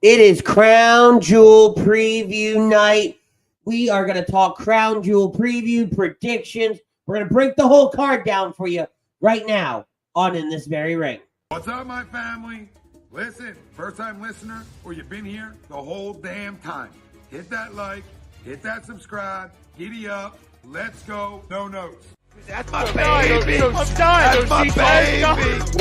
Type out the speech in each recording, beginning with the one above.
It is Crown Jewel preview night. We are going to talk Crown Jewel preview predictions. We're going to break the whole card down for you right now on In This Very Ring. What's up, my family? Listen, first-time listener, or you've been here the whole damn time. Hit that like, hit that subscribe, giddy up, let's go, no notes. That's my baby. That's my baby.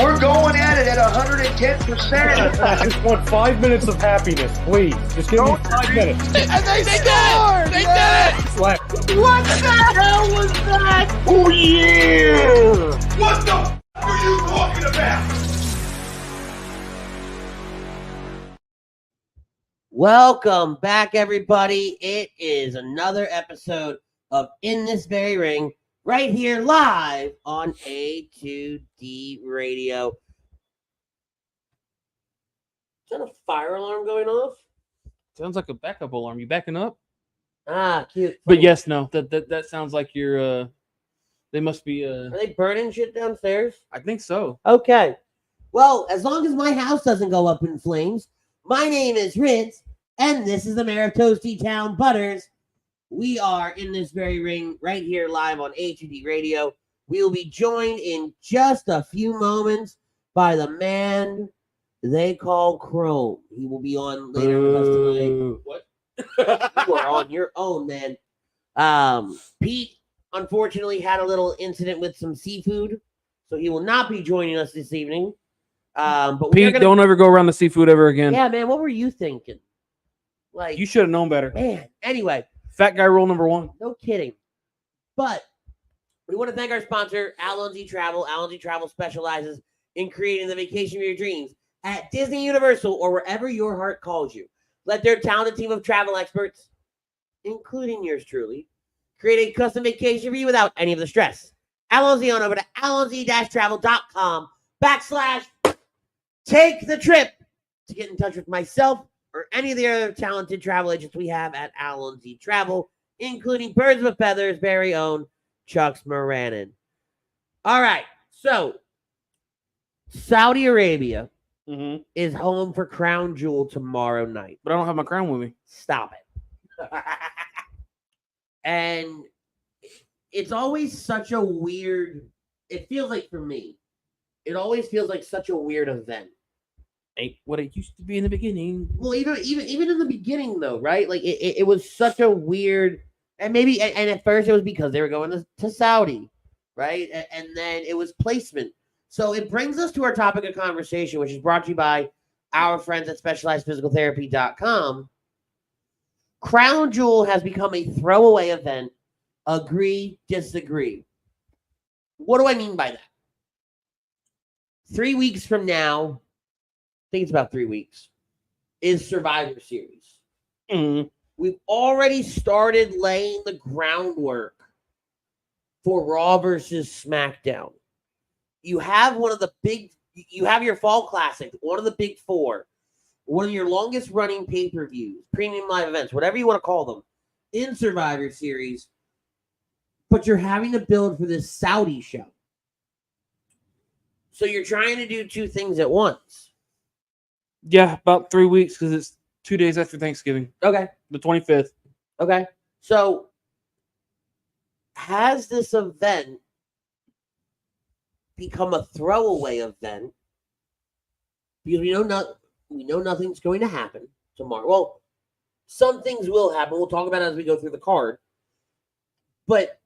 We're going at it at 110%. I just want 5 minutes of happiness, please. Just give me 5 minutes. And they scored! They did it! Slap. What the hell was that? Oh, yeah! What the f*** are you talking about? Welcome back, everybody. It is another episode of In This Very Ring, right here live on A2D Radio. Is that a fire alarm going off? Sounds like a backup alarm. You backing up? Ah, cute. But yes, no. That sounds like you're. They must be. Are they burning shit downstairs? I think so. Okay. Well, as long as my house doesn't go up in flames, my name is Ritz, and this is the Mayor of Toasty Town Butters. We are in this very ring right here live on A2D Radio. We will be joined in just a few moments by the man they call Chrome. He will be on later with us tonight. What? You are on your own, man. Pete, unfortunately, had a little incident with some seafood, so he will not be joining us this evening. But Pete, don't ever go around the seafood ever again. Yeah, man, what were you thinking? Like, You should have known better. man. Anyway. Fat guy rule number 1. No kidding. But we want to thank our sponsor, Alonzi Travel. Alonzi Travel specializes in creating the vacation of your dreams at Disney, Universal, or wherever your heart calls you. Let their talented team of travel experts, including yours truly, create a custom vacation for you without any of the stress. Alonzi on over to alonzi-travel.com/take the trip to get in touch with myself or any of the other talented travel agents we have at Alonzi Travel, including Birds with Feathers' very own Chucks Moranin. All right, so Saudi Arabia is home for Crown Jewel tomorrow night. But I don't have my crown with me. Stop it. And it's always such a weird, it feels like for me, it always feels like such a weird event. Ain't what it used to be in the beginning. Well, even in the beginning, though, right? Like it was such a weird, and maybe, and at first it was because they were going to Saudi, right? And then it was placement. So it brings us to our topic of conversation, which is brought to you by our friends at SpecializedPhysicalTherapy.com. Crown Jewel has become a throwaway event. Agree, disagree. What do I mean by that? 3 weeks from now, I think it's about 3 weeks, is Survivor Series. We've already started laying the groundwork for Raw versus SmackDown. You have you have your Fall Classic, one of the big four, one of your longest running pay-per-views, premium live events, whatever you want to call them, in Survivor Series, but you're having to build for this Saudi show. So you're trying to do two things at once. Yeah, about 3 weeks because it's 2 days after Thanksgiving. Okay. The 25th. Okay. So has this event become a throwaway event? Because we know nothing's going to happen tomorrow. Well, some things will happen. We'll talk about it as we go through the card. But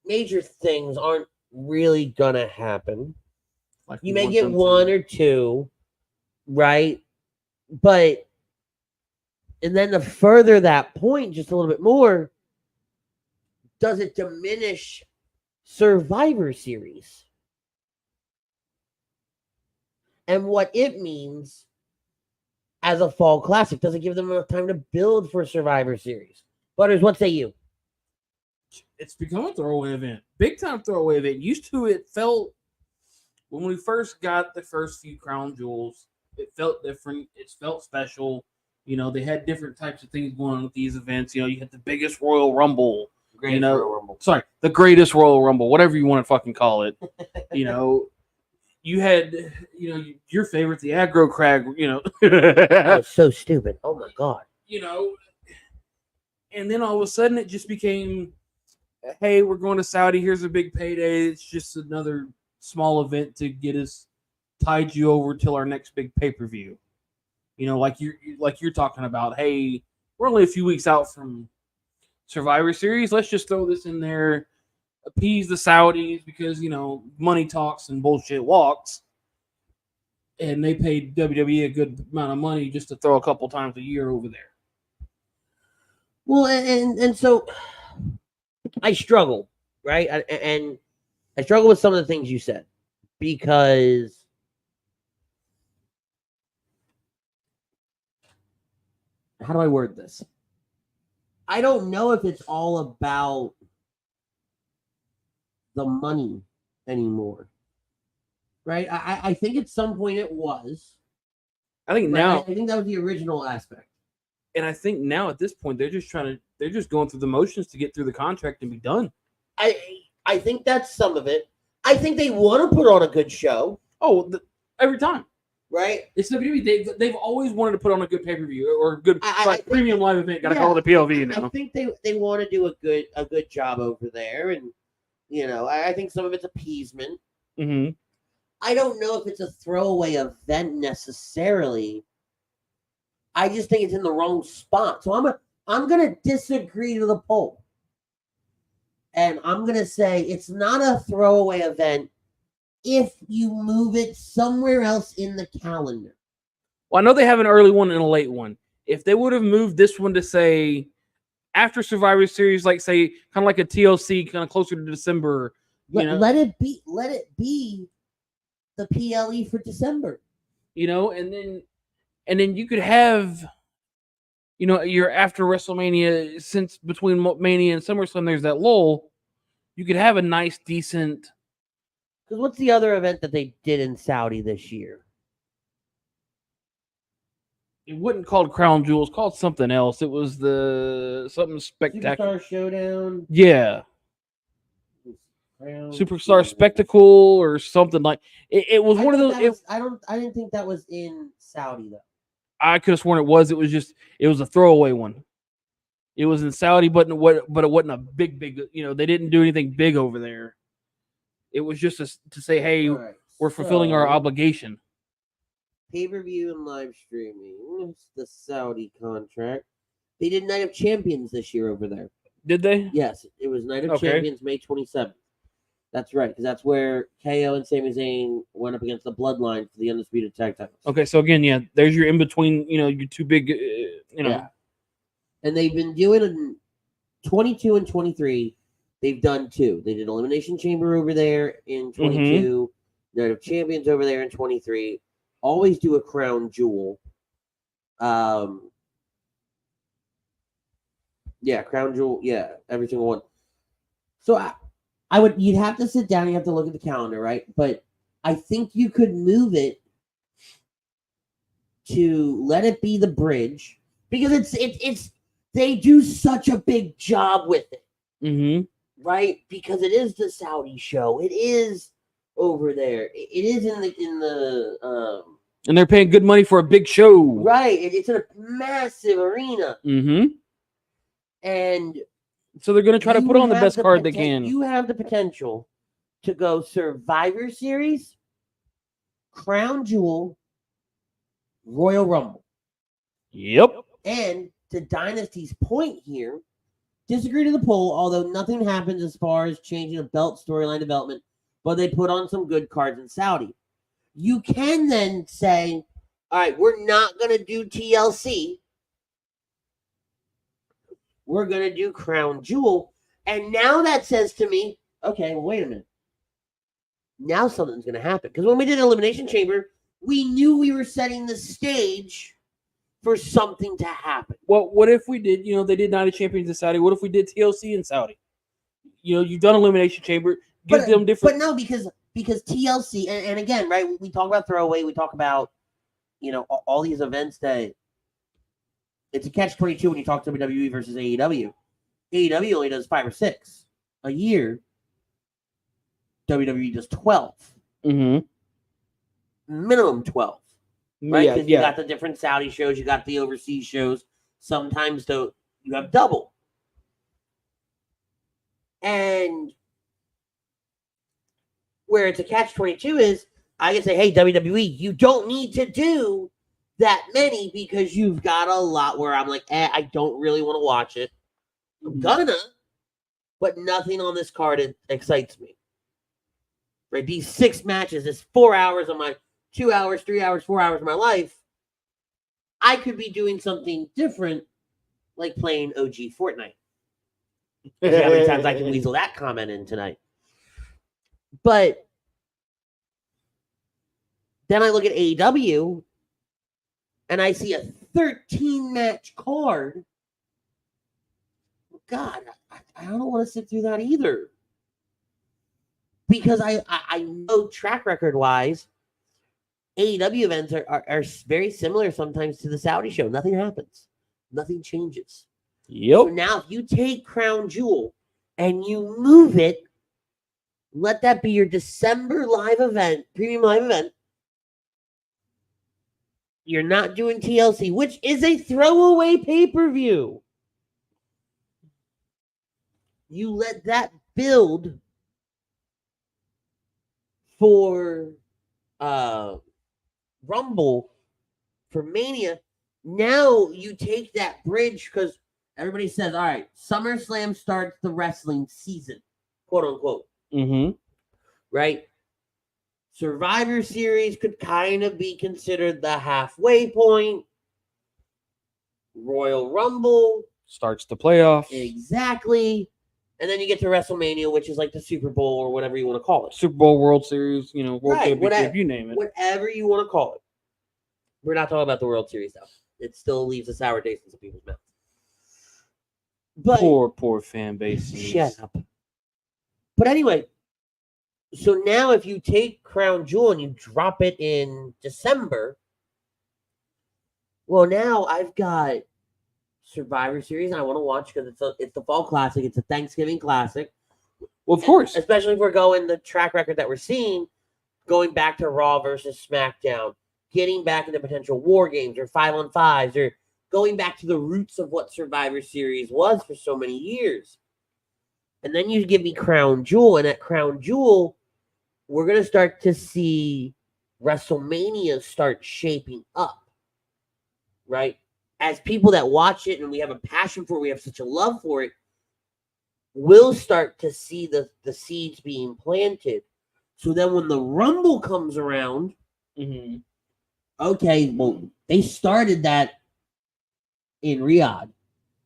major things aren't really gonna happen. Like you may get one or two, right? But and then to further that point just a little bit more, does it diminish Survivor Series and what it means as a Fall Classic? Does it give them enough time to build for Survivor Series? Butters, what say you? It's become a throwaway event. Big time throwaway event. Used to, it felt, when we first got the first few Crown Jewels, it felt different. It felt special. You know, they had different types of things going on with these events. You know, you had the biggest Royal Rumble. Royal Rumble. Sorry, the greatest Royal Rumble, whatever you want to fucking call it. You know, you had, your favorite, the aggro crag, That was so stupid. Oh my god. And then all of a sudden it just became, hey, we're going to Saudi. Here's a big payday. It's just another small event to get us tide you over till our next big pay-per-view. Like you're talking about, hey, we're only a few weeks out from Survivor Series. Let's just throw this in there, appease the Saudis because, money talks and bullshit walks. And they paid WWE a good amount of money just to throw a couple times a year over there. Well, and so I struggle, right? And I struggle with some of the things you said because how do I word this? I don't know if it's all about the money anymore, right? I think at some point it was. I think now, I think that was the original aspect. And I think now at this point they're just going through the motions to get through the contract and be done. I think that's some of it. I think they want to put on a good show. Oh, every time. Right? It's WWE. They've always wanted to put on a good pay-per-view or a good premium live event. Gotta call it a PLV now. I think they want to do a good job over there, and I think some of it's appeasement. Mm-hmm. I don't know if it's a throwaway event necessarily. I just think it's in the wrong spot. So I'm gonna disagree to the poll, and I'm gonna say it's not a throwaway event if you move it somewhere else in the calendar. Well, I know they have an early one and a late one. If they would have moved this one to say after Survivor Series, like say kind of like a TLC, kind of closer to December, let it be the PLE for December. And then you could have, your after WrestleMania, since between Mania and SummerSlam, there's that lull. You could have a nice, decent. Because what's the other event that they did in Saudi this year? It wasn't called Crown Jewel. It's called something else. It was something spectacular. Superstar Showdown? Yeah. Superstar Spectacle or something like it was one of those. I didn't think that was in Saudi though. I could have sworn it was. It was a throwaway one. It was in Saudi, but it wasn't a big. They didn't do anything big over there. It was just to say, hey, we're fulfilling our obligation. Pay-per-view and live streaming. It's the Saudi contract. They did Night of Champions this year over there. Did they? Yes, it was Night of Champions, May 27th. That's right, because that's where KO and Sami Zayn went up against the Bloodline for the Undisputed Tag Titles. Okay, so again, yeah, there's your in-between, your two big, Yeah. And they've been doing 22 and 23. They've done 2. They did Elimination Chamber over there in 22, Night of Champions over there in 23. Always do a Crown Jewel. Yeah, Crown Jewel. Yeah, every single one. So you'd have to sit down. You have to look at the calendar, right? But I think you could move it to let it be the bridge because it's they do such a big job with it. Mm-hmm. Right? Because it is the Saudi show. It is over there. It is in the and they're paying good money for a big show. Right. It's in a massive arena. Mm-hmm. And so they're going to try to put on the best card they can. You have the potential to go Survivor Series, Crown Jewel, Royal Rumble. Yep. And to Dynasty's point here, disagree to the poll, although nothing happens as far as changing a belt storyline development, but they put on some good cards in Saudi. You can then say, all right, we're not going to do TLC. We're going to do Crown Jewel. And now that says to me, okay, well, wait a minute. Now something's going to happen. Because when we did Elimination Chamber, we knew we were setting the stage for something to happen. Well, what if we did, they did Night of Champions in Saudi. What if we did TLC in Saudi? You've done Elimination Chamber. Give them different. But no, because TLC, and again, right, we talk about throwaway. We talk about, all these events that it's a catch-22 when you talk to WWE versus AEW. AEW only does 5 or 6 a year. WWE does 12. Mm-hmm. minimum 12. Right? Yeah, Because you got the different Saudi shows, you got the overseas shows. Sometimes though you have double. And where it's a catch-22 is I can say, hey, WWE, you don't need to do that many because you've got a lot where I'm like, I don't really want to watch it. I'm gonna, but nothing on this card excites me. Right? These 6 matches, this 4 hours of my 2 hours, 3 hours, 4 hours of my life, I could be doing something different, like playing OG Fortnite. See how many times I can weasel that comment in tonight. But then I look at AEW and I see a 13-match card. God, I don't want to sit through that either. Because I know track record-wise, AEW events are very similar sometimes to the Saudi show. Nothing happens. Nothing changes. Yep. So now if you take Crown Jewel and you move it, let that be your December live event, premium live event. You're not doing TLC, which is a throwaway pay-per-view. You let that build for Rumble, for Mania. Now you take that bridge because everybody says, all right, SummerSlam starts the wrestling season, quote unquote. Mm-hmm. Right? Survivor Series could kind of be considered the halfway point. Royal Rumble Starts the playoffs. exactly. And then you get to WrestleMania, which is like the Super Bowl or whatever you want to call it. Super Bowl, World Series, World Right, Championship, you name it. Whatever you want to call it. We're not talking about the World Series, though. It still leaves a sour taste in some people's mouths. But Poor fan base. shut up. But anyway, so now if you take Crown Jewel and you drop it in December, well, now I've got Survivor Series and I want to watch because it's the Fall Classic. It's a Thanksgiving Classic. Well, of course. Especially if we're going the track record that we're seeing, going back to Raw versus SmackDown, getting back into potential War Games or 5-on-5s, or going back to the roots of what Survivor Series was for so many years. And then you give me Crown Jewel, and at Crown Jewel, we're going to start to see WrestleMania start shaping up, right? As people that watch it and we have a passion for it, we have such a love for it, we'll start to see the seeds being planted. So then when the Rumble comes around, okay, well, they started that in Riyadh.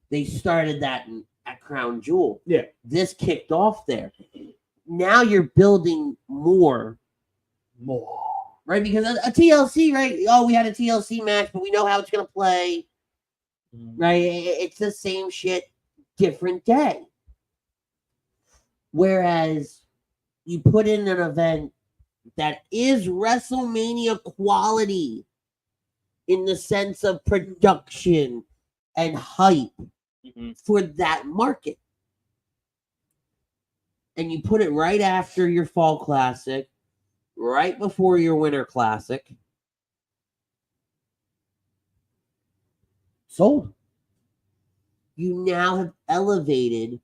They started that at Crown Jewel. Yeah. This kicked off there. Now you're building more. Right? Because a TLC, right? Oh, we had a TLC match, but we know how it's going to play. Right? It's the same shit, different day. Whereas you put in an event that is WrestleMania quality in the sense of production and hype for that market. And you put it right after your Fall Classic, right before your Winter Classic. Sold. You now have elevated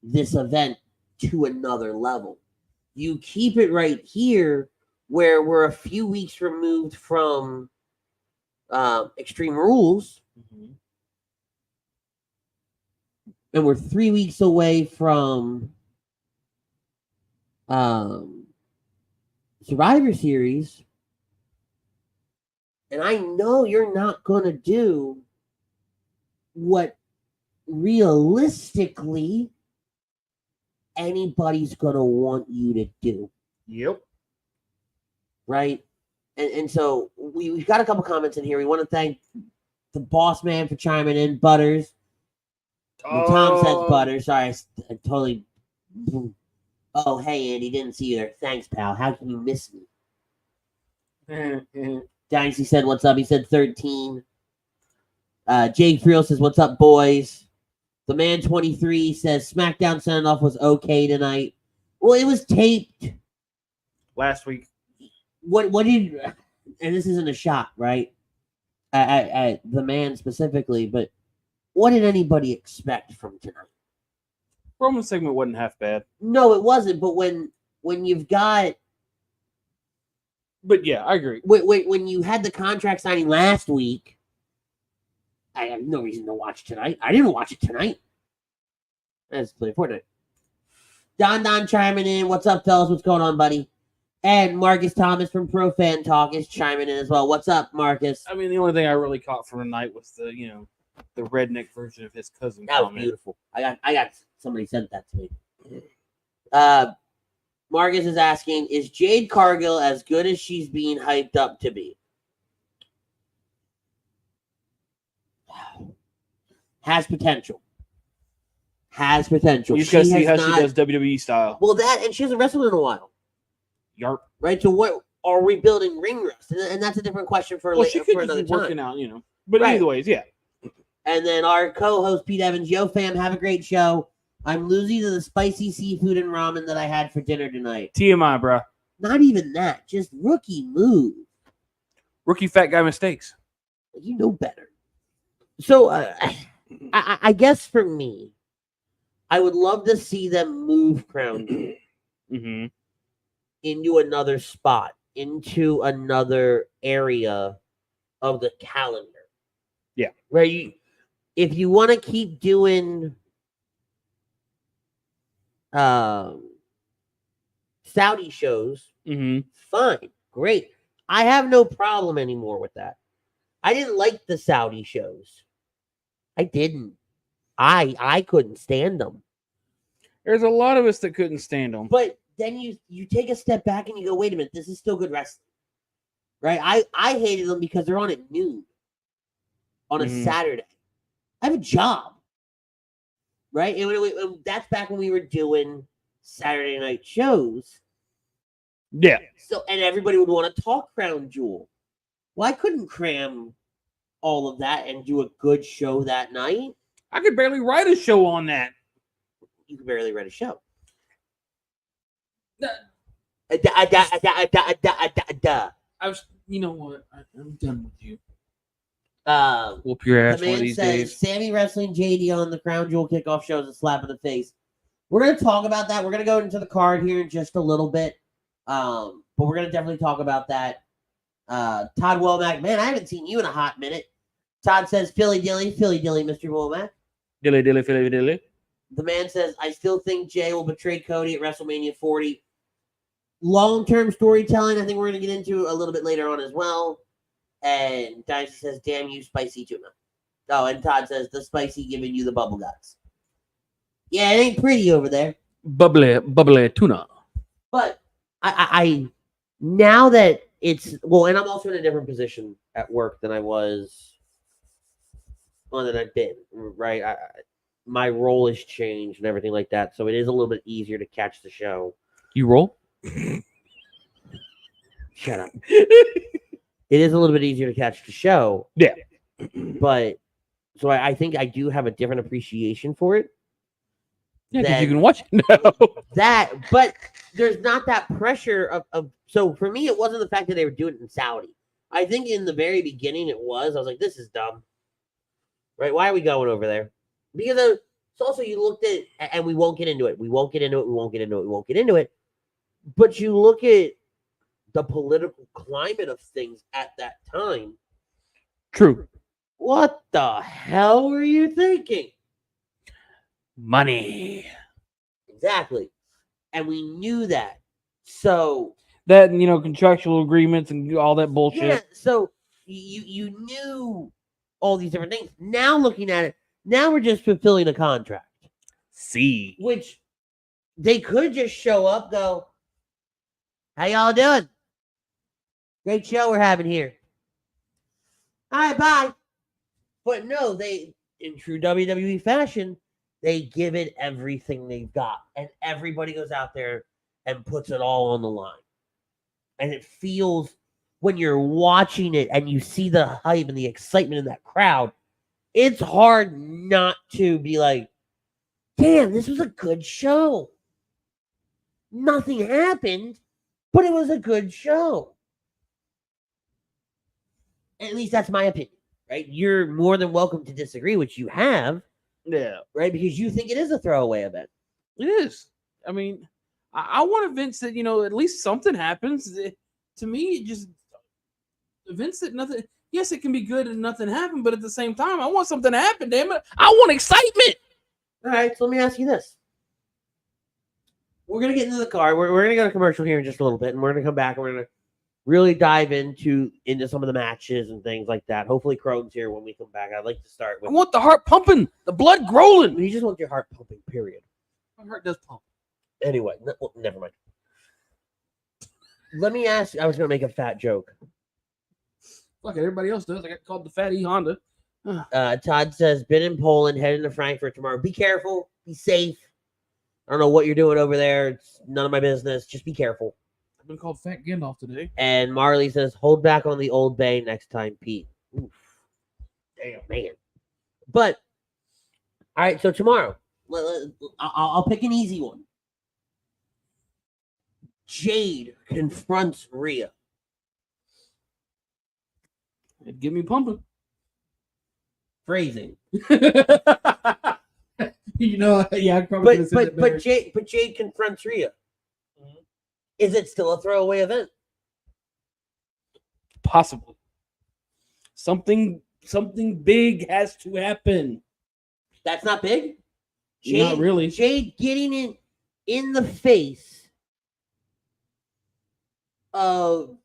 this event to another level. You keep it right here where we're a few weeks removed from Extreme Rules. And we're 3 weeks away from Survivor Series. And I know you're not going to do what realistically anybody's going to want you to do. Yep. Right? And so we've got a couple comments in here. We want to thank the boss man for chiming in, Butters. Tom says Butters. Sorry, I totally... Oh, hey, Andy, didn't see you there. Thanks, pal. How can you miss me? Dynasty said, what's up? He said 13. Jake Friel says, what's up, boys? The man 23 says, SmackDown send-off was okay tonight. Well, it was taped. Last week. what did, and this isn't a shot, right? At the man specifically, but what did anybody expect from tonight? Roman segment wasn't half bad. No, it wasn't. But when you've got, But yeah, I agree. when you had the contract signing last week, I have no reason to watch tonight. I didn't watch it tonight. Let's play Fortnite. Don chiming in. What's up, fellas? What's going on, buddy? And Marcus Thomas from Pro Fan Talk is chiming in as well. What's up, Marcus? I mean, the only thing I really caught from tonight was the redneck version of his cousin That was comment. beautiful. I got somebody sent that to me. Marcus is asking, is Jade Cargill as good as she's being hyped up to be? Has potential. Has potential. You just gotta see has how she does WWE style. Well, that, and she hasn't wrestled in a while. Yarp. Right? So what are we building ring rust? And that's a different question for, Well, she could for just another be time. working out, But Right. either ways, yeah. And then our co-host Pete Evans, yo fam, have a great show. I'm losing to the spicy seafood and ramen that I had for dinner tonight. TMI, bro. Not even that, just rookie move. Rookie fat guy mistakes. You know better. So I guess for me, I would love to see them move Crown Jewel Mm-hmm. into another spot, into another area of the calendar. Yeah. Right? If you want to keep doing Saudi shows, Mm-hmm. fine, great. I have no problem anymore with that. I didn't like the Saudi shows. I didn't. I couldn't stand them. There's a lot of us that couldn't stand them. But then you take a step back and you go, wait a minute, this is still good wrestling. Right? I hated them because they're on at noon on a Saturday. I have a job. Right? And that's back when we were doing Saturday night shows. Yeah. So, and everybody would want to talk Crown Jewel. Well, I couldn't cram all of that and do a good show that night. I could barely write a show on that. You could barely write a show. I was, you know what? I'm done with you. Whoop your ass The one of man these says days. Sammy wrestling JD on the Crown Jewel kickoff show is a slap in the face. We're going to talk about that. We're going to go into the card here in just a little bit. But we're going to definitely talk about that. Todd Womack, man, I haven't seen you in a hot minute. Todd says, Philly dilly, Mr. Womack. Dilly, dilly, dilly, dilly. The man says, I still think Jay will betray Cody at WrestleMania 40. Long-term storytelling, I think we're going to get into a little bit later on as well. And Dynasty says, damn you, spicy tuna. Oh, and Todd says, the spicy giving you the bubble guts. Yeah, it ain't pretty over there. Bubbly tuna. But I now that it's, well, and I'm also in a different position at work than I was, well, than I've been, right? My role has changed and everything like that. So it is a little bit easier to catch the show. You roll? Shut up. It is a little bit easier to catch the show. Yeah. But so I think I do have a different appreciation for it. Yeah, because That- you can watch it now. But there's not that pressure of so for me, it wasn't the fact that they were doing it in Saudi. I think in the very beginning it was. I was like, this is dumb. Right? Why are we going over there? Because it's also you looked at, and we won't get into it. We won't get into it. But you look at the political climate of things at that time. True. What the hell were you thinking? Money. Exactly. And we knew that. So That, contractual agreements and all that bullshit. yeah, so you knew all these different things. Now looking at it, now we're just fulfilling a contract. See. Which they could just show up, go, how y'all doing? Great show we're having here. All right, bye. But no, they, in true WWE fashion, they give it everything they've got. And everybody goes out there and puts it all on the line. And it feels, when you're watching it and you see the hype and the excitement in that crowd, it's hard not to be like, damn, this was a good show. Nothing happened, but it was a good show. At least that's my opinion, right? You're more than welcome to disagree, which you have, Yeah, right? Because you think it is a throwaway event. it is. I mean, I want events that, at least something happens. To me, it just events that nothing. Yes, it can be good and nothing happened, but at the same time, I want something to happen. Damn it, I want excitement. All right, so let me ask you this. We're going to get into the card. We're going to go to commercial here in just a little bit, and we're going to come back and we're going to really dive into some of the matches and things like that. Hopefully, Crone's here when we come back. I'd like to start I with... want the heart pumping, the blood growling. You just want your heart pumping, period. My heart does pump. Anyway, never mind. Let me ask... I was going to make a fat joke. Fuck it, everybody else does. I got called the Fatty Honda. Todd says, been in Poland, heading to Frankfurt tomorrow. Be careful. Be safe. I don't know what you're doing over there. It's none of my business. Just be careful. I've been called Fat Gandalf today. And Marley says, hold back on the Old Bay next time, Pete. Oof. Damn, man. But, all right, so tomorrow, I'll pick an easy one. Jade confronts Rhea. It'd get me pumping. Phrasing. Yeah, I probably could have said But that better. Jade confronts Rhea. Is it still a throwaway event? Possibly. Something big has to happen. That's not big? Not really. Jade getting in the face of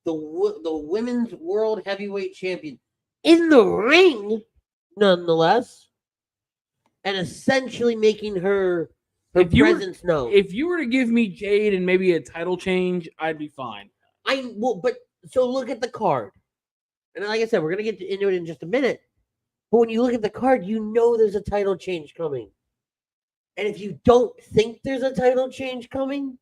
the women's world heavyweight champion in the ring, nonetheless, and essentially making her presence known. If you were to give me Jade and maybe a title change, I'd be fine. So look at the card. And like I said, we're going to get into it in just a minute. But when you look at the card, you know there's a title change coming. And if you don't think there's a title change coming,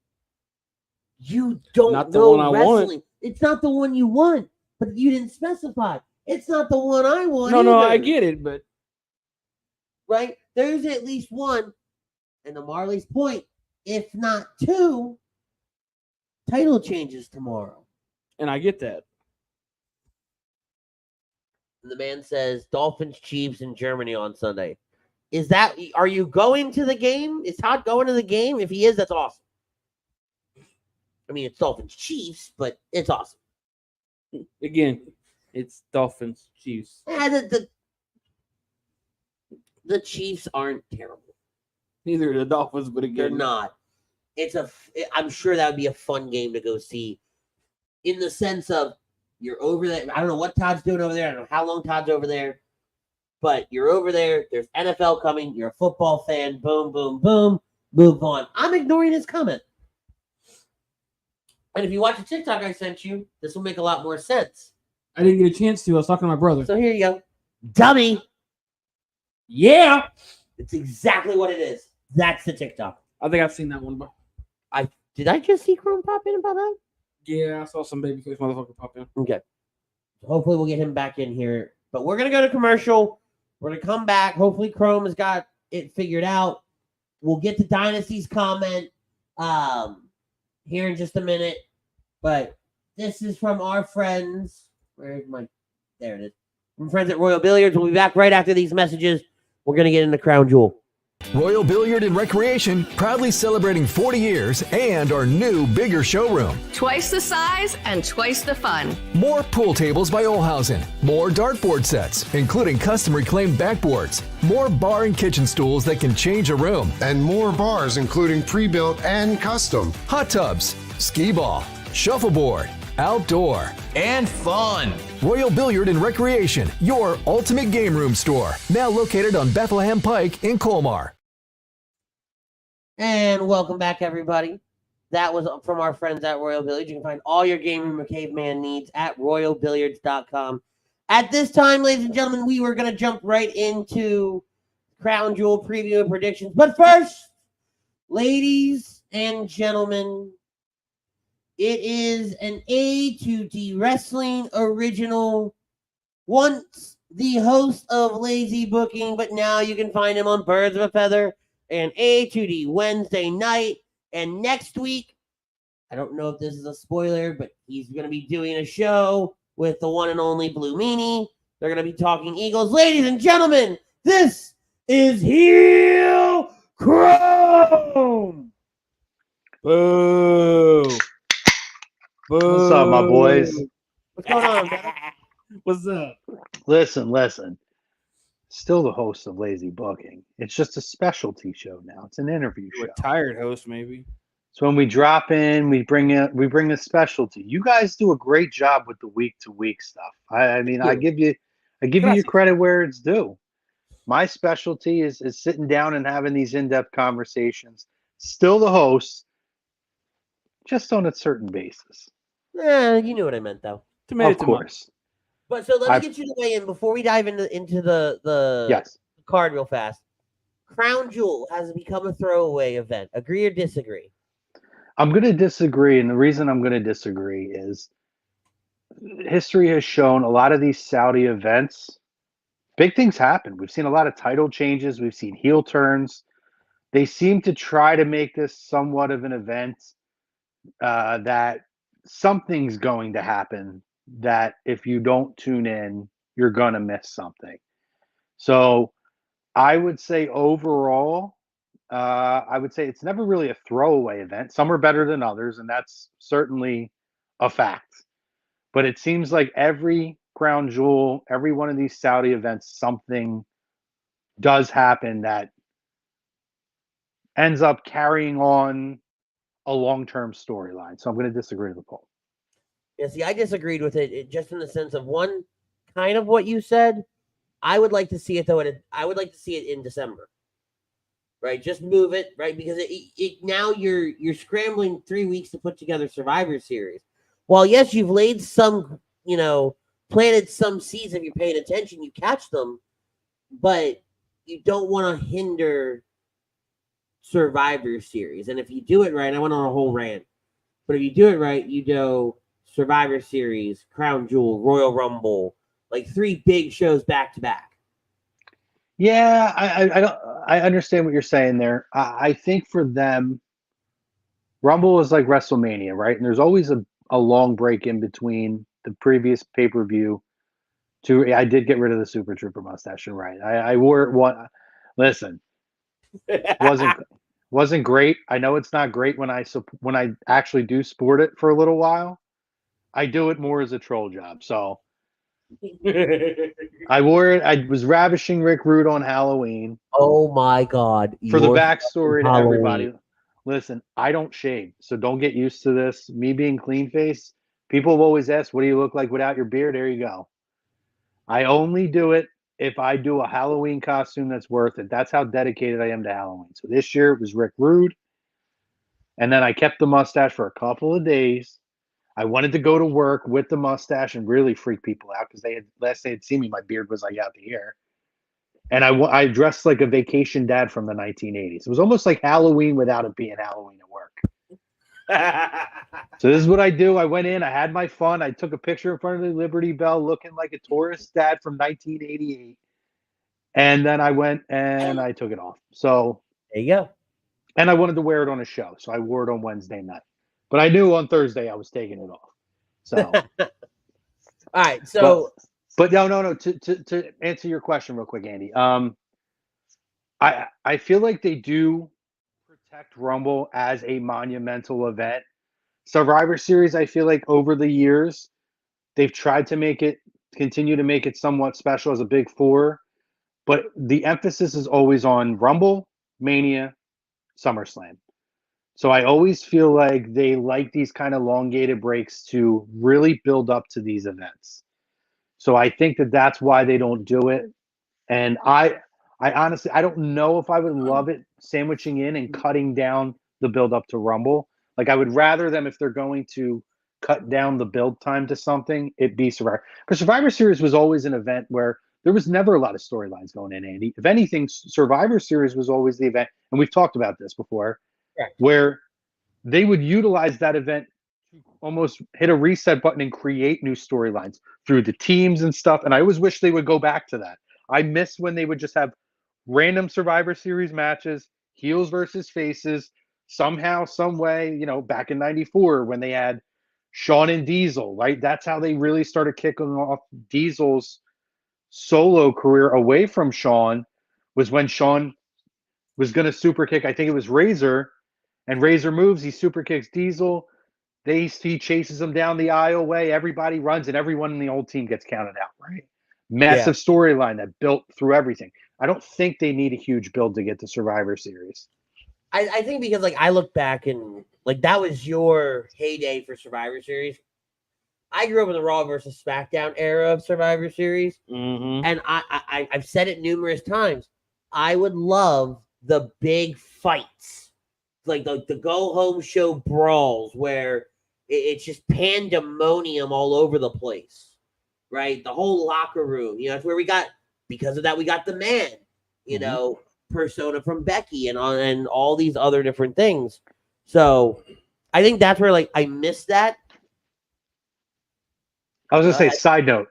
you don't Not the know one I want. wrestling. It's not the one you want, but you didn't specify. It's not the one I want. No, either. I get it, but Right? There's at least one, and to Marley's point, if not two, title changes tomorrow. and I get that. And the man says Dolphins Chiefs in Germany on Sunday. Are you going to the game? Is Todd going to the game? If he is, that's awesome. I mean, it's Dolphins Chiefs, but it's awesome. Again, it's Dolphins Chiefs. The Chiefs aren't terrible. Neither are the Dolphins, but They're again, not. I'm sure that would be a fun game to go see. In the sense of you're over there. I don't know what Todd's doing over there. I don't know how long Todd's over there. But you're over there. There's NFL coming. You're a football fan. Boom, boom, boom. Move on. I'm ignoring his comment. And if you watch the TikTok I sent you, this will make a lot more sense. I didn't get a chance to. I was talking to my brother. So here you go. Dummy. Yeah, It's exactly what it is. That's the TikTok. I think I've seen that one. But Did I just see Chrome pop in about that? yeah, I saw some babyface motherfucker pop in. Okay. Hopefully we'll get him back in here. But we're going to go to commercial. We're going to come back. Hopefully Chrome has got it figured out. We'll get to Dynasty's comment here in just a minute. But this is from our friends. There it is. From friends at Royal Billiards. We'll be back right after these messages. We're going to get into Crown Jewel. Royal Billiard and Recreation, proudly celebrating 40 years and our new, bigger showroom. Twice the size and twice the fun. More pool tables by Olhausen. More dartboard sets, including custom reclaimed backboards. More bar and kitchen stools that can change a room. And more bars, including pre-built and custom. Hot tubs, skee ball, shuffleboard, outdoor, and fun. Royal Billiard and Recreation, your ultimate game room store. Now located on Bethlehem Pike in Colmar. And welcome back, everybody. That was from our friends at Royal Billiards. You can find all your game room or caveman needs at royalbilliards.com. At this time, ladies and gentlemen, we were going to jump right into Crown Jewel preview and predictions. But first, ladies and gentlemen, it is an A2D Wrestling original. Once the host of Lazy Booking, but now you can find him on Birds of a Feather and A2D Wednesday night. And next week, I don't know if this is a spoiler, but he's going to be doing a show with the one and only Blue Meanie. They're going to be talking Eagles. Ladies and gentlemen, this is Heel Chrome. Boo. Boo. What's up, my boys? What's going on, brother? What's up? Listen. Still the host of Lazy Booking. It's just a specialty show now. It's an interview show. Retired host, maybe. So when we drop in, we bring a specialty. You guys do a great job with the week-to-week stuff. I mean, I give you your credit where it's due. My specialty is sitting down and having these in-depth conversations. Still the host, just on a certain basis. Yeah, you knew what I meant, though. Of course. But so let me get you to weigh in before we dive into the card real fast. Crown Jewel has become a throwaway event. Agree or disagree? I'm going to disagree, and the reason I'm going to disagree is history has shown a lot of these Saudi events, big things happen. We've seen a lot of title changes. We've seen heel turns. They seem to try to make this somewhat of an event that something's going to happen that if you don't tune in, you're going to miss something. So I would say overall, I would say it's never really a throwaway event. Some are better than others, and that's certainly a fact. But it seems like every Crown Jewel, every one of these Saudi events, something does happen that ends up carrying on a long-term storyline. So I'm going to disagree with the poll. Yeah, see, I disagreed with it just in the sense of one, kind of what you said. I would like to see it, though. I would like to see it in December. Right, just move it, right? Because it now you're scrambling 3 weeks to put together Survivor Series. While yes, you've laid some, planted some seeds. If you're paying attention, you catch them, but you don't want to hinder Survivor Series. And if you do it right, I went on a whole rant, but if you do it right, you do Survivor Series, Crown Jewel, Royal Rumble, like 3 big shows back to back. Yeah, I understand what you're saying there. I think for them, Rumble is like WrestleMania, right? And there's always a long break in between the previous pay-per-view. I did get rid of the Super Trooper mustache. You're right. I wore it one. Listen, wasn't great. I know it's not great when I actually do sport it for a little while. I do it more as a troll job. So I wore it. I was ravishing Rick Rude on Halloween. Oh my God. For the backstory to everybody, listen, I don't shave, so don't get used to this. Me being clean face, people have always asked, what do you look like without your beard? There you go. I only do it if I do a Halloween costume that's worth it. That's how dedicated I am to Halloween. So this year it was Rick Rude. And then I kept the mustache for a couple of days. I wanted to go to work with the mustache and really freak people out because last they had seen me, my beard was like out the ear. And I dressed like a vacation dad from the 1980s. It was almost like Halloween without it being Halloween at work. So this is what I do. I went in, I had my fun. I took a picture in front of the Liberty Bell looking like a tourist dad from 1988. And then I went and I took it off. So there you go. And I wanted to wear it on a show. So I wore it on Wednesday night. But I knew on Thursday I was taking it off. So all right. So but no. To answer your question real quick, Andy. I feel like they do protect Rumble as a monumental event. Survivor Series, I feel like over the years, they've tried to continue to make it somewhat special as a big 4. But the emphasis is always on Rumble, Mania, SummerSlam. So I always feel like they like these kind of elongated breaks to really build up to these events. So I think that's why they don't do it. And I honestly, I don't know if I would love it sandwiching in and cutting down the build up to Rumble. Like I would rather them, if they're going to cut down the build time to something, it be Survivor. Because Survivor Series was always an event where there was never a lot of storylines going in, Andy. If anything, Survivor Series was always the event, and we've talked about this before, right, where they would utilize that event to almost hit a reset button and create new storylines through the teams and stuff. And I always wish they would go back to that. I miss when they would just have random Survivor Series matches, heels versus faces, somehow, some way, back in '94 when they had Shawn and Diesel, right? That's how they really started kicking off Diesel's solo career away from Shawn, was when Shawn was going to super kick, I think it was Razor, and Razor moves, he super kicks Diesel. He chases him down the aisleway. Everybody runs, and everyone in the old team gets counted out, right? Massive storyline that built through everything. I don't think they need a huge build to get to Survivor Series. I think because, like, I look back and, like, that was your heyday for Survivor Series. I grew up in the Raw versus SmackDown era of Survivor Series, and I've said it numerous times. I would love the big fights, like the go-home show brawls where it's just pandemonium all over the place, right? The whole locker room, you know, that's where because of that, we got the man, you know, persona from Becky and all these other different things. So I think that's where, like, I miss that. I was going to say, side note,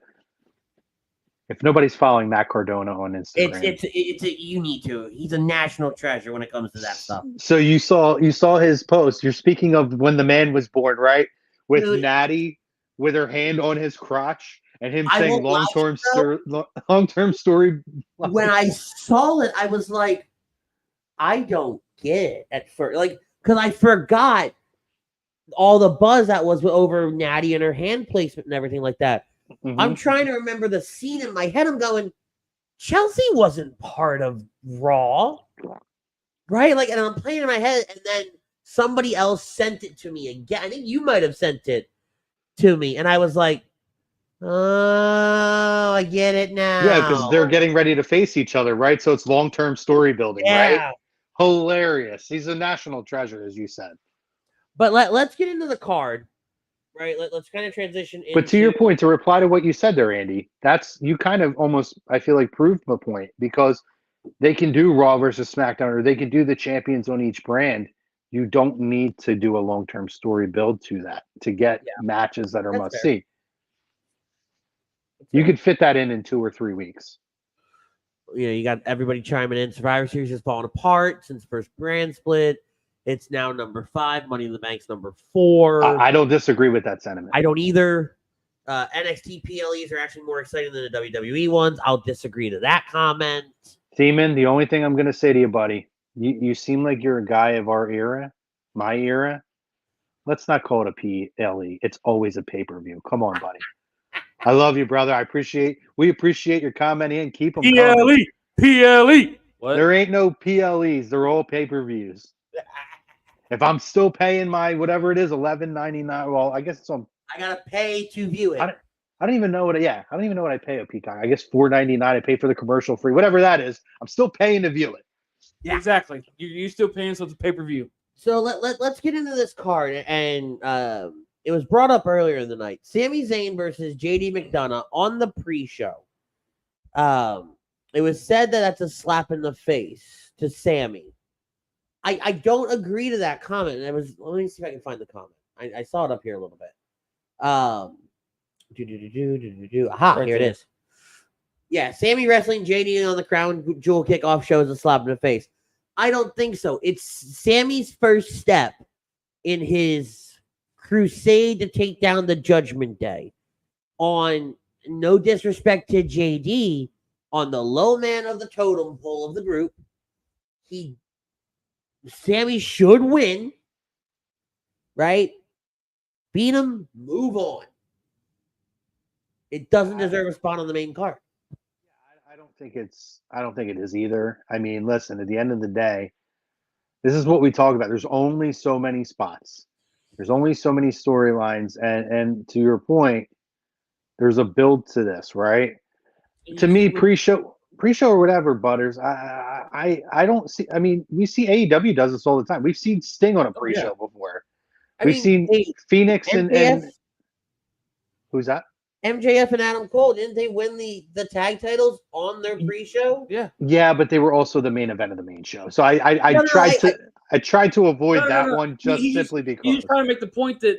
if nobody's following Matt Cardona on Instagram, you need to. He's a national treasure when it comes to that stuff. So you saw his post. You're speaking of when the man was born, right? With Natty with her hand on his crotch and him saying long-term story. When I saw it, I was like, I don't get it at first. Like, because I forgot all the buzz that was over Natty and her hand placement and everything like that. I'm trying to remember the scene in my head. I'm going, Chelsea wasn't part of Raw, right? Like, and I'm playing in my head, and then somebody else sent it to me again. I think you might have sent it to me, and I was like, oh, I get it now. Yeah, because they're getting ready to face each other, right? So it's long-term story building, right? Hilarious. He's a national treasure, as you said. But let's get into the card. Right, let's kind of transition into... But to your point, to reply to what you said there, Andy, you kind of almost, I feel like, proved the point, because they can do Raw versus SmackDown, or they can do the champions on each brand. You don't need to do a long-term story build to that to get matches that are must-see. You could fit that in 2 or 3 weeks. You know, you got everybody chiming in. Survivor Series is falling apart since first brand split. It's now number 5. Money in the Bank's number 4. I don't disagree with that sentiment. I don't either. NXT PLEs are actually more exciting than the WWE ones. I'll disagree to that comment. Seaman, the only thing I'm going to say to you, buddy, you seem like you're a guy of our era, my era. Let's not call it a PLE. It's always a pay-per-view. Come on, buddy. I love you, brother. We appreciate your commenting and keep them coming. PLE. What? There ain't no PLEs. They're all pay-per-views. If I'm still paying my whatever it is, $11.99. Well, I guess it's on. I gotta pay to view it. I don't even know what. I don't even know what I pay a Peacock. I guess $4.99. I pay for the commercial free, whatever that is. I'm still paying to view it. Yeah, exactly. You're still paying, so it's a pay-per-view. So let's get into this card, and it was brought up earlier in the night. Sami Zayn versus JD McDonagh on the pre-show. It was said that that's a slap in the face to Sami. I don't agree to that comment. Let me see if I can find the comment. I saw it up here a little bit. Aha, here it is. Yeah, Sami wrestling JD on the Crown Jewel kickoff show is a slap in the face. I don't think so. It's Sami's first step in his crusade to take down the Judgment Day. On no disrespect to JD, on the low man of the totem pole of the group, Sami should win, right? Beat him, move on. It doesn't deserve a spot on the main card. I don't think it is either. I mean, listen, at the end of the day, this is what we talk about. There's only so many spots. There's only so many storylines, and to your point, there's a build to this, right? To me, pre-show or whatever, Butters, I don't see. I mean, we see AEW does this all the time. We've seen Sting on a pre-show before. We've seen Phoenix and who's that? MJF and Adam Cole, didn't they win the tag titles on their pre-show? Yeah, but they were also the main event of the main show. So I tried to avoid that one simply because you're just trying to make the point that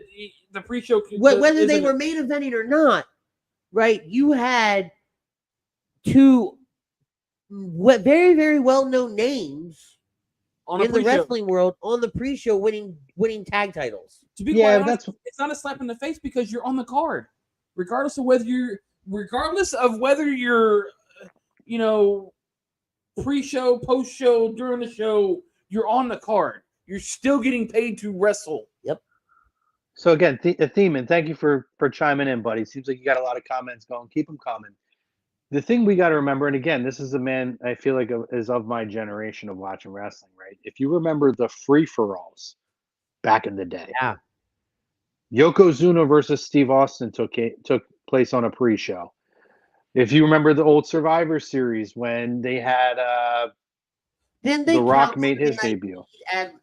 the pre-show, whether they were main eventing or not, right? You had two very, very well-known names in the wrestling world on the pre-show winning tag titles. To be quite honest, it's not a slap in the face because you're on the card, regardless of whether you're, pre-show, post-show, during the show, you're on the card. You're still getting paid to wrestle. Yep. So again, the theme, and thank you for chiming in, buddy. Seems like you got a lot of comments going. Keep them coming. The thing we got to remember, and again, this is a man I feel like is of my generation of watching wrestling, right? If you remember the free-for-alls back in the day, yeah, Yokozuna versus Steve Austin took place on a pre-show. If you remember the old Survivor Series when they had The Rock made his debut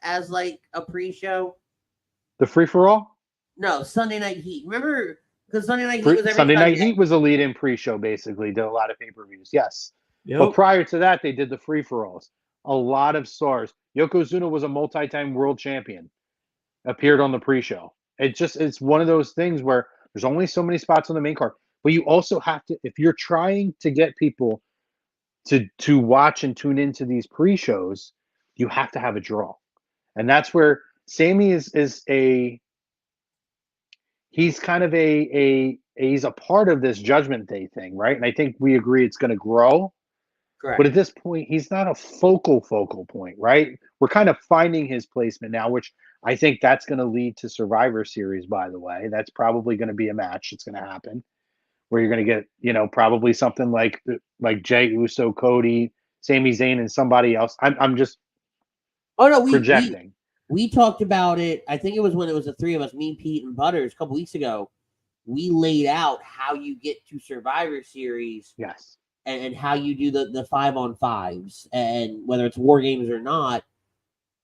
as like a pre-show. The free-for-all? No, Sunday Night Heat. Remember, because Sunday Night Heat was every Sunday Night Sunday. Heat was a lead-in pre-show, basically. Did a lot of pay-per-views, yes. Yep. But prior to that, they did the free-for-alls. A lot of stars. Yokozuna was a multi-time world champion. Appeared on the pre-show. It's one of those things where there's only so many spots on the main card. But you also have to, if you're trying to get people to watch and tune into these pre-shows, you have to have a draw. And that's where Sami is he's kind of he's a part of this Judgment Day thing, right? And I think we agree it's going to grow. Correct. But at this point, he's not a focal point, right? We're kind of finding his placement now, which I think that's going to lead to Survivor Series, by the way. That's probably going to be a match that's going to happen where you're going to get, probably something like Jey Uso, Cody, Sami Zayn, and somebody else. I'm just projecting. We talked about it. I think it was when it was the three of us, me, Pete, and Butters, a couple weeks ago. We laid out how you get to Survivor Series. Yes. And how you do the 5-on-5s, and whether it's War Games or not,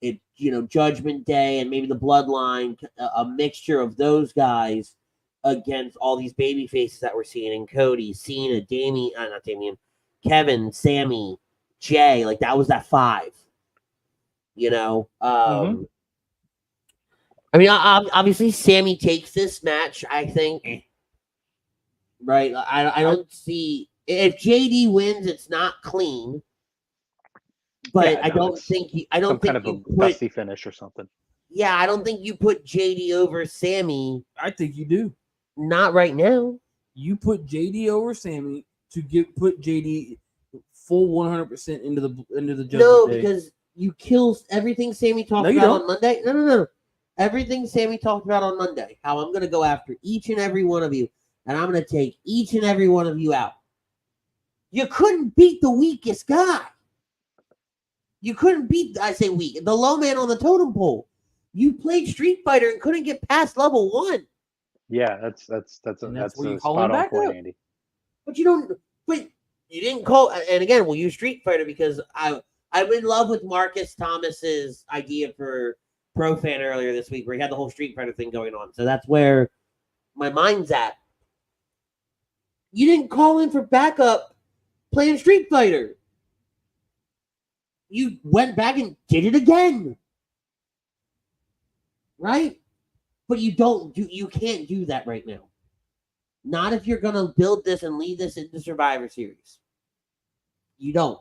it Judgment Day and maybe the Bloodline, a mixture of those guys against all these baby faces that we're seeing in Cody, Cena, Damian, Kevin, Sami, Jay. Like that was that 5. I mean, obviously, Sami takes this match. I think, right? I don't see. If JD wins, it's not clean. But Yeah, I don't think you put a dusty finish or something. Yeah, I don't think you put JD over Sami. I think you do. Not right now. You put JD over Sami to put JD full 100% into the Judgment Day. Because you kill everything Sami talked about on Monday. No. Everything Sami talked about on Monday. How I'm going to go after each and every one of you, and I'm going to take each and every one of you out. You couldn't beat the weakest guy. You couldn't beat, I say weak, the low man on the totem pole. You played Street Fighter and couldn't get past level 1. Yeah, that's a spot on point, Andy. But you didn't call. And again, we'll use Street Fighter because I'm in love with Marcus Thomas's idea for Pro Fan earlier this week, where he had the whole Street Fighter thing going on. So that's where my mind's at. You didn't call in for backup playing Street Fighter. You went back and did it again. Right? But you can't do that right now. Not if you're going to build this and lead this into Survivor Series. You don't.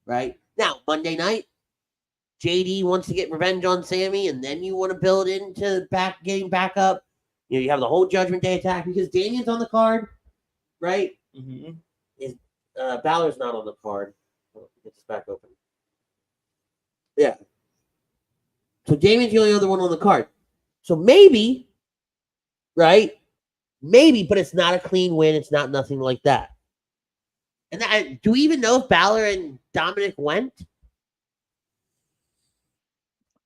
Right? Now, Monday night, JD wants to get revenge on Sami, and then you want to build into getting back up. You have the whole Judgment Day attack because Damian's on the card. Right? Mm-hmm. Balor's not on the card. Get this back open. Yeah. So Damian's the only other one on the card. So maybe, right? Maybe, but it's not a clean win. It's not nothing like that. And do we even know if Balor and Dominic went?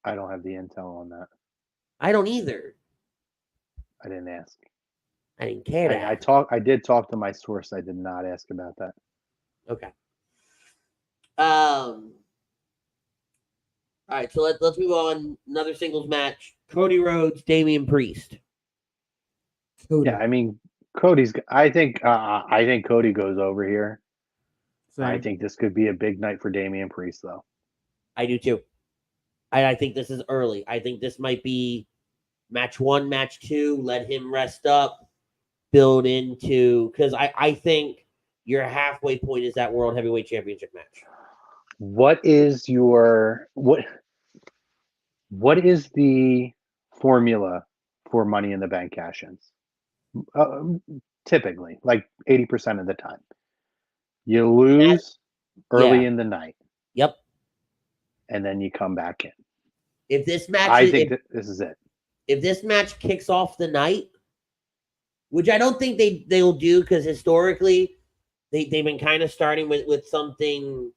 I don't have the intel on that. I don't either. I didn't ask. I didn't care to ask. I did talk to my source. I did not ask about that. Okay. All right, so let's move on. Another singles match: Cody Rhodes, Damian Priest. Cody. Yeah, I mean, I think Cody goes over here. Same. I think this could be a big night for Damian Priest, though. I do too. I think this is early. I think this might be match 1, match 2. Let him rest up, build into, because I think your halfway point is that World Heavyweight Championship match. What is the formula for Money in the Bank cash-ins? Typically, like 80% of the time, you lose early in the night. Yep. And then you come back in. If this match, I think this is it. If this match kicks off the night, which I don't think they'll do, because historically they've been kind of starting with something,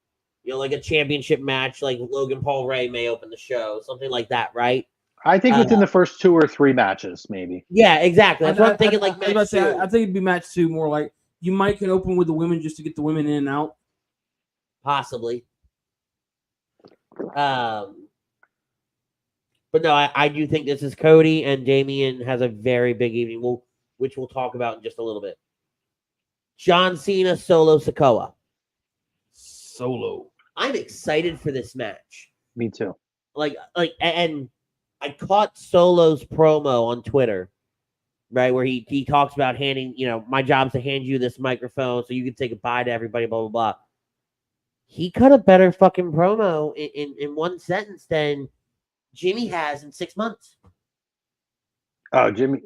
like a championship match, like Logan Paul Ray may open the show, something like that, right? I think within the first 2 or 3 matches, maybe. Yeah, exactly. That's what I'm thinking. Like match 2. I think it'd be match 2 more like you might can open with the women just to get the women in and out. Possibly. But no, I do think this is Cody, and Damian has a very big evening, which we'll talk about in just a little bit. John Cena, Solo Sikoa. Solo. I'm excited for this match. Me too. And I caught Solo's promo on Twitter, right, where he talks about handing, my job's to hand you this microphone so you can say goodbye to everybody, blah, blah, blah. He cut a better fucking promo in one sentence than Jimmy has in 6 months. Oh, Jimmy!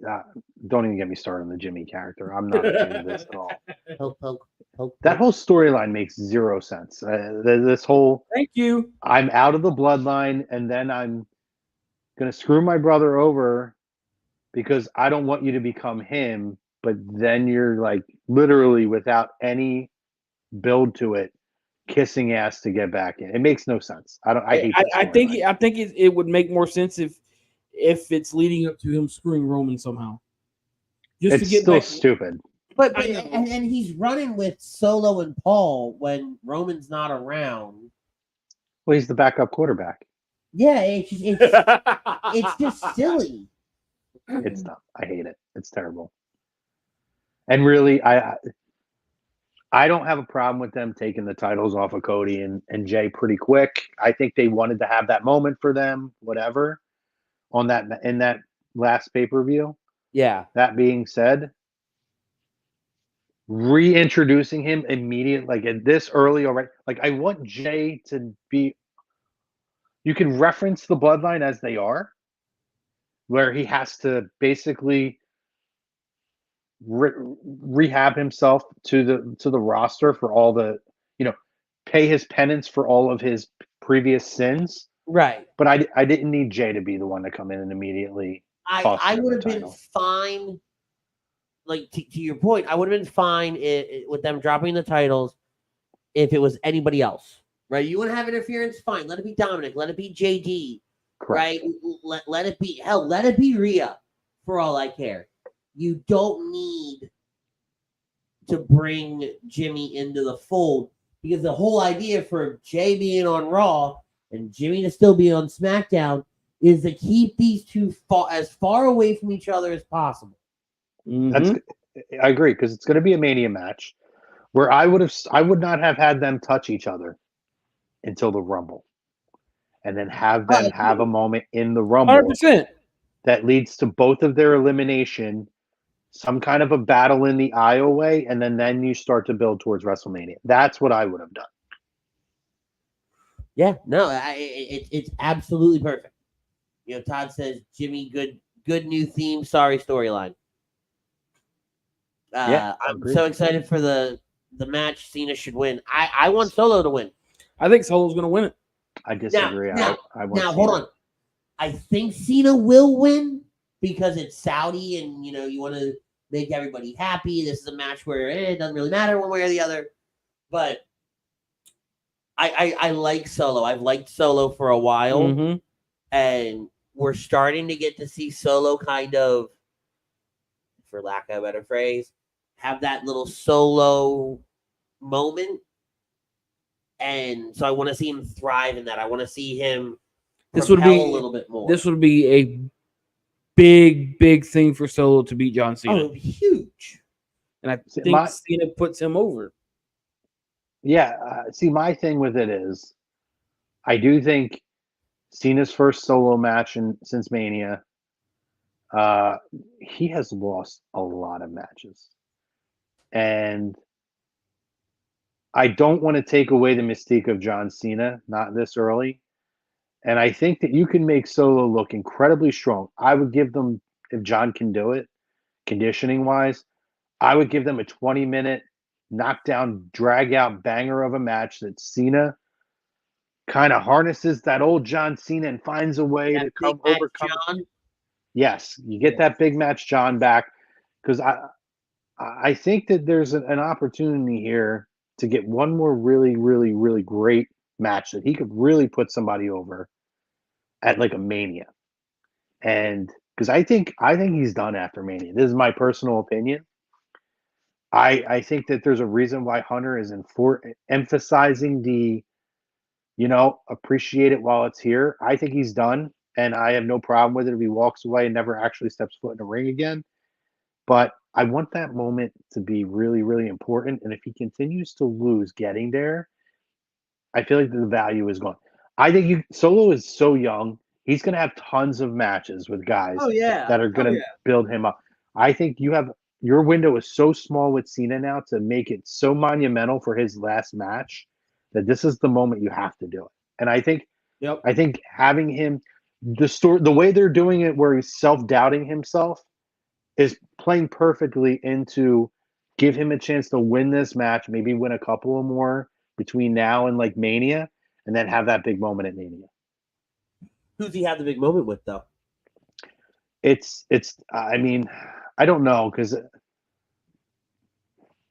Don't even get me started on the Jimmy character. I'm not a fan of this at all. Poke. That whole storyline makes zero sense. This whole thank you. I'm out of the bloodline, and then I'm gonna screw my brother over because I don't want you to become him. But then you're like literally without any build to it, kissing ass to get back in. It makes no sense. I think it would make more sense if it's leading up to him screwing Roman somehow. It's still stupid. But and he's running with Solo and Paul when Roman's not around. Well, he's the backup quarterback. Yeah, it's just silly. It's dumb. I hate it. It's terrible. And really, I don't have a problem with them taking the titles off of Cody and Jay pretty quick. I think they wanted to have that moment for them, whatever, in that last pay-per-view. Yeah. That being said, reintroducing him immediately, like at this early already, like I want Jay to be. You can reference the bloodline as they are, where he has to basically rehab himself to the roster for all the, pay his penance for all of his previous sins. Right. But I didn't need Jay to be the one to come in and immediately. I would have been fine. Like to your point, I would have been fine with them dropping the titles if it was anybody else, right? You want to have interference, fine. Let it be Dominic. Let it be JD, correct. right? Let it be let it be Rhea, for all I care. You don't need to bring Jimmy into the fold, because the whole idea for Jay being on Raw and Jimmy to still be on SmackDown is to keep these two as far away from each other as possible. Mm-hmm. I agree, because it's going to be a Mania match where I would not have had them touch each other until the Rumble, and then have them have a moment in the Rumble 100%. that leads to both of their elimination, some kind of a battle in the aisle way, and then you start to build towards WrestleMania. That's what I would have done. Yeah, no, it's absolutely perfect. Todd says, Jimmy, good new theme, sorry storyline. I'm so excited for the match. Cena should win. I want Solo to win. I think Solo's going to win it. I disagree. Now, now hold on. I think Cena will win because it's Saudi, and you want to make everybody happy. This is a match where it doesn't really matter one way or the other. But I like Solo. I've liked Solo for a while, and we're starting to get to see Solo kind of, for lack of a better phrase, have that little Solo moment. And so I want to see him thrive in that. I want to see him propel a little bit more. This would be a big thing for Solo to beat John Cena. Oh, it would be huge. And I think Cena puts him over. Yeah. See, my thing with it is, I do think Cena's first solo match since Mania, he has lost a lot of matches. And I don't want to take away the mystique of John Cena, not this early. And I think that you can make Solo look incredibly strong. I would give them, if John can do it, conditioning wise, I would give them a 20-minute knockdown, drag out banger of a match that Cena kind of harnesses that old John Cena and finds a way to come overcome. John? Yes, you get that big match John back, because I think that there's an opportunity here to get one more really, really, really great match that he could really put somebody over at like a Mania. And because I think he's done after Mania. This is my personal opinion. I think that there's a reason why Hunter is emphasizing the, appreciate it while it's here. I think he's done, and I have no problem with it if he walks away and never actually steps foot in the ring again. But I want that moment to be really, really important. And if he continues to lose getting there, I feel like the value is gone. I think Solo is so young. He's going to have tons of matches with guys that are going to build him up. I think your window is so small with Cena now to make it so monumental for his last match that this is the moment you have to do it. And I think having him, the way they're doing it where he's self-doubting himself is playing perfectly into give him a chance to win this match, maybe win a couple of more between now and like Mania, and then have that big moment at Mania. Who's he have the big moment with, though? It's. I mean, I don't know, because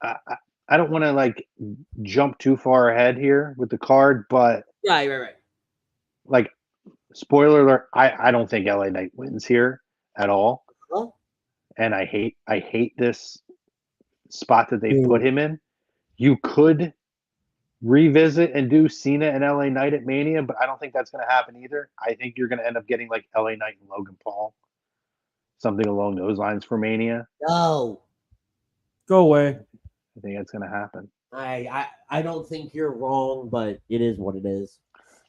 I don't want to like jump too far ahead here with the card, but right. Like, spoiler alert, I don't think LA Knight wins here at all, and I hate this spot that they put him in. You could revisit and do Cena and LA Knight at Mania, but I don't think that's going to happen either. I think you're going to end up getting like LA Knight and Logan Paul, something along those lines for Mania. No, go away. I think that's going to happen. I don't think you're wrong, but it is what it is.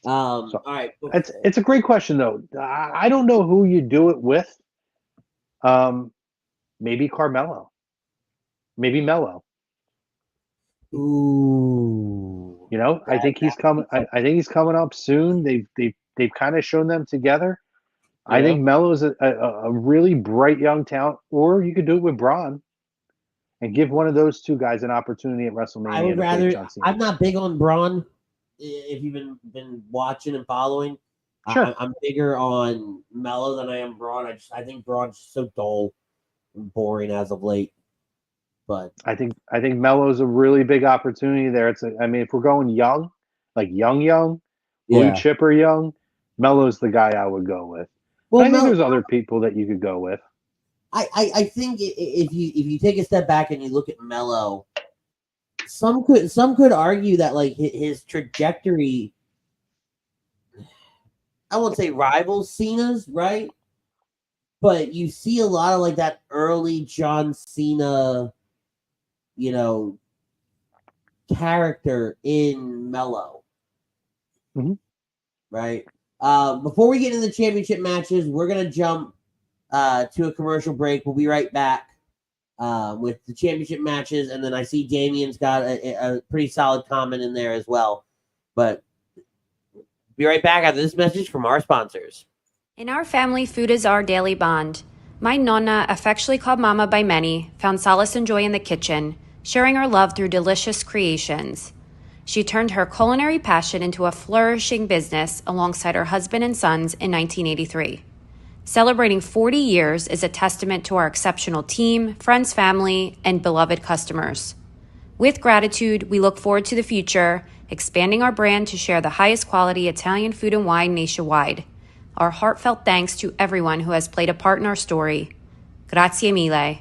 All right, it's a great question though. I don't know who you do it with. Maybe Carmelo, maybe Mello. Ooh, I think he's coming. I think he's coming up soon. They've kind of shown them together. Yeah. I think Mello is a really bright young talent. Or you could do it with Braun, and give one of those two guys an opportunity at WrestleMania. I would rather. I'm not big on Braun. If you've been watching and following, sure. I'm bigger on Mello than I am Braun. I think Braun's just so dull and boring as of late. But I think Mello's a really big opportunity there. If we're going young, like young, blue chipper young, Mello's the guy I would go with. Well, I think there's other people that you could go with. I think if you take a step back and you look at Mello, some could argue that like his trajectory, I won't say rivals Cena's, right? But you see a lot of like that early John Cena, character in Mello. Mm-hmm. Right? Before we get into the championship matches, we're going to jump to a commercial break. We'll be right back with the championship matches. And then I see Damian's got a pretty solid comment in there as well. But be right back after this message from our sponsors. In our family, food is our daily bond. My Nonna, affectionately called Mama by many, found solace and joy in the kitchen, sharing our love through delicious creations. She turned her culinary passion into a flourishing business alongside her husband and sons in 1983. Celebrating 40 years is a testament to our exceptional team, friends, family, and beloved customers. With gratitude, we look forward to the future, expanding our brand to share the highest quality Italian food and wine nationwide. Our heartfelt thanks to everyone who has played a part in our story. Grazie mille.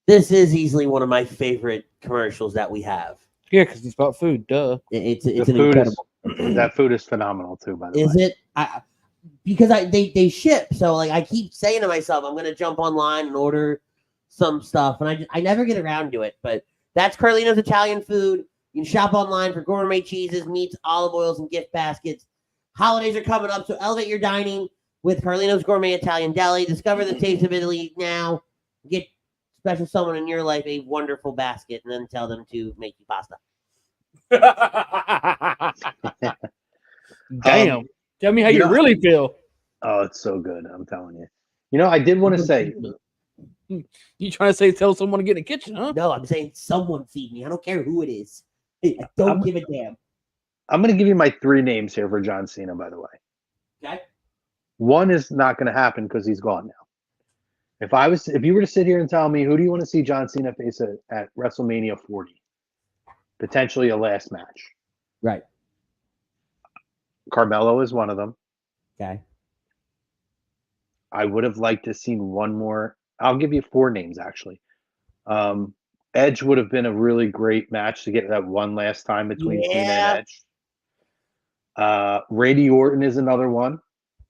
This is easily one of my favorite commercials that we have. Yeah, because it's about food. Duh. It's an incredible. That food is phenomenal too. By the way, is it? Because they ship, so like I keep saying to myself, I'm gonna jump online and order some stuff, and I never get around to it. But that's Carlino's Italian food. You can shop online for gourmet cheeses, meats, olive oils, and gift baskets. Holidays are coming up, so elevate your dining with Carlino's Gourmet Italian Deli. Discover the taste of Italy now. Get special someone in your life a wonderful basket, and then tell them to make you pasta. Damn. Tell me how you really feel. Oh, it's so good. I'm telling you. You know, I did want to say. You trying to say tell someone to get in the kitchen, huh? No, I'm saying someone feed me. I don't care who it is. I don't give a damn. I'm going to give you my 3 names here for John Cena, by the way. Okay. One is not going to happen because he's gone now. If you were to sit here and tell me who do you want to see John Cena face at WrestleMania 40, potentially a last match. Right. Carmelo is one of them. Okay. I would have liked to seen one more. I'll give you 4 names actually. Edge would have been a really great match to get that one last time between Cena and Edge. Randy Orton is another one.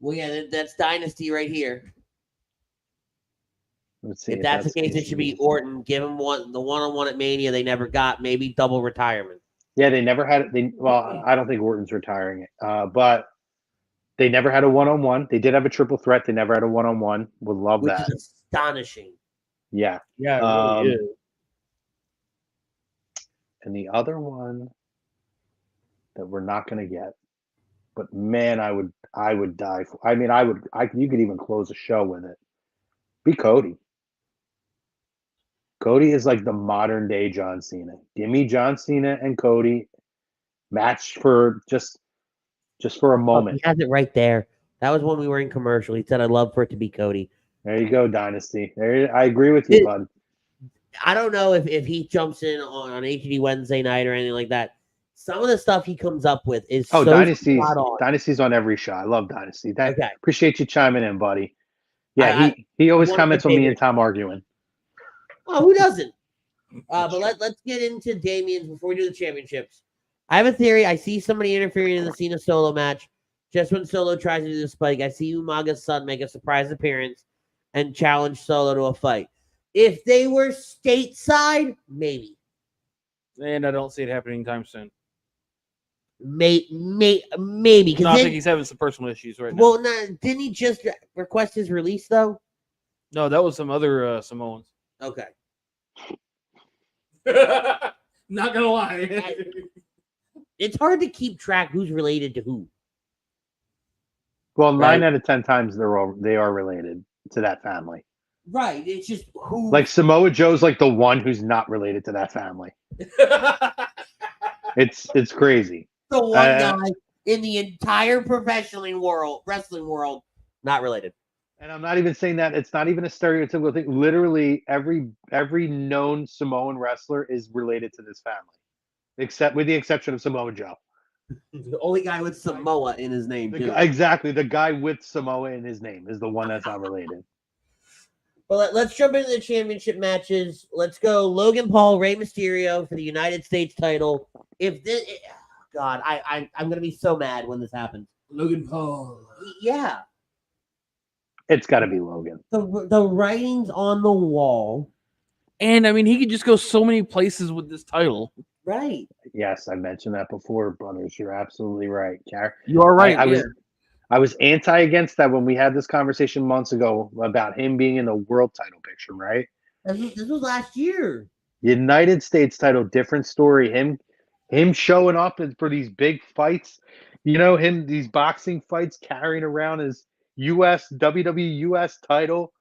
Well, yeah, that's Dynasty right here. Let's see if that's the case, it should be Orton. Give him the one-on-one at Mania they never got. Maybe double retirement. Yeah, they never had it. Well, I don't think Orton's retiring it, but they never had a one-on-one. They did have a triple threat. They never had a one-on-one. Would love Which that. is astonishing. Yeah. Yeah, it really is. And the other one that we're not going to get, but man, I would die for. I mean, you could even close a show with it. Be Cody. Cody is like the modern day John Cena. Give me John Cena and Cody match for just for a moment. He has it right there. That was when we were in commercial. He said, "I'd love for it to be Cody." There you go, Dynasty. I agree with you, bud. I don't know if he jumps in on HD Wednesday night or anything like that. Some of the stuff he comes up with is so Dynasty's on every show. I love Dynasty. Appreciate you chiming in, buddy. Yeah, he always comments on me and Tom arguing. Oh, who doesn't? But let's get into Damian's before we do the championships. I have a theory. I see somebody interfering in the Cena Solo match. Just when Solo tries to do the spike, I see Umaga's son make a surprise appearance and challenge Solo to a fight. If they were stateside, maybe. And I don't see it happening anytime soon. Maybe. No, I think he's having some personal issues right now. Well, didn't he just request his release, though? No, that was some other Samoans. Okay. Not gonna lie. It's hard to keep track who's related to who. Well, 9 out of 10 times they are related to that family. Right. It's just who. Like Samoa Joe's like the one who's not related to that family. It's crazy. The one guy in the entire professional wrestling world, not related. And I'm not even saying that. It's not even a stereotypical thing. Literally, every known Samoan wrestler is related to this family, with the exception of Samoa Joe. The only guy with Samoa in his name, too. Exactly. The guy with Samoa in his name is the one that's not related. Well, let's jump into the championship matches. Let's go Logan Paul, Rey Mysterio for the United States title. God, I'm going to be so mad when this happens. Logan Paul. Yeah. It's got to be Logan. The writing's on the wall. And, I mean, he could just go so many places with this title. Right. Yes, I mentioned that before, Butters. You're absolutely right. You are right. I was anti against that when we had this conversation months ago about him being in the world title picture, right? This was last year. United States title, different story. Him showing up for these big fights, these boxing fights, carrying around his WWE US title,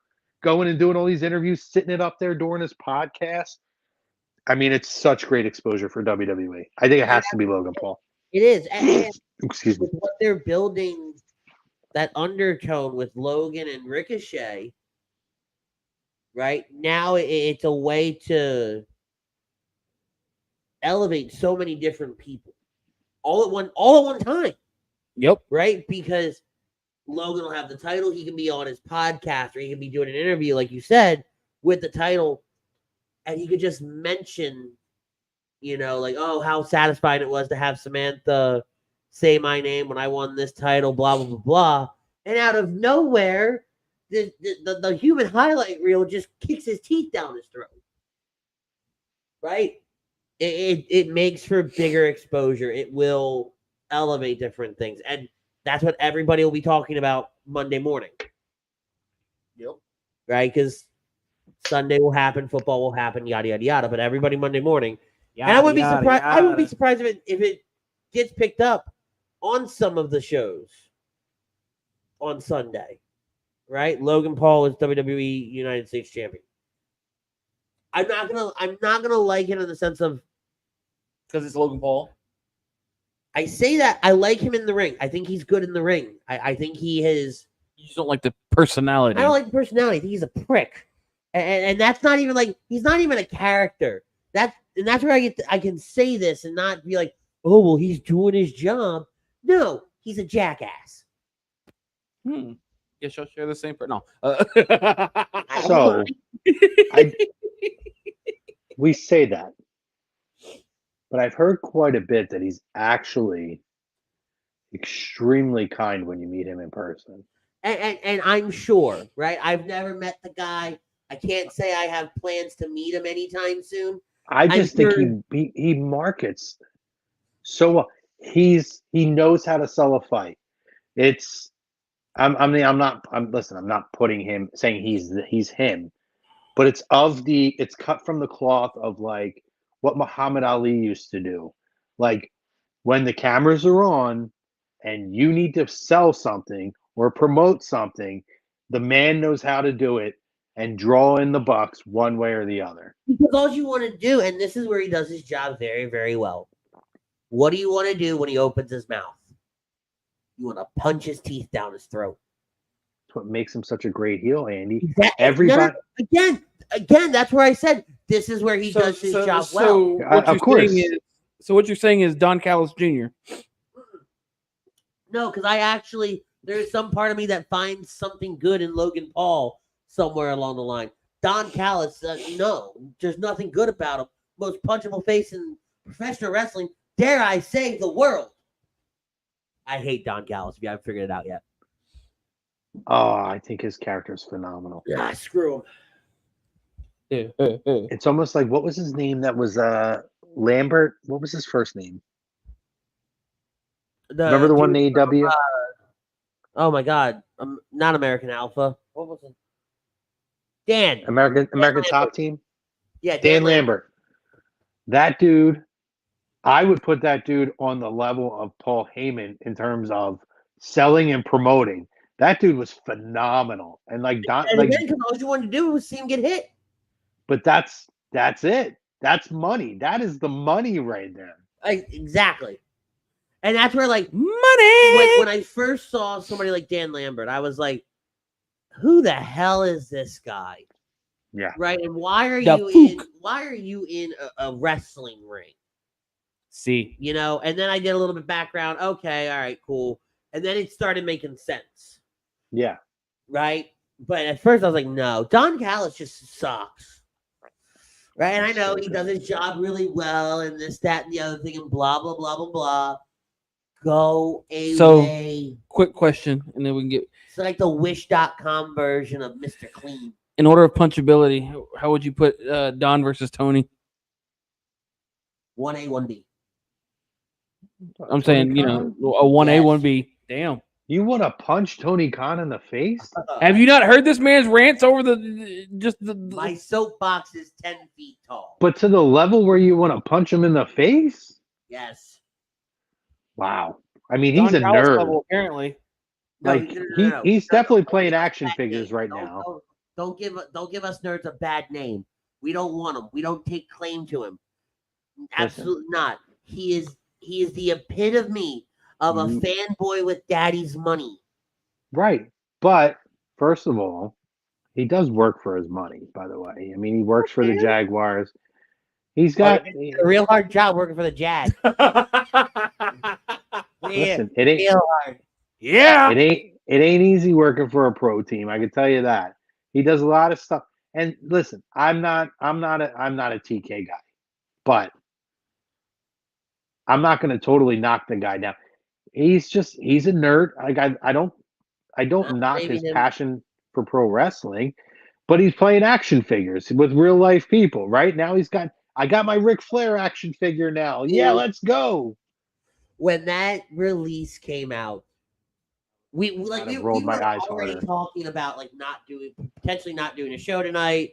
going and doing all these interviews, sitting it up there during his podcast. I mean, it's such great exposure for WWE. I think it has to be Logan Paul. It is. And excuse me. What they're building, that undertone with Logan and Ricochet, right? Now it's a way to elevate so many different people all at one time. Yep. Right? Because Logan will have the title. He can be on his podcast or he can be doing an interview, like you said, with the title. And he could just mention, like, oh, how satisfying it was to have Samantha say my name when I won this title, blah, blah, blah, blah. And out of nowhere, the human highlight reel just kicks his teeth down his throat. Right? It makes for bigger exposure. It will elevate different things. And That's what everybody will be talking about Monday morning. Yep. Right? Because Sunday will happen, football will happen, yada yada yada. But everybody Monday morning, Yada, and I wouldn't be yada, surprised. I wouldn't be yada. surprised if it gets picked up on some of the shows on Sunday. Right? Logan Paul is WWE United States champion. I'm not gonna like it in the sense of Because it's Logan Paul. I say that I like him in the ring. I think he's good in the ring. I think he is. You just don't like the personality. I don't like the personality. I think he's a prick, and that's not even like he's not even a character. That's where I can say this and not be like, oh well, he's doing his job. No, he's a jackass. Guess y'all share the same. No. So we say that, but I've heard quite a bit that he's actually extremely kind when you meet him in person. And I'm sure, right? I've never met the guy. I can't say I have plans to meet him anytime soon. I just think he markets so well. He knows how to sell a fight. I'm not putting him saying he's him, but it's cut from the cloth of like what Muhammad Ali used to do. Like when the cameras are on and you need to sell something or promote something, the man knows how to do it and draw in the bucks one way or the other. Because all you want to do, and this is where he does his job very, very well. What do you want to do when he opens his mouth? You want to punch his teeth down his throat. That's what makes him such a great heel, Andy. Exactly. Everybody again, that's where I said this is where he does his job well. So what you're saying is Don Callis Jr. No, because there's some part of me that finds something good in Logan Paul somewhere along the line. Don Callis, no, there's nothing good about him. Most punchable face in professional wrestling, dare I say, the world. I hate Don Callis if you haven't figured it out yet. Oh, I think his character is phenomenal. Yeah, screw him. It's almost like, what was his name? That was Lambert. What was his first name? Remember the one in AEW? Oh my God, not American Alpha. What was it? Dan. American Top Team. Yeah, Dan Lambert. That dude, I would put that dude on the level of Paul Heyman in terms of selling and promoting. That dude was phenomenal, and like Don, and then all you wanted to do was see him get hit. But that's it. That's money. That is the money right there. Exactly. And that's where, like, money. When I first saw somebody like Dan Lambert, I was like, who the hell is this guy? Yeah. Right. And why are you in a wrestling ring? See, you know, and then I did a little bit of background. Okay. All right, cool. And then it started making sense. Yeah. Right. But at first I was like, no, Don Callis just sucks. Right. And I know he does his job really well and this, that, and the other thing and blah, blah, blah, blah, blah. Go away. So, quick question, and then we can get. It's like the Wish.com version of Mr. Clean. In order of punchability, how would you put Don versus Tony? 1A, 1B. I'm saying, you know, a 1A, 1B. Damn. You want to punch Tony Khan in the face? Have you not heard this man's rants over the My soapbox is 10 feet tall. But to the level where you want to punch him in the face? Yes. Wow. I mean, he's a nerd. Level, apparently. Like he's definitely playing action figures right now. Don't give us nerds a bad name. We don't want him. We don't take claim to him. Absolutely not. He is the epitome of a fanboy with daddy's money. Right. But first of all, he does work for his money, by the way. I mean, he works for the Jaguars. He's got a real hard job working for the Jag. Listen, it ain't real hard. Yeah. It ain't easy working for a pro team. I can tell you that. He does a lot of stuff. And listen, I'm not a TK guy, but I'm not going to totally knock the guy down. He's a nerd. I don't knock his passion for pro wrestling, but he's playing action figures with real life people. Right now, I got my Ric Flair action figure now. Yeah, let's go. When that release came out, we rolled my were eyes already harder. talking about like potentially not doing a show tonight.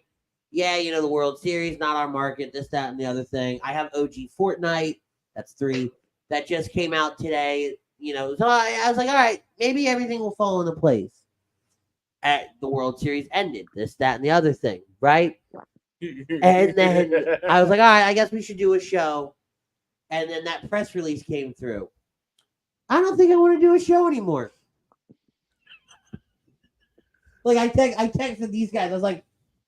Yeah, the World Series, not our market, this, that, and the other thing. I have OG Fortnite. That's 3. That just came out today. So I was like, all right, maybe everything will fall into place. At the World Series ended, this, that, and the other thing, right? And then I was like, all right, I guess we should do a show. And then that press release came through. I don't think I want to do a show anymore. Like I texted these guys. I was like,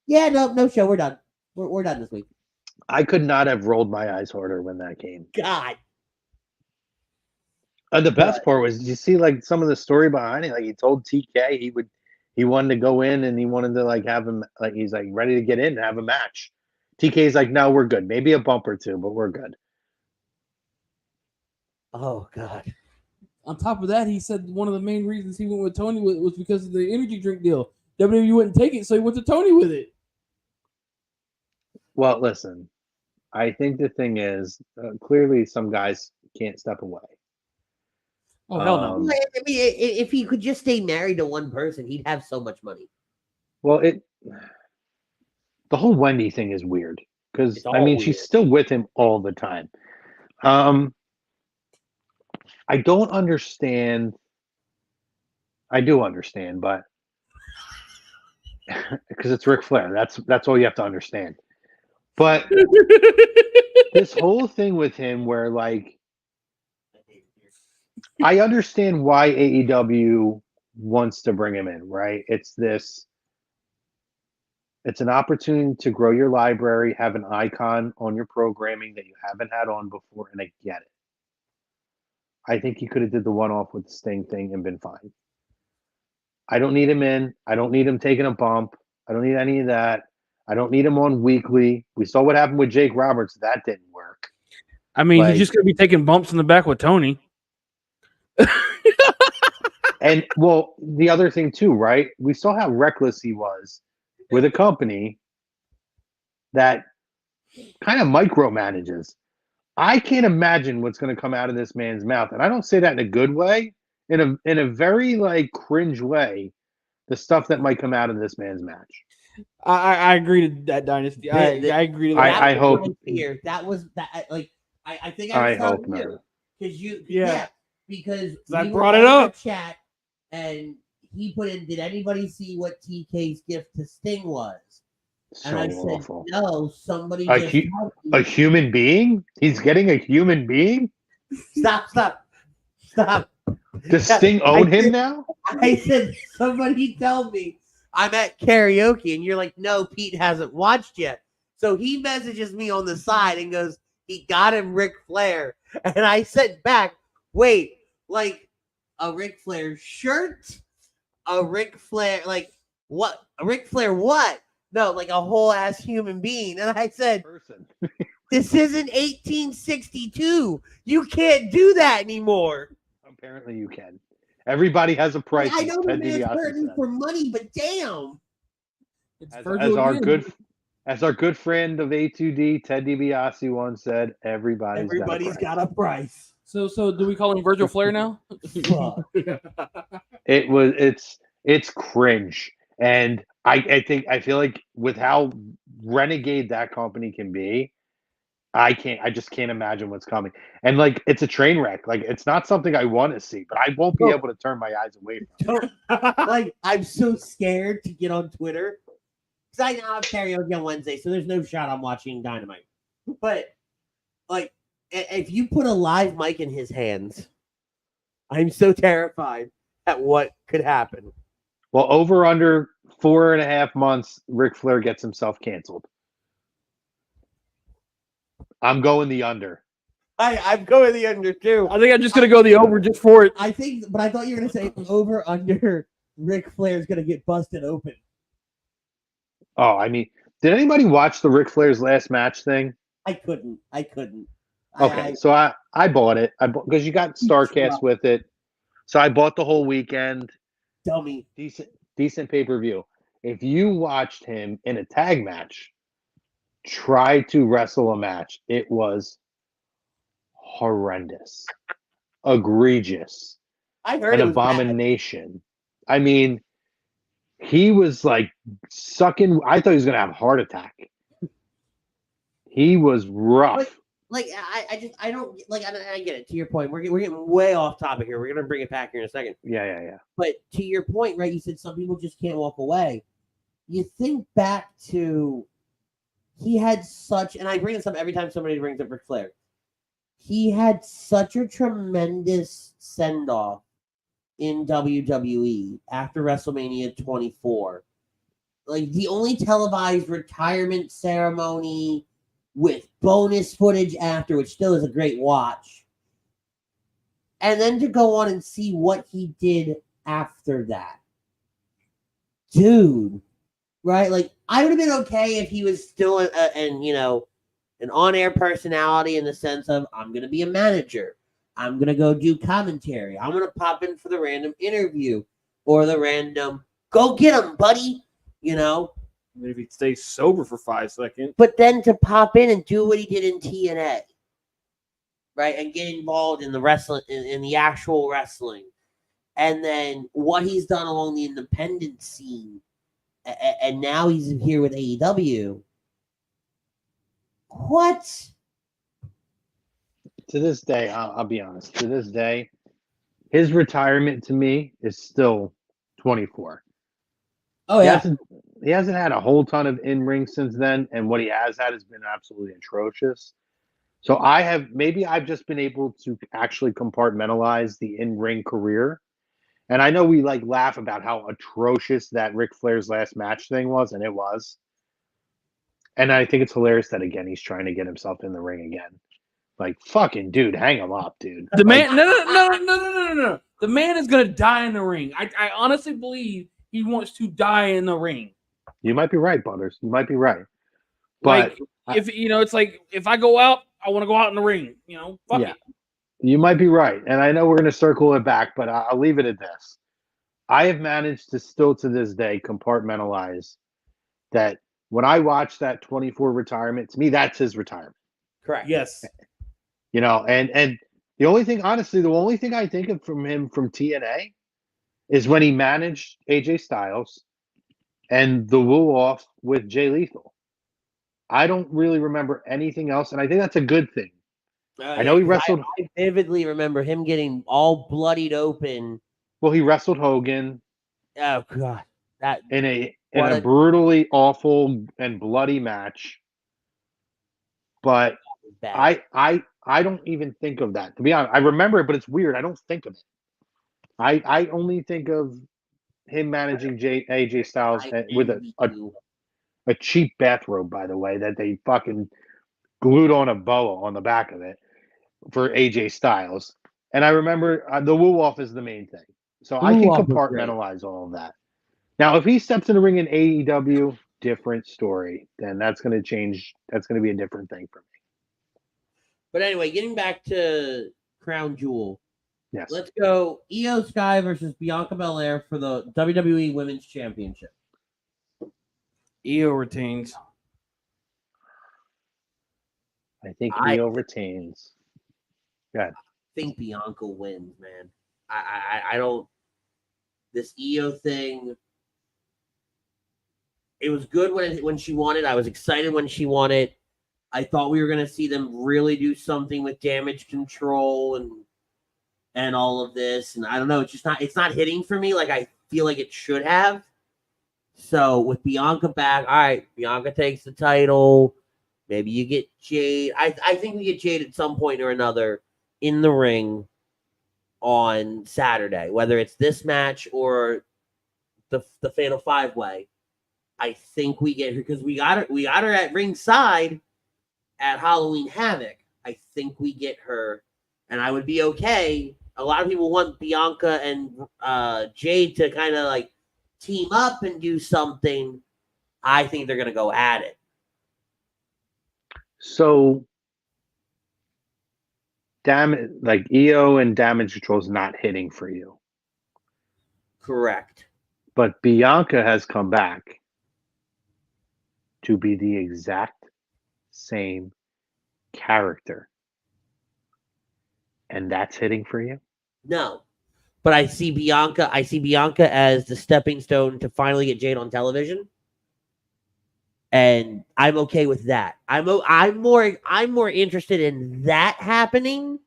yeah, no show. We're done. We're done this week. I could not have rolled my eyes harder when that came. God. And the best part was, did you see like some of the story behind it? Like he told TK he wanted to go in and he wanted to like have him like he's like ready to get in and have a match. TK's like, no, we're good. Maybe a bump or two, but we're good. Oh God. On top of that, he said one of the main reasons he went with Tony was because of the energy drink deal. WWE wouldn't take it, so he went to Tony with it. Well, listen, I think the thing is, clearly some guys can't step away. Oh, hell no. I mean, if he could just stay married to one person, he'd have so much money. Well, the whole Wendy thing is weird because, I mean, weird. she's still with him all the time. I don't understand. I do understand, but because it's Ric Flair, that's all you have to understand. But this whole thing with him, where like, I understand why AEW wants to bring him in, right? It's an opportunity to grow your library, have an icon on your programming that you haven't had on before, and I get it. I think he could have did the one-off with the Sting thing and been fine. I don't need him in. I don't need him taking a bump. I don't need any of that. I don't need him on weekly. We saw what happened with Jake Roberts. That didn't work. I mean, he's just going to be taking bumps in the back with Tony. And, well, the other thing, too, right? We saw how reckless he was with a company that kind of micromanages. I can't imagine what's going to come out of this man's mouth. And I don't say that in a good way. In a very, like, cringe way, the stuff that might come out of this man's match. I agree to that, Dynasty. I agree to that. I hope. Here, that was that. Like, I think I hope not. Because because I brought it up. Chat, and he put in. Did anybody see what TK's gift to Sting was? So and I said, awful. no. Somebody a human being? He's getting a human being? Stop. Does Sting own him now? I said, somebody tell me I'm at karaoke, and you're like, no, Pete hasn't watched yet. So he messages me on the side and goes, he got him Ric Flair. And I said back, wait, like a Ric Flair shirt? A Ric Flair, like what? A Ric Flair what? No, like a whole ass human being. And I said, this isn't 1862. You can't do that anymore. Apparently you can. Everybody has a price. I know the man's hurting for money, but damn. As our good friend of A2D, Ted DiBiase once said, everybody's got a price. So do we call him Virgil Flair now? It's cringe. And I feel like with how renegade that company can be, I just can't imagine what's coming. And like, it's a train wreck. Like, it's not something I want to see, but I won't be able to turn my eyes away from it. Like, I'm so scared to get on Twitter because I now have karaoke on Wednesday, so there's no shot I'm watching Dynamite. But like, if you put a live mic in his hands, I'm so terrified at what could happen. Well, over under 4.5 months, Ric Flair gets himself canceled. I'm going the under. I'm going the under too. I think I'm just going to go the over just for it. I think, but I thought you were going to say over under Ric Flair's going to get busted open. Oh, I mean, did anybody watch the Ric Flair's last match thing? I couldn't. Okay, so I bought it. Because you got StarCast with it. So I bought the whole weekend. Dummy. Decent pay-per-view. If you watched him in a tag match, try to wrestle a match, it was horrendous, egregious. I heard an it was bad. abomination. I mean, he was like sucking. I thought he was going to have a heart attack. He was rough. Like I don't like. I get it. To your point, we're getting way off topic here. We're gonna bring it back here in a second. Yeah. But to your point, right? You said some people just can't walk away. You think back to he had such, and I bring this up every time somebody brings up Ric Flair. He had such a tremendous send off in WWE after WrestleMania 24. Like the only televised retirement ceremony with bonus footage after, which still is a great watch. And then to go on and see what he did after that. Dude, right? Like, I would have been okay if he was still an on-air personality in the sense of, I'm going to be a manager. I'm going to go do commentary. I'm going to pop in for the random interview or the random, go get him, buddy, you know? If he stays sober for 5 seconds. But then to pop in and do what he did in TNA, right? And get involved in the wrestling, in the actual wrestling. And then what he's done along the independent scene. And now he's here with AEW. What? To this day, I'll be honest. To this day, his retirement to me is still 24. Oh, yeah. He hasn't had a whole ton of in-ring since then, and what he has had has been absolutely atrocious. So I've just been able to actually compartmentalize the in-ring career. And I know we laugh about how atrocious that Ric Flair's last match thing was, and it was. And I think it's hilarious that again he's trying to get himself in the ring again. Like, fucking dude, hang him up, dude. The man, no. The man is gonna die in the ring. I honestly believe he wants to die in the ring. You might be right, Butters. You might be right. But if it's like if I go out, I want to go out in the ring. Fuck it. You might be right. And I know we're going to circle it back, but I'll leave it at this. I have managed to still to this day compartmentalize that when I watch that 24 retirement, to me, that's his retirement. Correct. Yes. And the only thing I think of from him from TNA is when he managed AJ Styles and the woo-off with Jay Lethal. I don't really remember anything else, and I think that's a good thing. I know he wrestled. I vividly remember him getting all bloodied open. Well, he wrestled Hogan. Oh God, that in a brutally awful and bloody match. But I don't even think of that. To be honest, I remember it, but it's weird. I don't think of it. I only think of him managing AJ Styles with a cheap bathrobe, by the way, that they fucking glued on a boa on the back of it for AJ Styles. And I remember the woo-off is the main thing. So I can compartmentalize all of that. Now, if he steps in the ring in AEW, different story. Then that's going to change. That's going to be a different thing for me. But anyway, getting back to Crown Jewel. Yes. Let's go Io Sky versus Bianca Belair for the WWE Women's Championship. Io retains. I think Io retains. Go ahead. I think Bianca wins, man. I don't. This Io thing. It was good when she won it. I was excited when she won it. I thought we were going to see them really do something with damage control and all of this. And I don't know. It's not hitting for me like I feel like it should have. So with Bianca back, all right, Bianca takes the title. Maybe you get Jade. I think we get Jade at some point or another in the ring on Saturday, whether it's this match or the Fatal 5-Way. I think we get her because we got her at ringside at Halloween Havoc. I think we get her, and I would be okay. A lot of people want Bianca and Jade to kind of like team up and do something. I think they're gonna go at it. So, like Io and damage control is not hitting for you. Correct. But Bianca has come back to be the exact same character. And that's hitting for you? No. But I see Bianca as the stepping stone to finally get Jade on television. And I'm okay with that. I'm more interested in that happening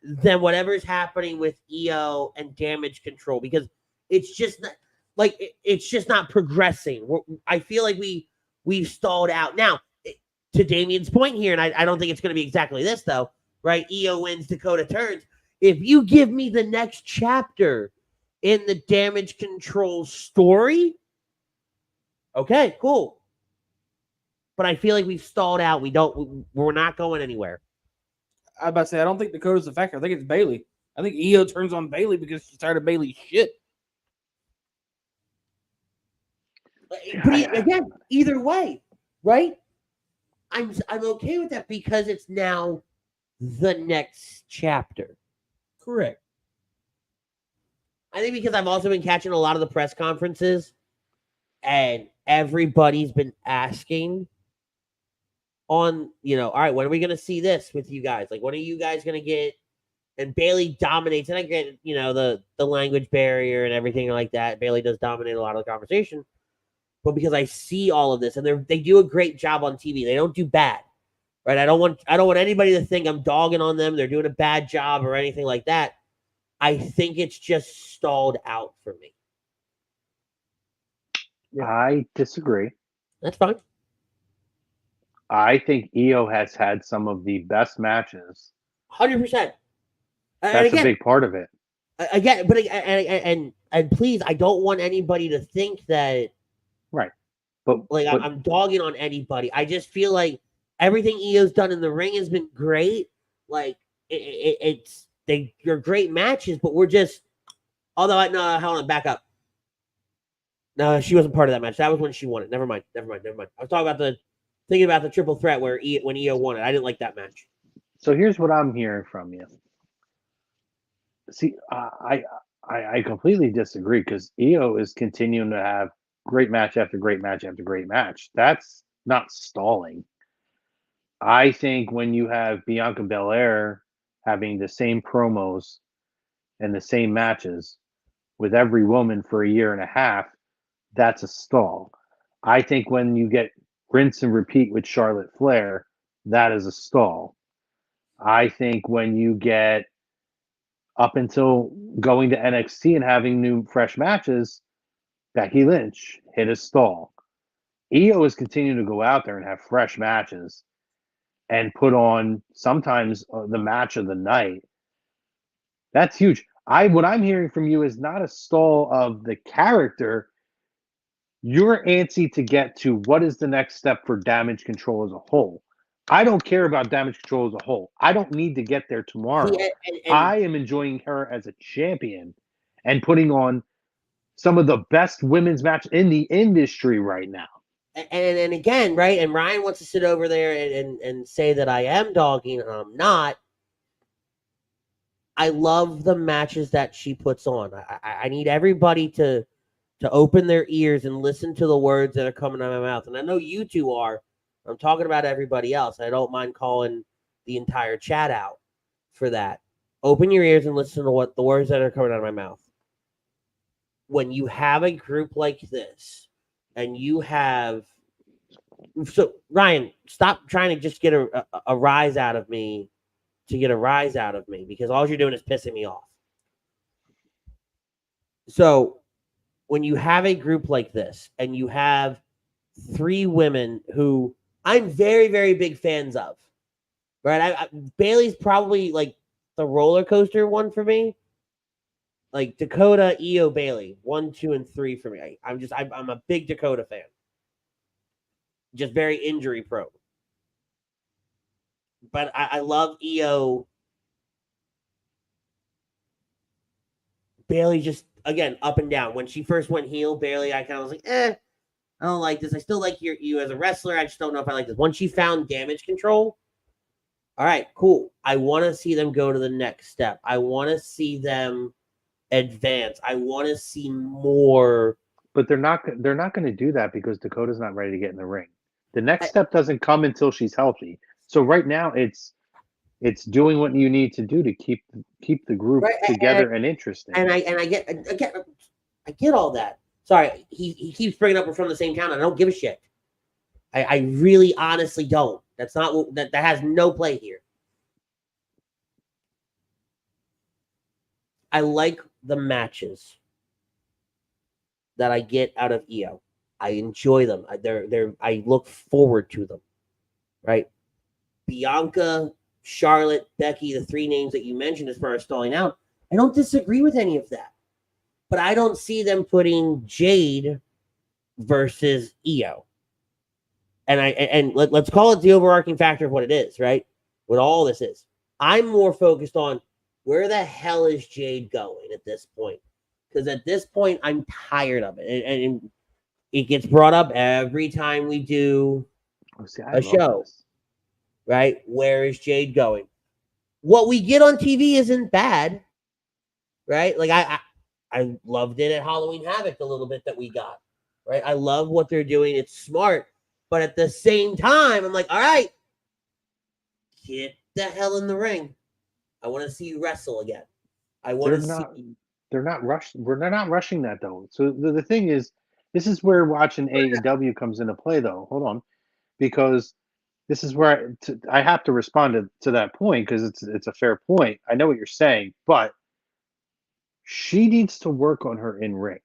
than whatever's happening with EO and Damage Control, because it's just not it's just not progressing. I feel like we've stalled out. Now, to Damian's point here, and I don't think it's going to be exactly this though, right? EO wins, Dakota turns. If you give me the next chapter in the Damage Control story, okay, cool. But I feel like we've stalled out. We're not going anywhere. I was about to say, I don't think Dakota's the factor. I think it's Bayley. I think EO turns on Bayley because she's tired of Bayley's shit. But again, either way, right? I'm okay with that because it's now the next chapter. Correct. I think because I've also been catching a lot of the press conferences, and everybody's been asking on, all right, when are we going to see this with you guys? Like, when are you guys going to get? And Bayley dominates, and I get, the language barrier and everything like that. Bayley does dominate a lot of the conversation, but because I see all of this, and they do a great job on TV, they don't do bad, right? I don't want anybody to think I'm dogging on them. They're doing a bad job or anything like that. I think it's just stalled out for me. Yeah. I disagree. That's fine. I think EO has had some of the best matches. 100%. That's a big part of it. Again, but and please, I don't want anybody to think that. Right. I'm dogging on anybody. I just feel like everything EO's done in the ring has been great. Like they're great matches, but we're just. Although hold on, back up. No, she wasn't part of that match. That was when she won it. Never mind. I was thinking about the triple threat when EO won it. I didn't like that match. So here's what I'm hearing from you. See, I completely disagree because EO is continuing to have great match after great match after great match. That's not stalling. I think when you have Bianca Belair having the same promos and the same matches with every woman for a year and a half, that's a stall. I think when you get rinse and repeat with Charlotte Flair, that is a stall. I think when you get up until going to NXT and having new fresh matches, Becky Lynch hit a stall. EO is continuing to go out there and have fresh matches and put on sometimes the match of the night. That's huge. What I'm hearing from you is not a stall of the character. You're antsy to get to what is the next step for Damage Control as a whole. I don't care about Damage Control as a whole. I don't need to get there tomorrow. I am enjoying her as a champion and putting on some of the best women's match in the industry right now. And again, right, and Ryan wants to sit over there and say that I am dogging, and I'm not. I love the matches that she puts on. I need everybody to open their ears and listen to the words that are coming out of my mouth. And I know you two are. I'm talking about everybody else. I don't mind calling the entire chat out for that. Open your ears and listen to what the words that are coming out of my mouth. When you have a group like this, and you have... So, Ryan, stop trying to just get a rise out of me to get a rise out of me, because all you're doing is pissing me off. So, when you have a group like this, and you have three women who I'm very, very big fans of, right? Bayley's probably like the roller coaster one for me. Like Dakota, EO, Bayley, 1, 2, and 3 for me. I'm a big Dakota fan. Just very injury prone. But I love EO. Bayley just, again, up and down. When she first went heel, Bayley, I kind of was like, I don't like this. I still like you as a wrestler. I just don't know if I like this. Once she found Damage Control, all right, cool. I want to see them go to the next step. I want to see them advance. I want to see more. But they're not going to do that because Dakota's not ready to get in the ring. The next step doesn't come until she's healthy. So right now it's It's doing what you need to do to keep the group together and interesting. And I get all that. Sorry, he keeps bringing up we're from the same town. I don't give a shit. I really honestly don't. That's not that has no play here. I like the matches that I get out of EO. I enjoy them. I look forward to them. Right? Bianca, Charlotte, Becky, the three names that you mentioned as far as stalling out. I don't disagree with any of that. But I don't see them putting Jade versus EO. And let's call it the overarching factor of what it is, right? What all this is. I'm more focused on where the hell is Jade going at this point? Because at this point, I'm tired of it. And it gets brought up every time we do a show. Right? Where is Jade going? What we get on TV isn't bad. Right? Like I loved it at Halloween Havoc a little bit that we got. Right? I love what they're doing. It's smart. But at the same time, I'm like, all right, get the hell in the ring. I want to see you wrestle again. They're not rushing that though. So the thing is, this is where watching AEW comes into play though. Hold on. Because this is where I have to respond to that point because it's a fair point. I know what you're saying, but she needs to work on her in ring.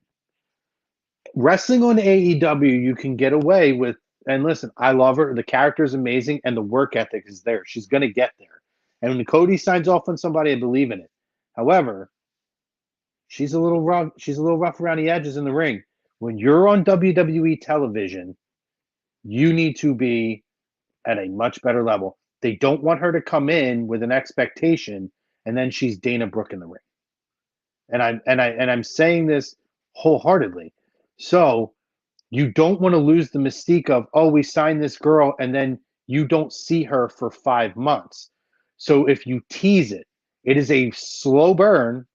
Wrestling on AEW, you can get away with. And listen, I love her. The character is amazing, and the work ethic is there. She's going to get there. And when Cody signs off on somebody, I believe in it. However, she's a little rough. She's a little rough around the edges in the ring. When you're on WWE television, you need to be at a much better level. They don't want her to come in with an expectation, and then she's Dana Brooke in the ring. And I'm saying this wholeheartedly. So you don't want to lose the mystique of, oh, we signed this girl, and then you don't see her for 5 months. So if you tease it, it is a slow burn,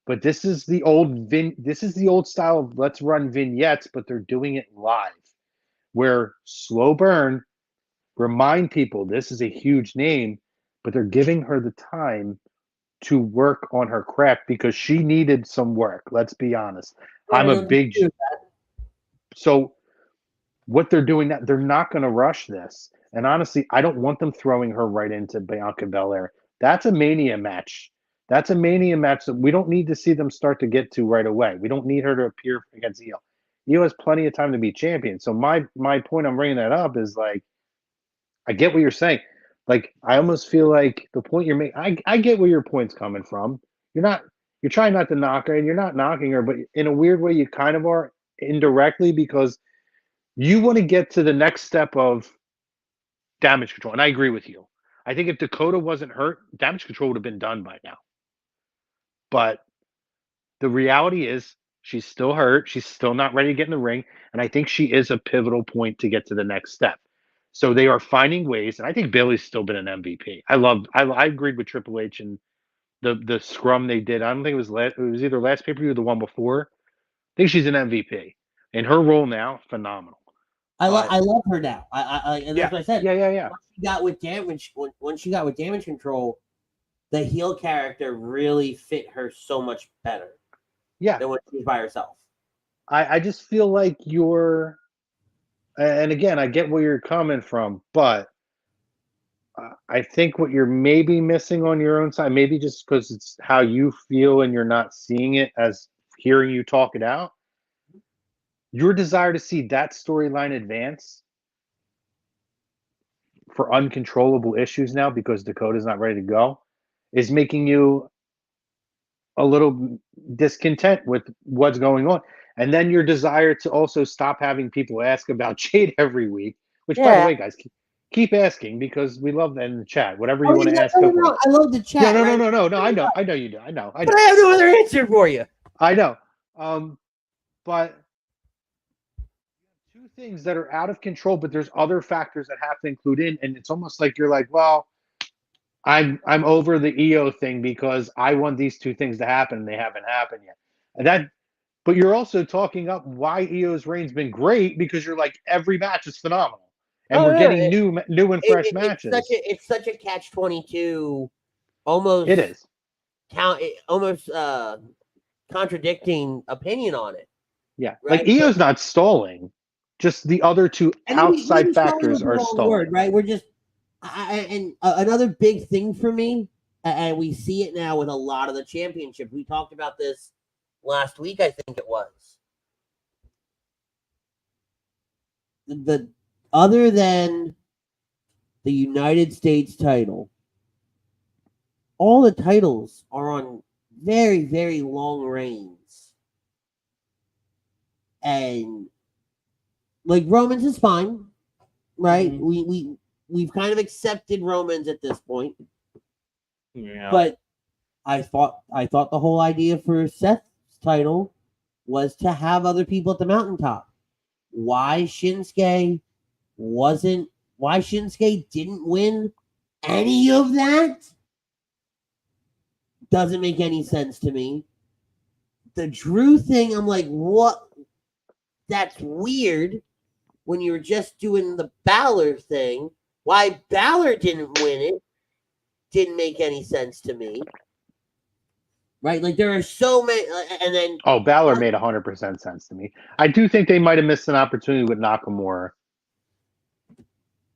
but this is the old style of let's run vignettes, but they're doing it live. Where slow burn, remind people this is a huge name, but they're giving her the time to work on her craft because she needed some work. Let's be honest. So what they're doing now, they're not going to rush this. And honestly, I don't want them throwing her right into Bianca Belair. That's a Mania match. That's a Mania match that we don't need to see them start to get to right away. We don't need her to appear against Io. Io has plenty of time to be champion. So my point I'm bringing that up is like, I get what you're saying. Like, I almost feel like the point you're making, I get where your point's coming from. You're trying not to knock her, and you're not knocking her, but in a weird way, you kind of are indirectly because you want to get to the next step of damage control. And I agree with you. I think if Dakota wasn't hurt, damage control would have been done by now. But the reality is she's still hurt. She's still not ready to get in the ring. And I think she is a pivotal point to get to the next step. So they are finding ways. And I think Bayley's still been an MVP. I agreed with Triple H and the scrum they did. I don't think it was either last pay-per-view or the one before. I think she's an MVP. And her role now, phenomenal. I love her now. And that's what I said. Yeah. When she got with damage control, the heel character really fit her so much better. Yeah. Than when she was by herself. I just feel like you're, and again, I get where you're coming from, but I think what you're maybe missing on your own side, maybe just because it's how you feel and you're not seeing it as hearing you talk it out, your desire to see that storyline advance for uncontrollable issues now because Dakota's not ready to go is making you a little discontent with what's going on. And then your desire to also stop having people ask about Jade every week, which, by the way, guys, keep asking because we love that in the chat. Whatever you want to ask. No, I love the chat. No. I know you do. I know. But I have no other answer for you. I know. But two things that are out of control, but there's other factors that have to include in, and it's almost like you're like, well, I'm over the EO thing because I want these two things to happen and they haven't happened yet. But you're also talking up why EO's reign's been great because you're like every match is phenomenal. and we're getting new and fresh matches. It's such a catch-22. Almost it is almost contradicting opinion on it. Yeah, right? like Io's not stalling. Just the other two outside factors are stalling. Word, right? We're just another big thing for me, and we see it now with a lot of the championships. We talked about this last week, I think it was. The other than the United States title, all the titles are on very, very long reigns. And like Roman's is fine, right? Mm-hmm. We've kind of accepted Roman's at this point. Yeah. But I thought the whole idea for Seth's title was to have other people at the mountaintop. Why Shinsuke didn't win any of that doesn't make any sense to me. The Drew thing, I'm like, what? That's weird. When you were just doing the Baszler thing, why Baszler didn't win it didn't make any sense to me. Right? Like there are so many, and then Baszler made 100% sense to me. I do think they might have missed an opportunity with Nakamura.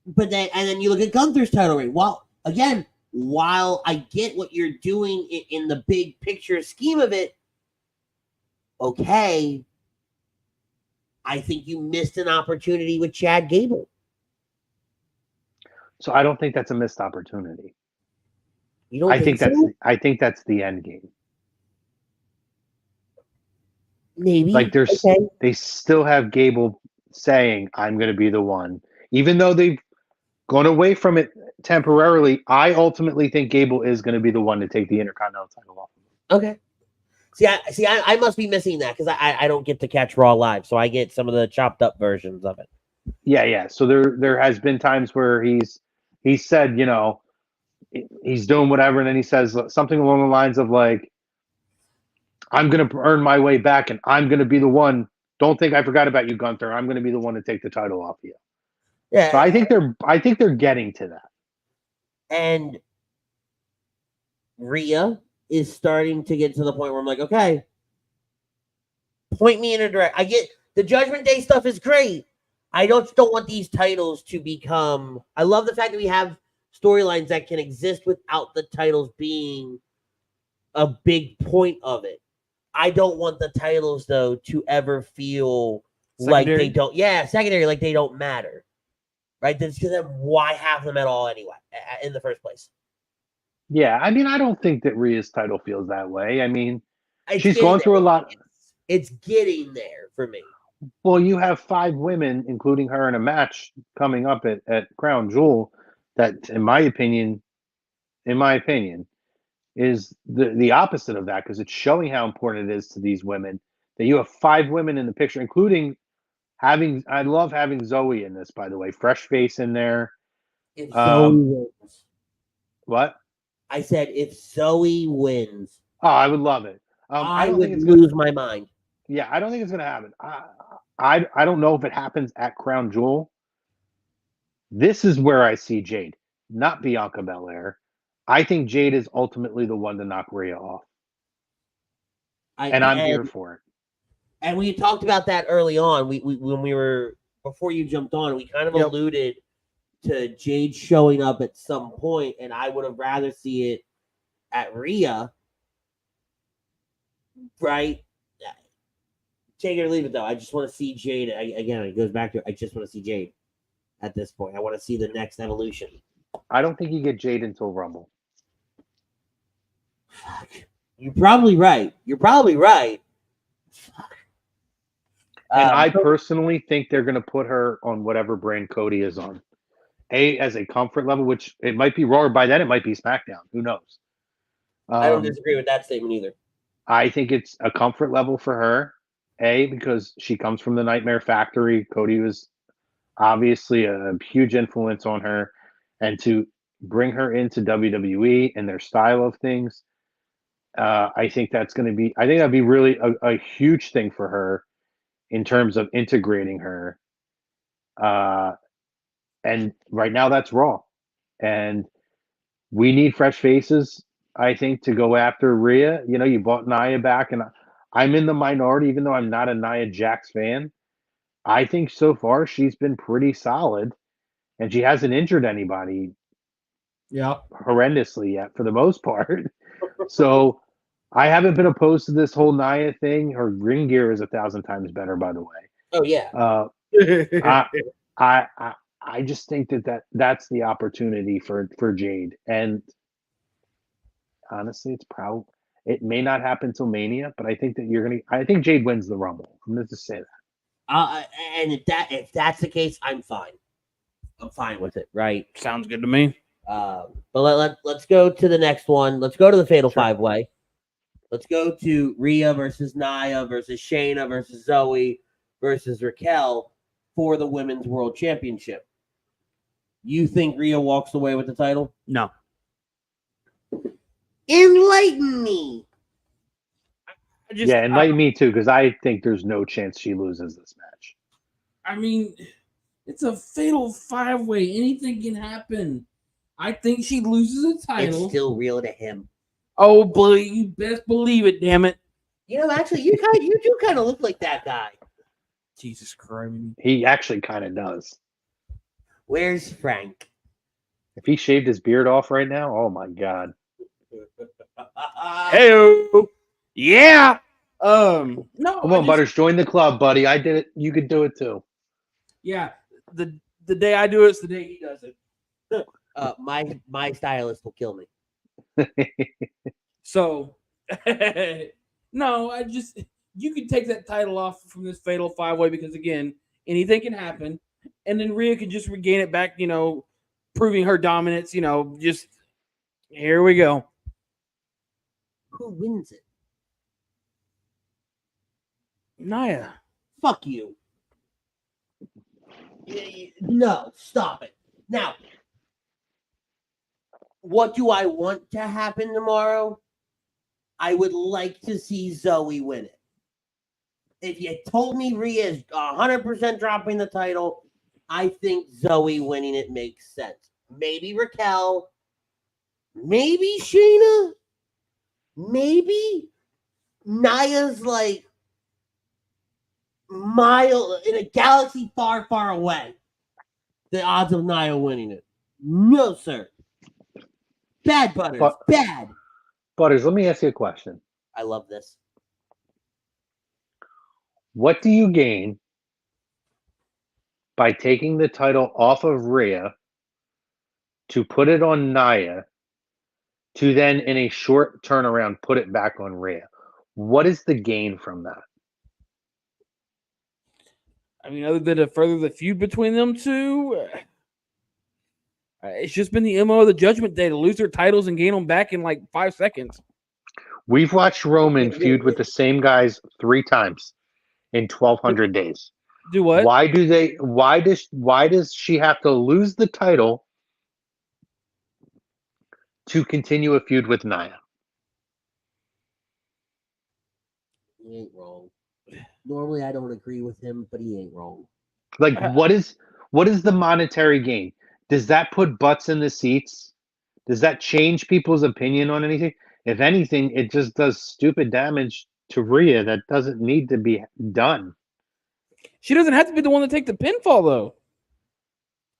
But then you look at Gunther's title reign. Well, again, while I get what you're doing in the big picture scheme of it, okay, I think you missed an opportunity with Chad Gable. So I don't think that's a missed opportunity. You don't think so? I think that's the end game. Maybe. Like they still have Gable saying, I'm going to be the one. Even though they've gone away from it temporarily, I ultimately think Gable is going to be the one to take the Intercontinental title off. Okay. See, I must be missing that because I don't get to catch Raw live, so I get some of the chopped up versions of it. Yeah. So there has been times where he's said, you know, he's doing whatever, and then he says something along the lines of like, I'm going to earn my way back, and I'm going to be the one. Don't think I forgot about you, Gunther. I'm going to be the one to take the title off you. Yeah. So I think they're getting to that. And Rhea is starting to get to the point where I'm like, okay, point me in a direction. I get the Judgment Day stuff is great. I don't want these titles to become. I love the fact that we have storylines that can exist without the titles being a big point of it. I don't want the titles though to ever feel secondary. Like they don't. Yeah, secondary, like they don't matter. Right? That's because why have them at all anyway in the first place? Yeah, I mean, I don't think that Rhea's title feels that way. I mean, she's gone through a lot. It's getting there for me. Well, you have 5 women, including her, in a match coming up at Crown Jewel that, in my opinion, is the opposite of that because it's showing how important it is to these women that you have 5 women in the picture, including I love having Zoey in this, by the way. Fresh face in there. If Zoey wins. What? I said if Zoey wins. Oh, I would love it. I would lose my mind. Yeah, I don't think it's going to happen. I don't know if it happens at Crown Jewel. This is where I see Jade, not Bianca Belair. I think Jade is ultimately the one to knock Rhea off. I'm here for it. And we talked about that early on. When we were before you jumped on, we kind of alluded to Jade showing up at some point, and I would have rather see it at Rhea. Right? Take it or leave it, though. I just want to see Jade. Again, it goes back to I just want to see Jade at this point. I want to see the next evolution. I don't think you get Jade until Rumble. Fuck. You're probably right. Fuck. And I personally think they're going to put her on whatever brand Cody is on. As a comfort level, which it might be Raw, or by then it might be SmackDown. Who knows? I don't disagree with that statement either. I think it's a comfort level for her. Because she comes from the Nightmare Factory. Cody was obviously a huge influence on her. And to bring her into WWE and their style of things, I think that'd be really a huge thing for her in terms of integrating her And right now that's Raw. And we need fresh faces, I think, to go after Rhea. You know, you brought Nia back, and I'm in the minority, even though I'm not a Nia Jax fan. I think so far she's been pretty solid, and she hasn't injured anybody horrendously yet for the most part. So I haven't been opposed to this whole Nia thing. Her ring gear is 1,000 times better, by the way. Oh yeah. I just think that's the opportunity for Jade, and honestly, it may not happen till Mania, but I think that I think Jade wins the Rumble. I'm going to just say that. And if that's the case, I'm fine. I'm fine with it. Right? Sounds good to me. But let's go to the next one. Let's go to the Fatal 5-Way. Let's go to Rhea versus Nia versus Shayna versus Zoey versus Raquel for the Women's World Championship. You think Rhea walks away with the title? No. Enlighten me. Enlighten me too, because I think there's no chance she loses this match. I mean, it's a Fatal 5-Way. Anything can happen. I think she loses the title. It's still real to him. Oh, boy, you best believe it, damn it. You know, actually, you do kind of look like that guy. Jesus Christ. He actually kind of does. Where's Frank? If he shaved his beard off right now, oh my God. Hey, yeah. No. Come on, Butters, join the club, buddy. I did it. You could do it too. Yeah. The day I do it, it's the day he does it. My stylist will kill me. So, no, you can take that title off from this Fatal 5-Way because, again, anything can happen. And then Rhea can just regain it back, proving her dominance, just here we go. Who wins it? Nia. Fuck you. No, stop it. Now, what do I want to happen tomorrow? I would like to see Zoey win it. If you told me Rhea is 100% dropping the title, I think Zoey winning it makes sense. Maybe Raquel. Maybe Shayna. Maybe Nia's like mile in a galaxy far, far away. The odds of Nia winning it. No, sir. Bad, Butters. Bad. Butters, let me ask you a question. I love this. What do you gain by taking the title off of Rhea to put it on Nia to then, in a short turnaround, put it back on Rhea? What is the gain from that? I mean, other than to further the feud between them two, it's just been the MO of the Judgment Day to lose their titles and gain them back in like 5 seconds. We've watched Roman feud with the same guys 3 times in 1,200 days. Do what? Why does she have to lose the title to continue a feud with Nia? He ain't wrong. Normally, I don't agree with him, but he ain't wrong. Like, what is the monetary gain? Does that put butts in the seats? Does that change people's opinion on anything? If anything, it just does stupid damage to Rhea that doesn't need to be done. She doesn't have to be the one to take the pinfall, though.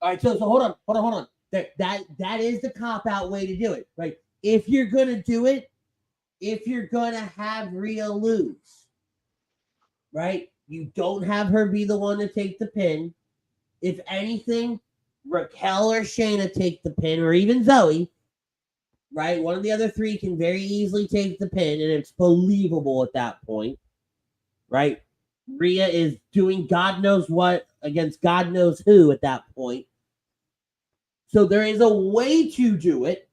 All right, so hold on. That is the cop-out way to do it, right? If you're gonna do it, if you're gonna have Rhea lose, right? You don't have her be the one to take the pin. If anything, Raquel or Shayna take the pin, or even Zoey, right? One of the other 3 can very easily take the pin, and it's believable at that point, right? Rhea is doing God knows what against God knows who at that point. So there is a way to do it.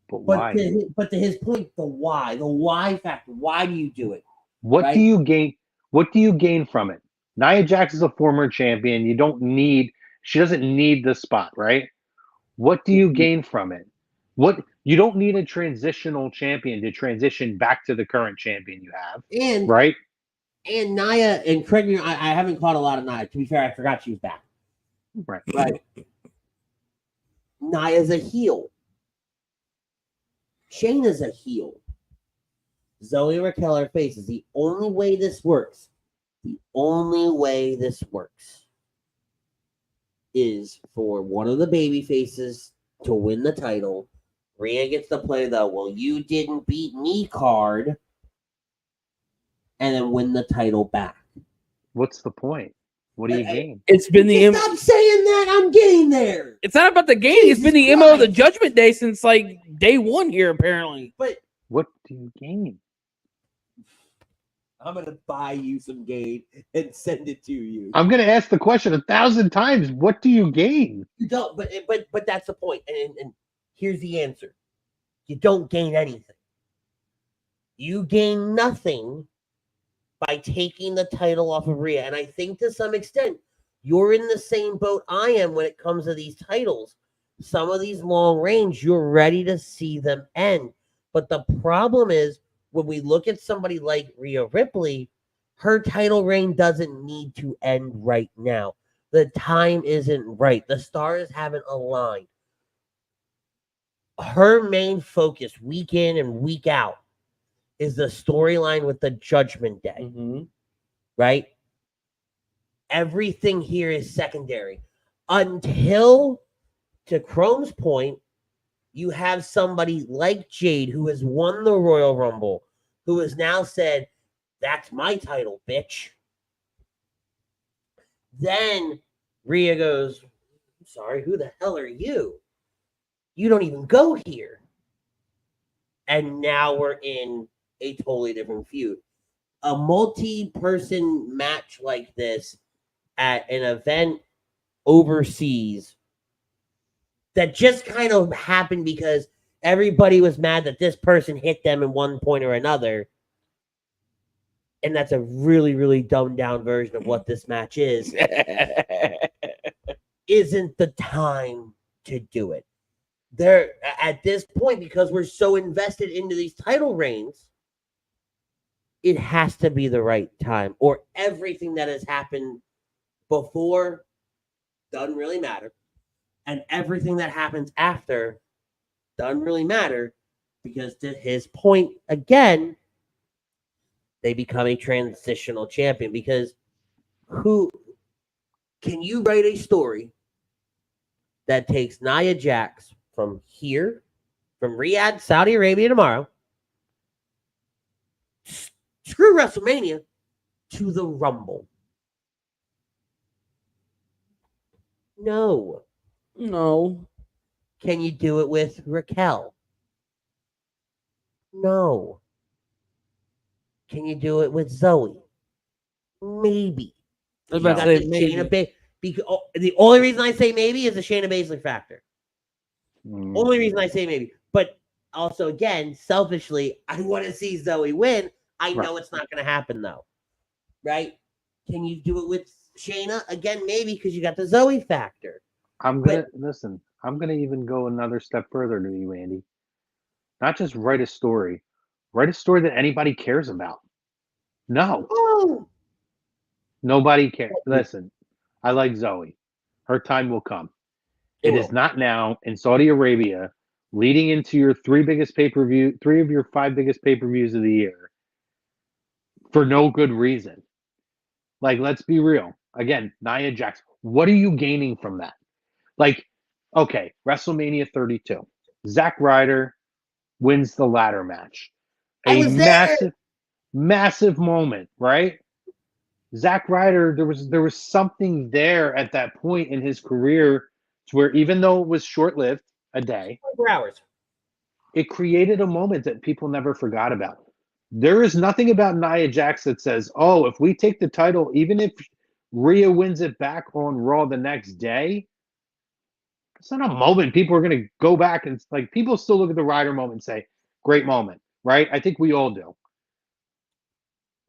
But why? But to his point, the why factor. Why do you do it? What do you gain? What do you gain from it? Nia Jax is a former champion. She doesn't need the spot, right? What do you gain from it? You don't need a transitional champion to transition back to the current champion you have. And Nia, and correct me, I haven't caught a lot of Nia. To be fair, I forgot she was back. Right. Nia's a heel. Shayna's a heel. Zoey and Raquel are faces. The only way this works is for one of the baby faces to win the title. Rhea gets to play the, well, you didn't beat me card, and then win the title back. What's the point? What do you gain? It's been the Stop saying that. I'm getting there. It's not about the game. It's been the MO of the Judgment Day since like day one here, apparently. But what do you gain? I'm gonna buy you some game and send it to you. I'm gonna ask the question 1,000 times. What do you gain? You don't. But that's the point. And here's the answer. You don't gain anything. You gain nothing by taking the title off of Rhea. And I think to some extent, you're in the same boat I am when it comes to these titles. Some of these long reigns, you're ready to see them end. But the problem is, when we look at somebody like Rhea Ripley, her title reign doesn't need to end right now. The time isn't right. The stars haven't aligned. Her main focus week in and week out is the storyline with the Judgment Day, right? Everything here is secondary until, to Chrome's point, you have somebody like Jade who has won the Royal Rumble, who has now said, that's my title, bitch. Then Rhea goes, I'm sorry, who the hell are you? You don't even go here. And now we're in a totally different feud. A multi-person match like this at an event overseas that just kind of happened because everybody was mad that this person hit them in one point or another. And that's a really, really dumbed down version of what this match is. Isn't the time to do it. There at this point, because we're so invested into these title reigns, it has to be the right time, or everything that has happened before doesn't really matter, and everything that happens after doesn't really matter, because to his point again, they become a transitional champion. Because who can you write a story that takes Nia Jax from here, from Riyadh, Saudi Arabia tomorrow, screw WrestleMania, to the Rumble? No. Can you do it with Raquel? No. Can you do it with Zoey? Maybe. I was about to say maybe. The only reason I say maybe is the Shayna Baszler factor. Only reason I say maybe. But also, again, selfishly, I want to see Zoey win. I know it's not going to happen, though. Right? Can you do it with Shayna? Again, maybe, because you got the Zoey factor. I'm going to even go another step further to you, Andy. Not just write a story. Write a story that anybody cares about. No. Oh. Nobody cares. Listen, I like Zoey. Her time will come. It is not now in Saudi Arabia, leading into your three of your five biggest pay-per-views of the year, for no good reason. Like, let's be real. Again, Nia Jax. What are you gaining from that? Like, okay, WrestleMania 32. Zack Ryder wins the ladder match. A massive moment, right? Zack Ryder, there was something there at that point in his career to where, even though it was short-lived, a day, 4 hours, it created a moment that people never forgot about. There is nothing about Nia Jax that says, oh, if we take the title, even if Rhea wins it back on Raw the next day, it's not a moment people are going to go back and, like, people still look at the Ryder moment and say, great moment, right? I think we all do.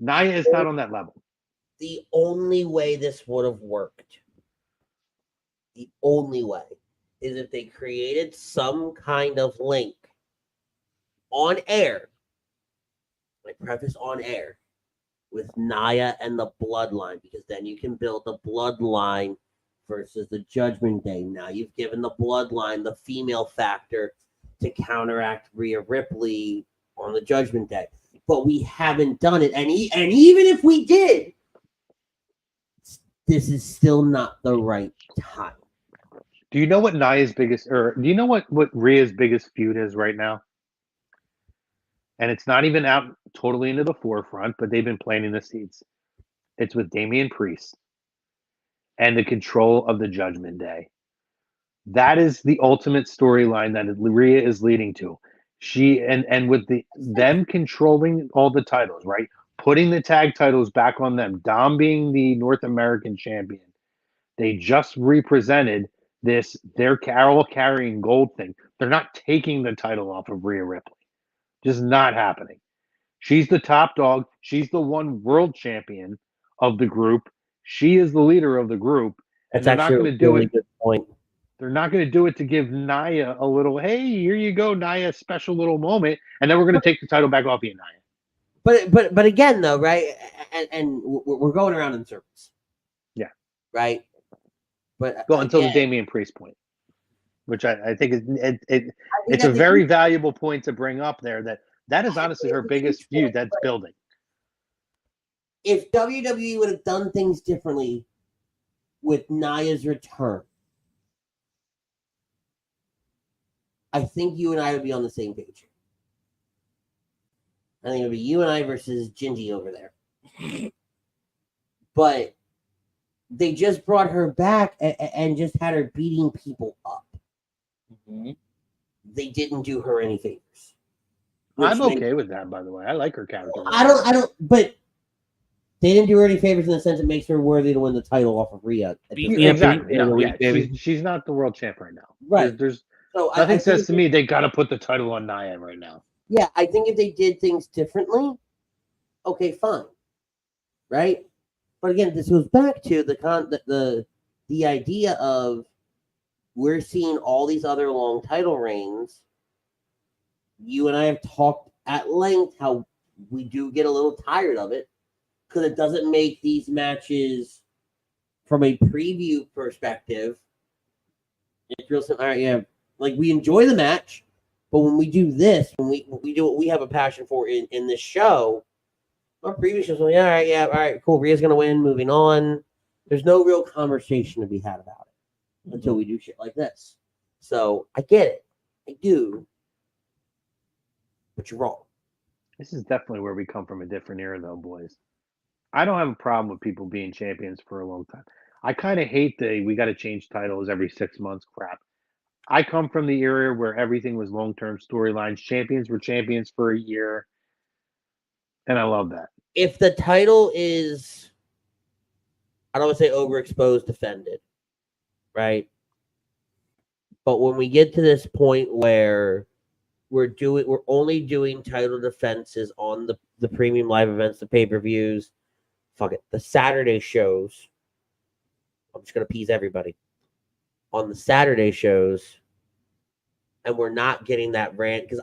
Nia is not on that level. The only way this would have worked, the only way, is if they created some kind of link on air, like preface on air, with Nia and the bloodline, because then you can build the bloodline versus the Judgment Day. Now you've given the Bloodline the female factor to counteract Rhea Ripley on the Judgment Day. But we haven't done it. And even if we did, this is still not the right time. Do you know what Nia's biggest, or do you know what Rhea's biggest feud is right now? And it's not even out totally into the forefront, but they've been planting the seeds. It's with Damian Priest and the control of the Judgment Day. That is the ultimate storyline that Rhea is leading to. She and with them controlling all the titles, right? Putting the tag titles back on them. Dom being the North American champion. They just represented this. They're all carrying gold thing. They're not taking the title off of Rhea Ripley. Just not happening. She's the top dog. She's the one world champion of the group. She is the leader of the group. And That's they're not going to do it. Good point. They're not going to do it to give Nia a little, hey, here you go, Nia, special little moment, and then we're going to take the title back off you, Nia. But again, though, right? And we're going around in circles. Yeah. Right. But well, until the Damian Priest point, which I think it's a very valuable point to bring up there. That is honestly her biggest feud that's building. If WWE would have done things differently with Nia's return, I think you and I would be on the same page. I think it would be you and I versus Gingy over there. But they just brought her back and just had her beating people up. Mm-hmm. They didn't do her any favors. I'm okay with that, by the way. I like her character. I don't, but they didn't do her any favors in the sense it makes her worthy to win the title off of Rhea. Exactly. She's not the world champ right now. Right. There's nothing says to me they got to put the title on Nia right now. Yeah, I think if they did things differently, okay, fine. Right? But again, this goes back to the idea of we're seeing all these other long title reigns. You and I have talked at length how we do get a little tired of it because it doesn't make these matches from a preview perspective. It's real simple. All right, yeah, like we enjoy the match, but when we do this, when we do what we have a passion for in this show, our previous shows, like, all right, cool. Rhea's gonna win. Moving on. There's no real conversation to be had about it until we do shit like this. So I get it, I do, but you're wrong. This is definitely where we come from a different era, though, boys. I don't have a problem with people being champions for a long time. I kind of hate we got to change titles every 6 months crap. I come from the era where everything was long-term storylines. Champions were champions for a year. And I love that. If the title is, I don't want to say overexposed, defended, right? But when we get to this point where we're only doing title defenses on the premium live events, the pay-per-views, fuck it, the Saturday shows. I'm just gonna appease everybody on the Saturday shows, and we're not getting that rant because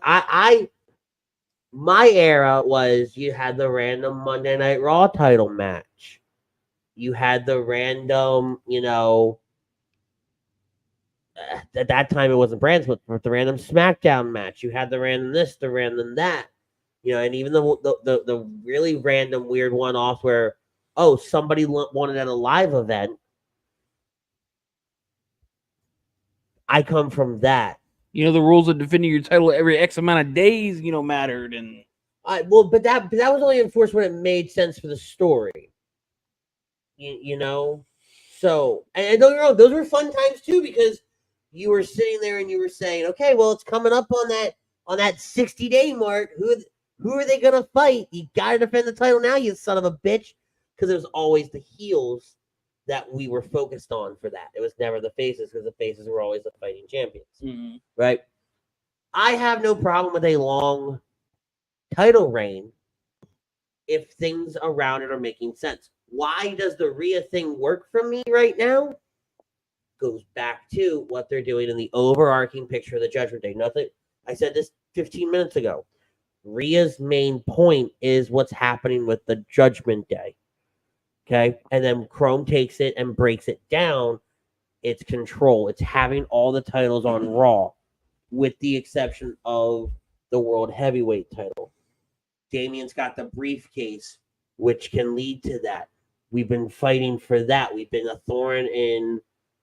my era was you had the random Monday Night Raw title match. You had the random, at that time it wasn't brand split, but the random SmackDown match. You had the random this, the random that. And even the really random weird one-offs where, somebody wanted at a live event. I come from that. The rules of defending your title every X amount of days, mattered. And but that was only enforced when it made sense for the story. So, and don't get me wrong, those were fun times too because you were sitting there and you were saying, okay, well, it's coming up on that 60-day mark. Who are they gonna fight? You gotta defend the title now, you son of a bitch. Because it was always the heels that we were focused on for that. It was never the faces because the faces were always the fighting champions. Mm-hmm. Right? I have no problem with a long title reign if things around it are making sense. Why does the Rhea thing work for me right now? Goes back to what they're doing in the overarching picture of the Judgment Day. Nothing. I said this 15 minutes ago. Rhea's main point is what's happening with the Judgment Day. Okay, and then Chrome takes it and breaks it down It's control. It's having all the titles on Raw, with the exception of the World Heavyweight title. Damian's got the briefcase, which can lead to that. We've been fighting for that. We've been a thorn in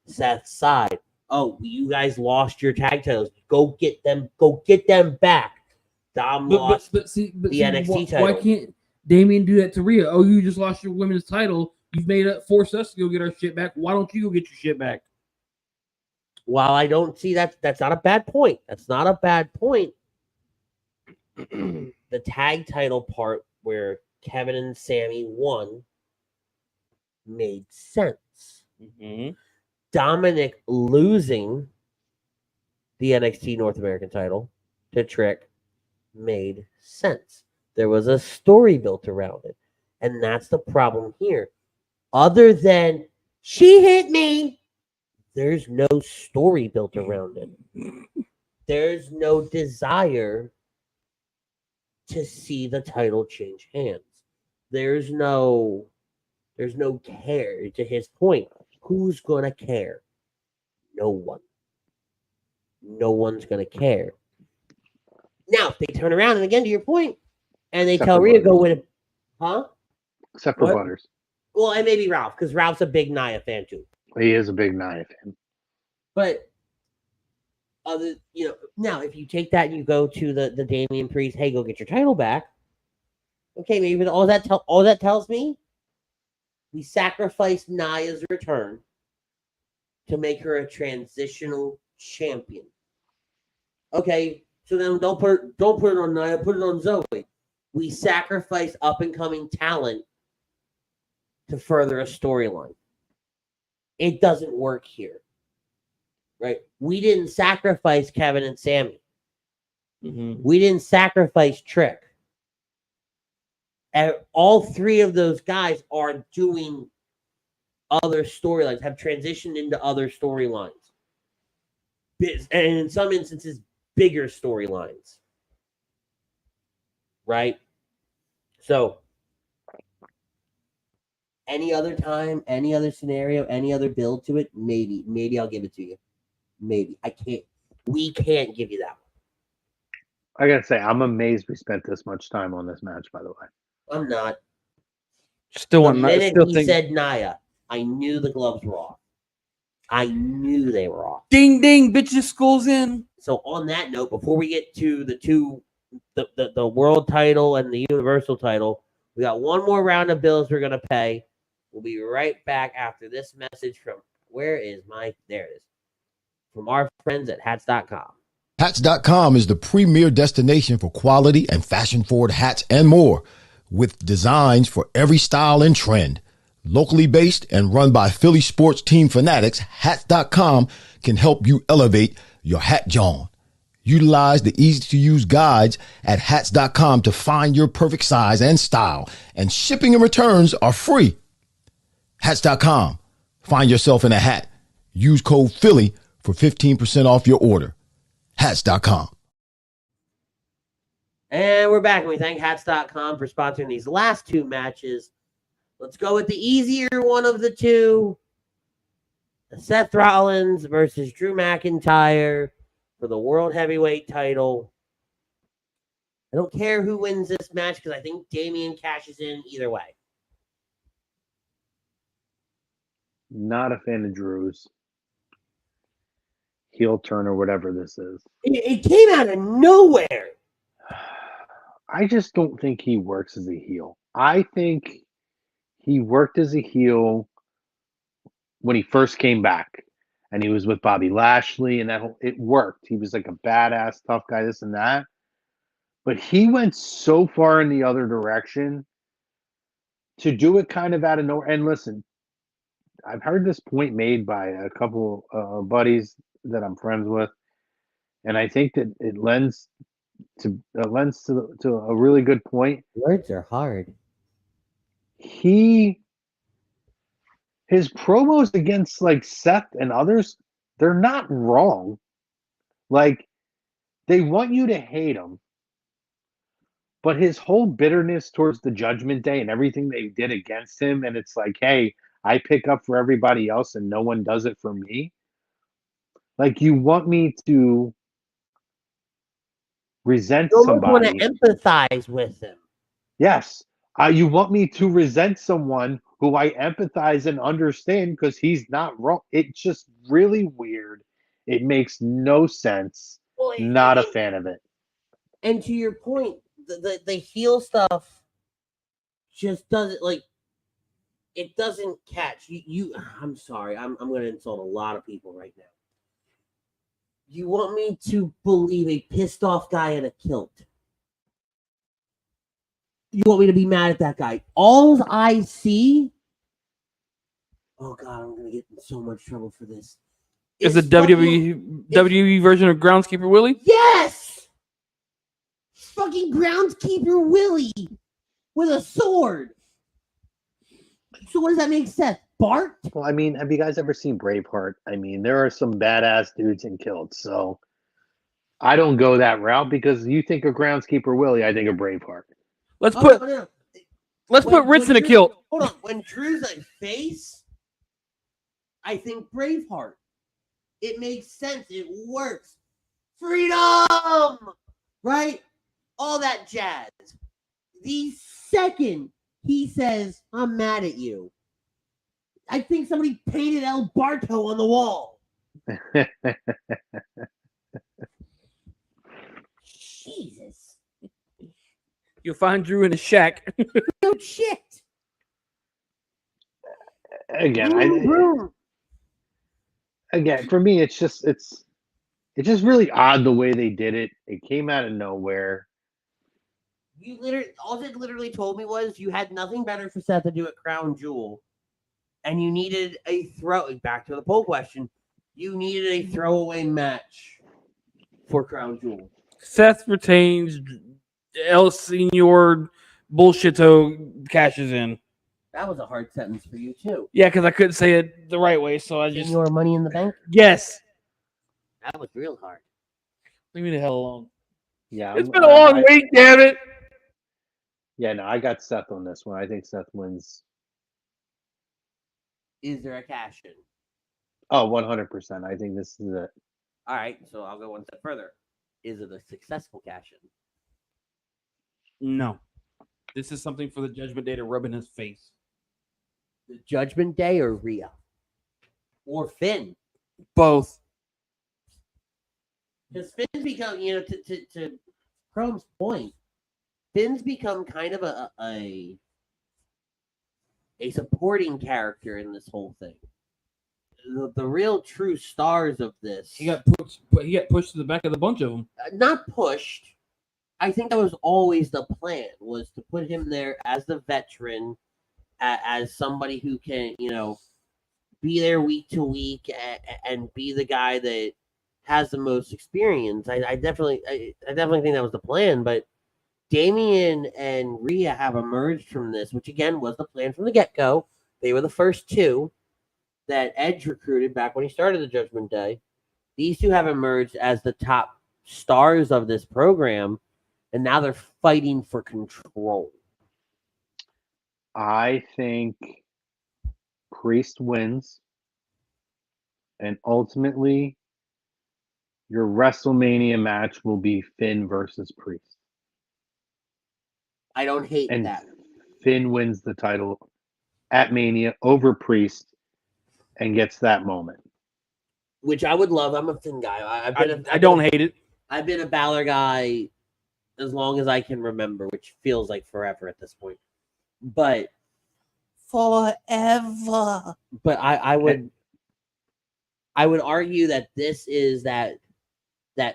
Seth's side. Oh, you guys lost your tag titles. Go get them. Go get them back. Dom lost the NXT title. Why can't Damian do that to Rhea? Oh, you just lost your women's title. You've made it, forced us to go get our shit back. Why don't you go get your shit back? While I don't see that, that's not a bad point. That's not a bad point. The tag title part where Kevin and Sami won made sense. Mm-hmm. Dominic losing the NXT North American title to Trick made sense. There was a story built around it. And that's the problem here. Other than she hit me, there's no story built around it. There's no desire to see the title change hands. There's no care. To his point, who's gonna care? No one. No one's gonna care. Now, if they turn around and again to your point, and they tell Rhea go win it, huh? Except for Butters. Well, and maybe Ralph, because Ralph's a big Nia fan too. He is a big Nia fan. But now if you take that and you go to the Damian Priest, hey, go get your title back. Okay, maybe all that tells me we sacrificed Nia's return to make her a transitional champion. Okay, so then don't put it on Nia, put it on Zoey. We sacrifice up and coming talent to further a storyline. It doesn't work here. Right? We didn't sacrifice Kevin and Sami. Mm-hmm. We didn't sacrifice Trick. And all three of those guys are doing other storylines, have transitioned into other storylines. And in some instances, bigger storylines. Right? So, any other time, any other scenario, any other build to it, maybe I'll give it to you. Maybe. We can't give you that one. I gotta say, I'm amazed we spent this much time on this match, by the way. I'm not. Still the on minute still he said Nia, I knew the gloves were off. I knew they were off. Ding ding, bitches skulls in. So on that note, before we get to the world title and the universal title, we got one more round of bills we're gonna pay. We'll be right back after this message from there it is. From our friends at hats.com. Hats.com is the premier destination for quality and fashion-forward hats and more, with designs for every style and trend. Locally based and run by Philly sports team fanatics, Hats.com can help you elevate your hat john. Utilize the easy-to-use guides at Hats.com to find your perfect size and style, and shipping and returns are free. Hats.com. Find yourself in a hat. Use code Philly for 15% off your order. Hats.com. And we're back, and we thank Hats.com for sponsoring these last two matches. Let's go with the easier one of the two. Seth Rollins versus Drew McIntyre for the World Heavyweight title. I don't care who wins this match because I think Damian cashes in either way. Not a fan of Drew's heel turn or whatever this is. It came out of nowhere. I just don't think he works as a heel. I think he worked as a heel when he first came back, and he was with Bobby Lashley, and it worked. He was like a badass, tough guy, this and that. But he went so far in the other direction to do it kind of out of nowhere. And listen, I've heard this point made by a couple of buddies that I'm friends with, and I think that it lends to a really good point. Words are hard. His promos against like Seth and others, they're not wrong. Like, they want you to hate him, but his whole bitterness towards the Judgment Day and everything they did against him, and it's like, hey, I pick up for everybody else and no one does it for me. Like, you want me to resent You almost want to somebody. empathize with him. Yes. You want me to resent someone who I empathize and understand because he's not wrong. It's just really weird. It makes no sense. Well, Not a fan of it. And to your point, the heel stuff just doesn't, like, it doesn't catch you. I'm sorry. I'm going to insult a lot of people right now. You want me to believe a pissed off guy in a kilt? You want me to be mad at that guy? All I see. Oh God, I'm gonna get in so much trouble for this. Is the WWE version of Groundskeeper Willie? Yes. Fucking Groundskeeper Willie with a sword. So what does that make Seth? Bart? Well, I mean, have you guys ever seen Braveheart? I mean, there are some badass dudes in kilts, so I don't go that route because you think of Groundskeeper Willie, I think of Braveheart. Let's put Ritz in a kilt. Hold on. When Drew's a face, I think Braveheart. It makes sense. It works. Freedom! Right? All that jazz. The second he says, I'm mad at you, I think somebody painted El Barto on the wall. Jesus. You'll find Drew in a shack. No shit. Again, for me, it's just really odd the way they did it. It came out of nowhere. All it literally told me was you had nothing better for Seth to do at Crown Jewel, and you needed a throw. Back to the poll question, you needed a throwaway match for Crown Jewel. Seth retains. El Senor Bullshito cashes in. That was a hard sentence for you too. Yeah, because I couldn't say it the right way, so I just. Senor Money in the Bank. Yes. That was real hard. Leave me the hell alone. Yeah, it's been a long week, damn it. Yeah, no, I got Seth on this one. I think Seth wins. Is there a cash in? Oh, 100%. I think this is it. All right, so I'll go one step further. Is it a successful cash in? No. This is something for the Judgment Day to rub in his face. The Judgment Day or Rhea? Or Finn? Both. Because Finn's become, to Chrome's point, Finn's become kind of a supporting character in this whole thing. The real true stars of this. He got pushed to the back of the bunch of them. Not pushed. I think that was always the plan, was to put him there as the veteran, as somebody who can, be there week to week and be the guy that has the most experience. I definitely think that was the plan. But Damian and Rhea have emerged from this, which again was the plan from the get-go. They were the first two that Edge recruited back when he started the Judgment Day. These two have emerged as the top stars of this program. And now they're fighting for control. I think Priest wins. And ultimately, your WrestleMania match will be Finn versus Priest. I don't hate that. Finn wins the title at Mania over Priest and gets that moment. Which I would love. I'm a Finn guy. I don't hate it. I've been a Balor guy as long as I can remember, which feels like forever at this point. But forever. But I would argue that this is that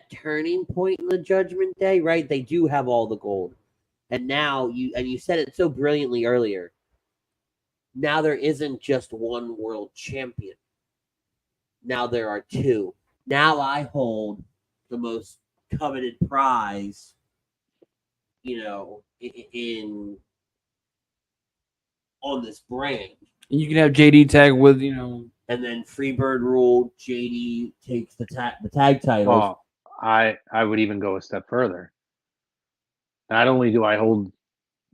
turning point in the Judgment Day, right? They do have all the gold. And now you said it so brilliantly earlier. Now there isn't just one world champion. Now there are two. Now I hold the most coveted prize, on this brand. And you can have JD tag with, and then Freebird rule. JD takes the tag titles. Oh, I would even go a step further. Not only do I hold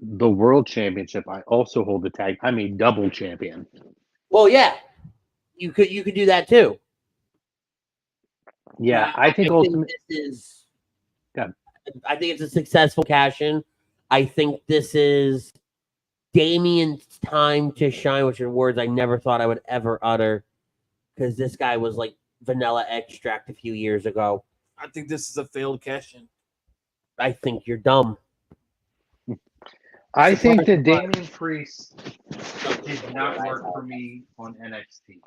the world championship, I also hold the tag. I'm a double champion. Well, yeah, you could do that too. Yeah, I think ultimately this is. Good. I think it's a successful cash in. I think this is Damian's time to shine, which are words I never thought I would ever utter, because this guy was like vanilla extract a few years ago. I think this is a failed cash in. I think you're dumb. I think that Damian Priest did not work for me on NXT.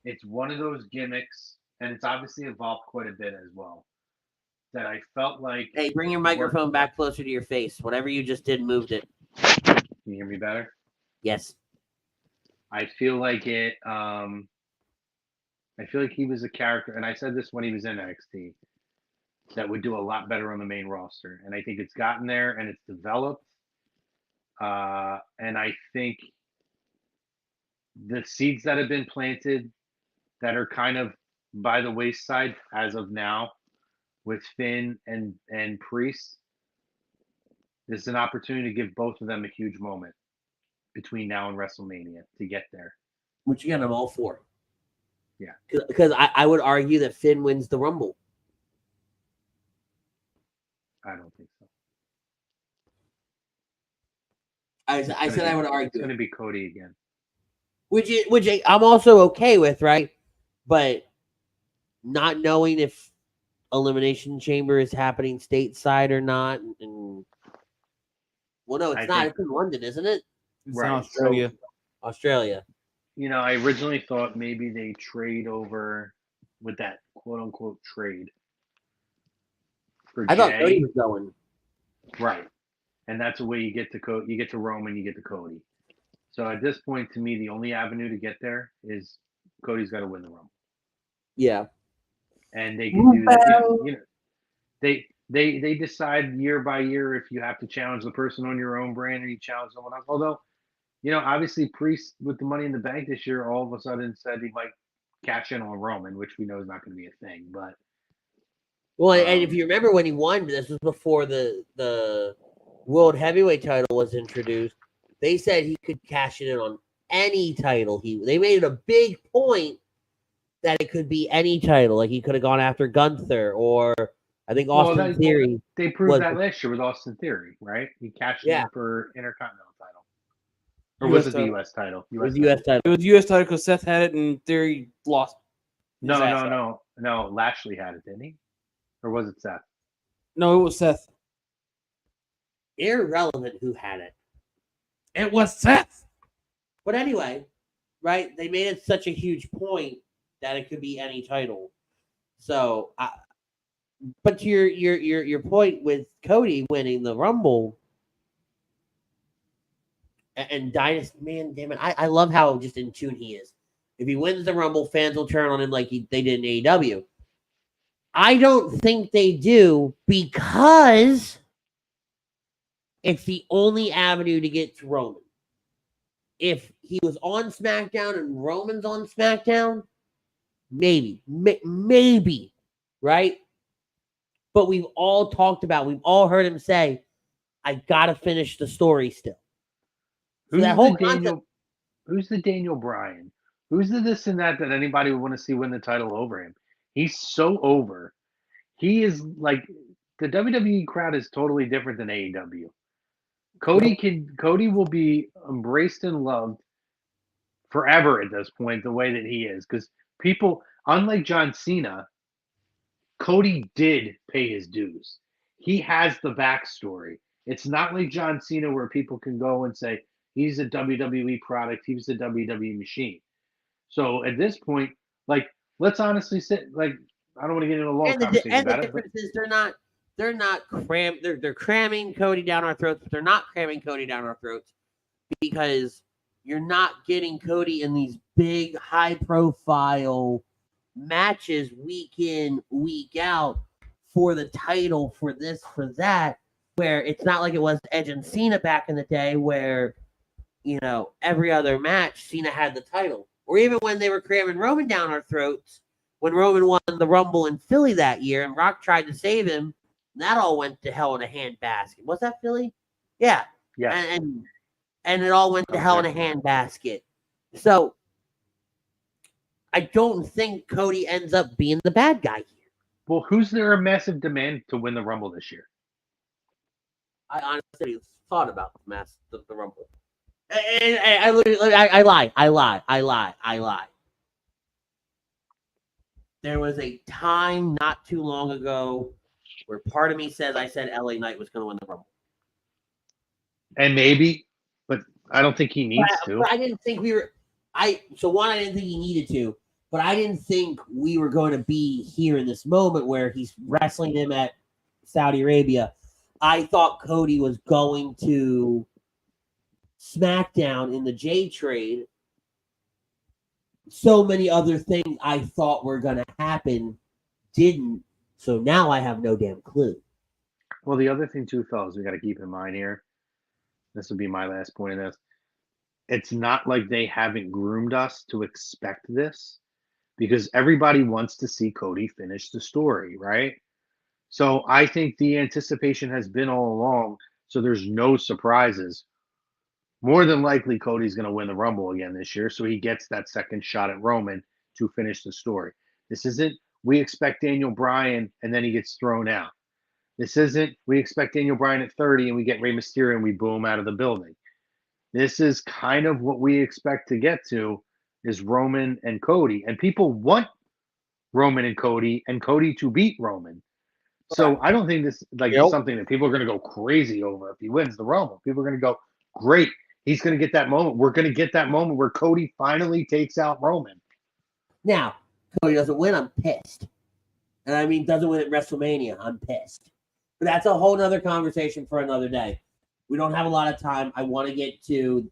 It's one of those gimmicks, and it's obviously evolved quite a bit as well, that I felt like... Hey, bring your microphone back closer to your face. Whatever you just did, moved it. Can you hear me better? Yes. I feel like it... I feel like he was a character, and I said this when he was in NXT, that would do a lot better on the main roster. And I think it's gotten there, and it's developed. And I think the seeds that have been planted that are kind of by the wayside as of now with Finn and Priest, this is an opportunity to give both of them a huge moment between now and WrestleMania to get there. Which again, I'm all for. Yeah. Because I would argue that Finn wins the Rumble. I don't think so. I said I would argue. It's going to be Cody again. Which I'm also okay with, right? But not knowing if Elimination Chamber is happening stateside or not, and well, no, it's not. It's in London, isn't it? It's in Australia. So, Australia. You know, I originally thought maybe they trade over with that quote unquote trade. I thought Cody was going. Right. And that's the way you get to you get to Roman, you get to Cody. So at this point, to me, the only avenue to get there is Cody's got to win the Rumble. Yeah. And they can do that. You know, they decide year by year if you have to challenge the person on your own brand or you challenge someone else. Although, you know, obviously Priest with the Money in the Bank this year all of a sudden said he might cash in on Roman, which we know is not going to be a thing. But well, and if you remember when he won, this was before the World Heavyweight title was introduced. They said he could cash it in on any title. They made it a big point that it could be any title. Like he could have gone after Gunther or I think Austin Theory. They proved that last year with Austin Theory, right? He cashed in for Intercontinental title. Or was it the U.S. title? It was U.S. title. It was U.S. title because Seth had it and Theory lost. No. Lashley had it, didn't he? Or was it Seth? No, it was Seth. Irrelevant who had it. It was Seth. But anyway, right? They made it such a huge point that it could be any title. So, but to your point with Cody winning the Rumble and Dynasty, man, damn it, I love how just in tune he is. If he wins the Rumble, fans will turn on him like they did in AEW. I don't think they do because it's the only avenue to get to Roman. If he was on SmackDown and Roman's on SmackDown, maybe, right? But we've all talked about, we've all heard him say, I got to finish the story still. So who's the Daniel Bryan? Who's the this and that anybody would want to see win the title over him? He's so over. He is like, the WWE crowd is totally different than AEW. Cody will be embraced and loved forever at this point, the way that he is. Because people, unlike John Cena, Cody did pay his dues. He has the backstory. It's not like John Cena where people can go and say, he's a WWE product, he's a WWE machine. So at this point, like, let's honestly sit, like, I don't want to get into a long conversation about it. And the difference is they're not they're cramming Cody down our throats. They're not cramming Cody down our throats because you're not getting Cody in these big, high-profile matches week in, week out for the title, for this, for that, where it's not like it was Edge and Cena back in the day where, you know, every other match Cena had the title. Or even when they were cramming Roman down our throats, when Roman won the Rumble in Philly that year and Rock tried to save him, that all went to hell in a handbasket. Was that Philly? Yeah. Yeah. And it all went to hell in a handbasket. So I don't think Cody ends up being the bad guy here. Well, who's there a massive demand to win the Rumble this year? I honestly thought about the Rumble. And I lie. There was a time not too long ago where part of me says I said LA Knight was going to win the Rumble. And maybe, but I don't think he needs to. But I didn't think we were. I didn't think he needed to, but I didn't think we were going to be here in this moment where he's wrestling him at Saudi Arabia. I thought Cody was going to SmackDown in the J trade. So many other things I thought were going to happen didn't. So now I have no damn clue. Well, the other thing too, fellas, we got to keep in mind here. This will be my last point of this. It's not like they haven't groomed us to expect this, because everybody wants to see Cody finish the story, right? So I think the anticipation has been all along, so there's no surprises. More than likely, Cody's going to win the Rumble again this year, so he gets that second shot at Roman to finish the story. This isn't, we expect Daniel Bryan, and then he gets thrown out. This isn't, we expect Daniel Bryan at 30, and we get Rey Mysterio, and we boom out of the building. This is kind of what we expect to get to, is Roman and Cody. And people want Roman and Cody to beat Roman. So I don't think this is something that people are going to go crazy over if he wins the Rumble. People are going to go, great, he's going to get that moment. We're going to get that moment where Cody finally takes out Roman. Now, Cody doesn't win, I'm pissed. And I mean, doesn't win at WrestleMania, I'm pissed. But that's a whole nother conversation for another day. We don't have a lot of time. I want to get to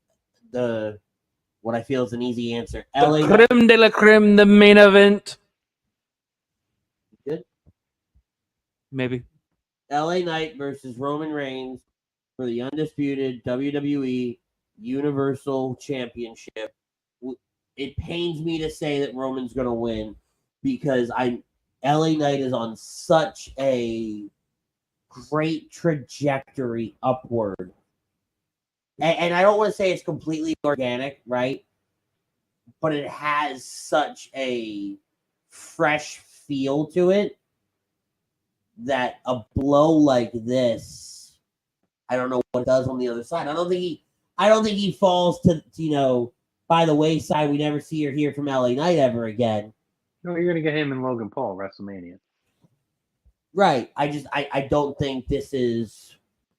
what I feel is an easy answer. The creme de la creme, the main event. Good? Maybe. LA Knight versus Roman Reigns for the undisputed WWE Universal Championship. It pains me to say that Roman's going to win because LA Knight is on such a great trajectory upward. And I don't want to say it's completely organic, right? But it has such a fresh feel to it that a blow like this, I don't know what it does on the other side. I don't think he falls to by the wayside. We never see or hear from LA Knight ever again. No, you're gonna get him and Logan Paul WrestleMania. Right. I don't think this is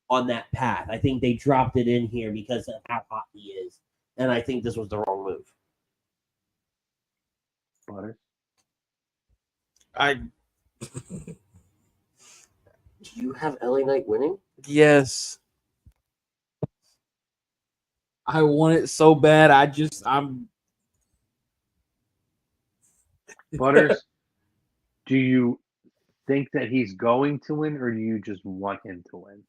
on that path. I think they dropped it in here because of how hot he is. And I think this was the wrong move. Butter. Do you have LA Knight winning? Yes. I want it so bad. I'm Butters, do you think that he's going to win, or do you just want him to win?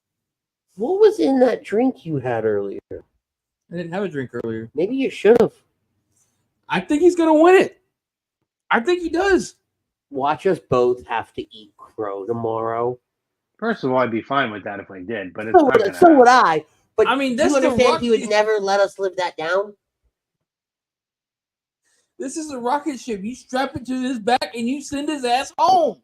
What was in that drink you had earlier? I didn't have a drink earlier. Maybe you should have. I think he's going to win it. I think he does. Watch us both have to eat crow tomorrow. First of all, I'd be fine with that if I did, but it's so would I. But I mean, do you understand he would never let us live that down? This is a rocket ship. You strap it to his back and you send his ass home.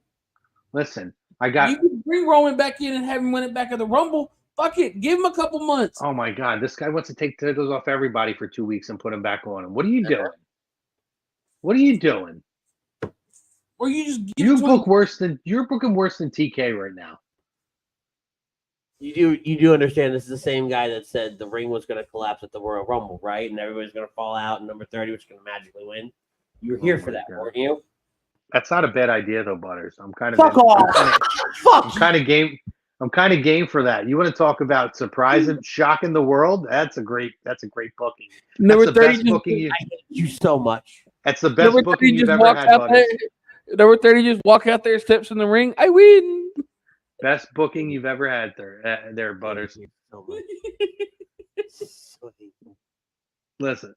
Listen, You can bring Roman back in and have him win it back at the Rumble. Fuck it. Give him a couple months. Oh, my God. This guy wants to take titles off everybody for 2 weeks and put them back on him. What are you doing? What are you doing? Or you just you're booking worse than TK right now. You do understand this is the same guy that said the ring was going to collapse at the Royal Rumble, right? And everybody's going to fall out, and number 30 was going to magically win. You were here for that, weren't you? That's not a bad idea, though, Butters. I'm kind of Fuck off. I'm kind of game for that. You want to talk about surprising, shocking the world? That's a great booking. Number That's the 30 best booking I hate you so much. That's the best booking you've ever had, Butters. Number 30 just walk out there, steps in the ring. I win. Best booking you've ever had there, Butters. Listen,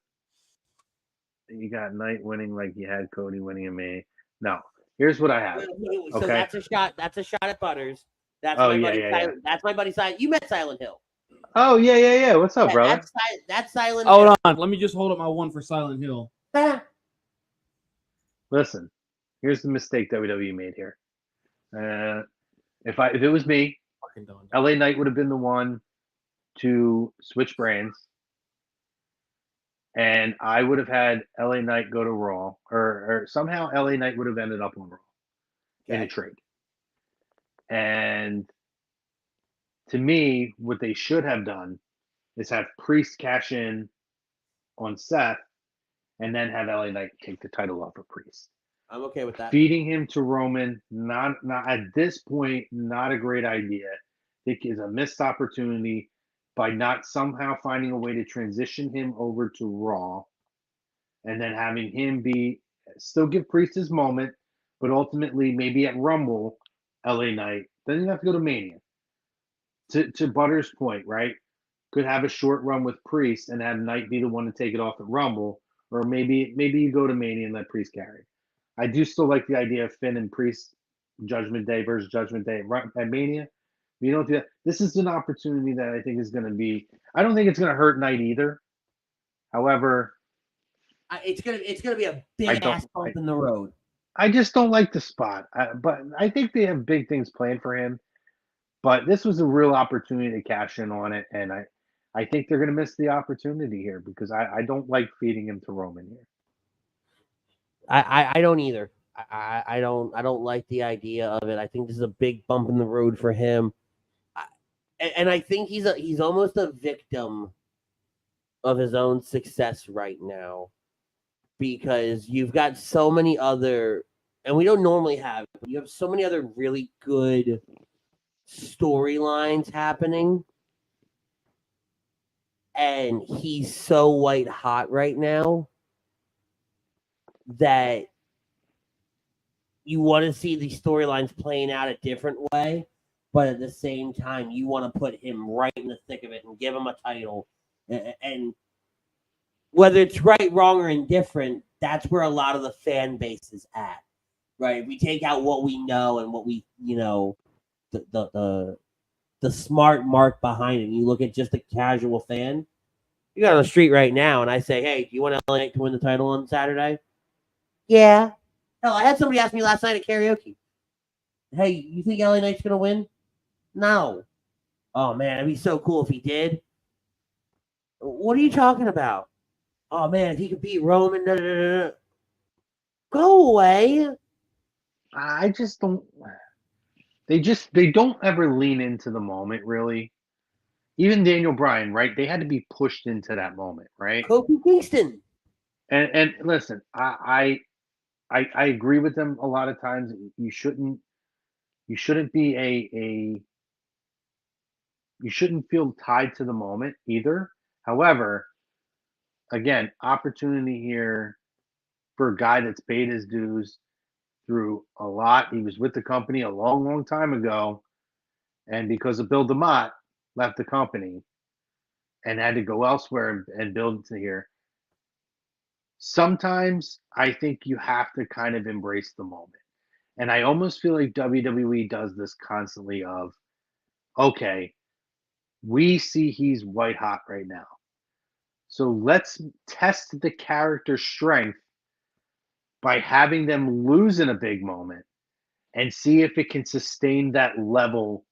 you got Knight winning like you had Cody winning in May. No, here's what I have. So okay, that's a shot. That's a shot at Butters. That's That's my buddy Silent. You met Silent Hill. Oh yeah. What's up, brother? That's Silent Hill. Hill. Hold on. Let me just hold up my one for Silent Hill. Listen, here's the mistake WWE made here. If it was me, LA Knight would have been the one to switch brands, and I would have had LA Knight go to Raw, or somehow LA Knight would have ended up on Raw in a trade. And to me, what they should have done is have Priest cash in on Seth, and then have LA Knight take the title off of Priest. I'm okay with that. Feeding him to Roman, not at this point, not a great idea. I think is a missed opportunity by not somehow finding a way to transition him over to Raw, and then having him still give Priest his moment, but ultimately maybe at Rumble, LA Knight doesn't have to go to Mania. To Butters' point, right? Could have a short run with Priest and have Knight be the one to take it off at Rumble, or maybe you go to Mania and let Priest carry. I do still like the idea of Finn and Priest Judgment Day versus Judgment Day at Mania. You don't do that. This is an opportunity that I think is going to be. I don't think it's going to hurt Knight either. However, it's gonna be a big ass bump in the road. I just don't like the spot. But I think they have big things planned for him. But this was a real opportunity to cash in on it, and I think they're going to miss the opportunity here because I don't like feeding him to Roman here. I don't either. I don't like the idea of it. I think this is a big bump in the road for him, and I think he's almost a victim of his own success right now because you've got so many other, and we don't normally have. You have so many other really good storylines happening, and he's so white hot right now that you want to see these storylines playing out a different way, but at the same time, you want to put him right in the thick of it and give him a title. And whether it's right, wrong, or indifferent, that's where a lot of the fan base is at, right? We take out what we know and what we, the smart mark behind it. You look at just a casual fan. You go on the street right now, and I say, "Hey, do you want LA Knight to win the title on Saturday?" Yeah. Hell, I had somebody ask me last night at karaoke, "Hey, you think LA Knight's gonna win?" No. Oh man, it'd be so cool if he did. What are you talking about? Oh man, if he could beat Roman, go away. I just don't. They don't ever lean into the moment, really. Even Daniel Bryan, right? They had to be pushed into that moment, right? Kofi Kingston. And listen, I agree with them a lot of times. You shouldn't be you shouldn't feel tied to the moment either. However, again, opportunity here for a guy that's paid his dues through a lot. He was with the company a long, long time ago, and because of Bill DeMott, left the company and had to go elsewhere and build to here. Sometimes I think you have to kind of embrace the moment. And I almost feel like WWE does this constantly of, okay, we see he's white hot right now. So let's test the character strength by having them lose in a big moment and see if it can sustain that level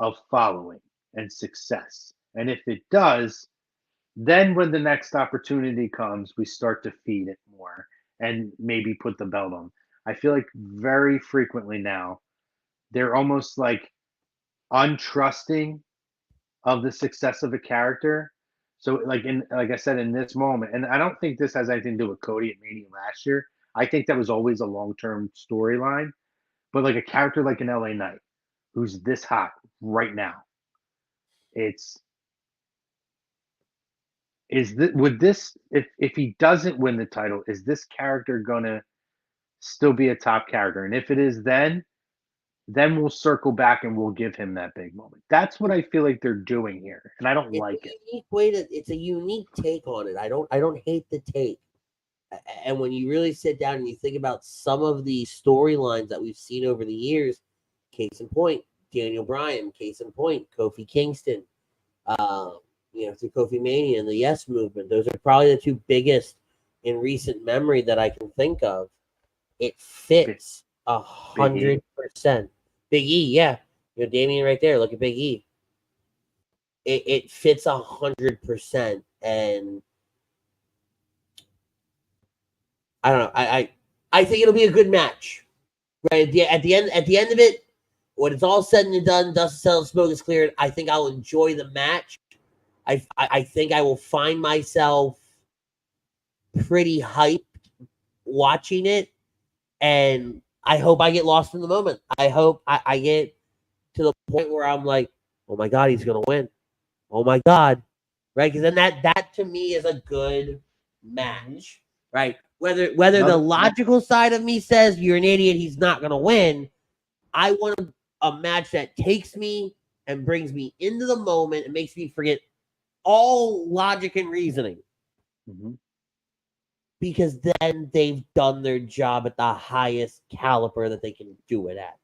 of following and success. And if it does, then when the next opportunity comes, we start to feed it more and maybe put the belt on. I feel like very frequently now, they're almost like untrusting of the success of a character. So like I said, in this moment, and I don't think this has anything to do with Cody at Mania last year. I think that was always a long-term storyline. But like a character like an LA Knight, who's this hot right now, if he doesn't win the title, is this character gonna still be a top character? And if it is, then we'll circle back and we'll give him that big moment. That's what I feel like they're doing here, and I don't like it. It's a unique take on it. I don't hate the take. And when you really sit down and you think about some of the storylines that we've seen over the years, case in point, Daniel Bryan, case in point, Kofi Kingston, through Kofi Mania and the Yes Movement, those are probably the two biggest in recent memory that I can think of. It fits 100%. Big E, yeah. Damian right there. Look at Big E. It fits 100%, and I don't know. I think it'll be a good match. Right at the end of it, when it's all said and done, dust settled, smoke is cleared. I think I'll enjoy the match. I think I will find myself pretty hyped watching it, and I hope I get lost in the moment. I hope I get to the point where I'm like, oh my God, he's gonna win. Oh my God, right? Because then that to me is a good match, right? Whether the logical side of me says you're an idiot, he's not gonna win. I want a match that takes me and brings me into the moment and makes me forget all logic and reasoning. Because then they've done their job at the highest caliber that they can do it at.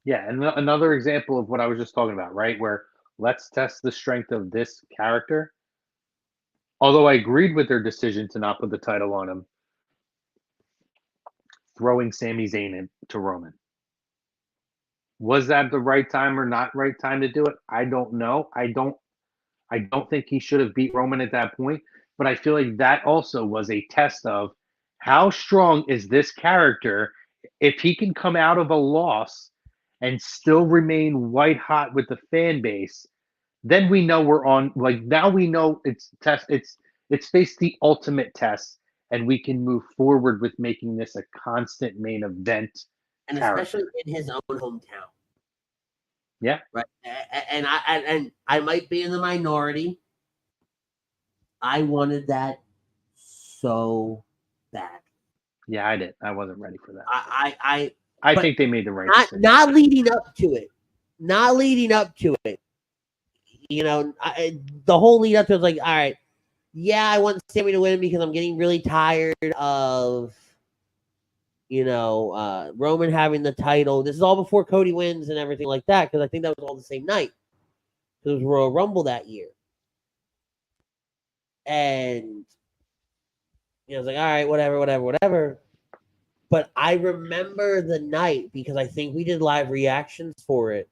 Yeah, and another example of what I was just talking about, right? Where let's test the strength of this character. Although I agreed with their decision to not put the title on him, throwing Sami Zayn into Roman. Was that the right time or not right time to do it? I don't know. I don't think he should have beat Roman at that point, but I feel like that also was a test of how strong is this character if he can come out of a loss and still remain white hot with the fan base. Then we know we're on, like, now we know it's faced the ultimate test, and we can move forward with making this a constant main event and character. Especially in his own hometown. Yeah. Right. And I might be in the minority. I wanted that so bad. Yeah, I did. I wasn't ready for that. I think they made the right decision. Not leading up to it. Not leading up to it. The whole lead up to it was like, all right, yeah, I want Sami to win because I'm getting really tired of Roman having the title. This is all before Cody wins and everything like that, because I think that was all the same night. It was Royal Rumble that year. And I was like, all right, whatever. But I remember the night because I think we did live reactions for it.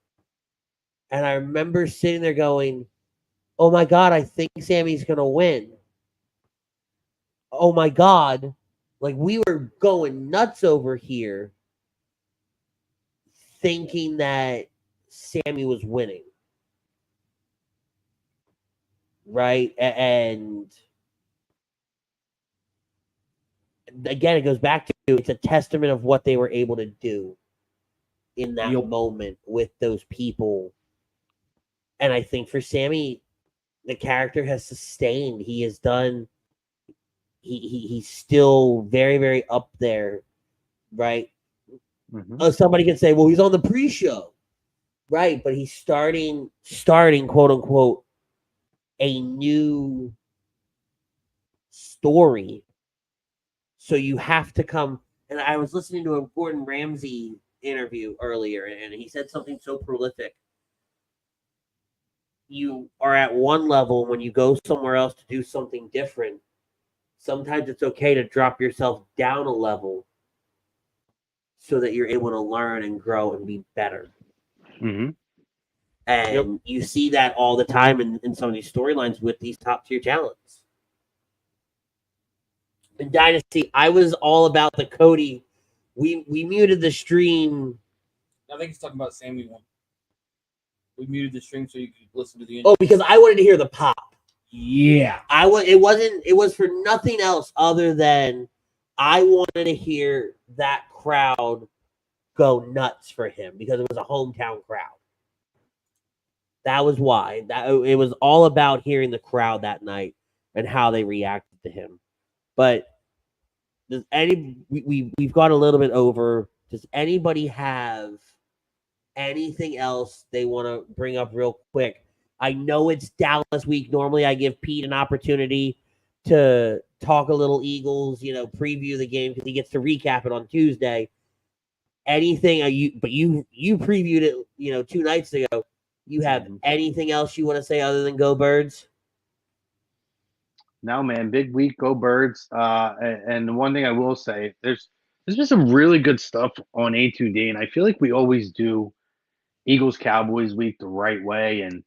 And I remember sitting there going, oh my God, I think Sami's going to win. Oh my God. Like, we were going nuts over here thinking that Sami was winning. Right? And again, it goes back to, it's a testament of what they were able to do in that moment with those people. And I think for Sami, the character has sustained. He has done. He's still very, very up there, right? Somebody can say, well, he's on the pre-show, right? But he's starting, quote unquote, a new story. So you have to come. And I was listening to a Gordon Ramsay interview earlier, and he said something so prolific. You are at one level when you go somewhere else to do something different. Sometimes it's okay to drop yourself down a level so that you're able to learn and grow and be better. And you see that all the time in some of these storylines with these top tier talents. In Dynasty, I was all about the Cody. We muted the stream. I think he's talking about Sami one. We muted the stream so you could listen to the intro. Oh, because I wanted to hear the pop. Yeah. It was for nothing else other than I wanted to hear that crowd go nuts for him because it was a hometown crowd. That was why. It was all about hearing the crowd that night and how they reacted to him. But does we've gone a little bit over. Does anybody have anything else they want to bring up real quick? I know it's Dallas week. Normally I give Pete an opportunity to talk a little Eagles, preview the game because he gets to recap it on Tuesday. Anything you previewed it, 2 nights ago. You have anything else you want to say other than go Birds? No, man, big week, go Birds. And the one thing I will say, there's There's been some really good stuff on A2D, and I feel like we always do Eagles Cowboys week the right way. And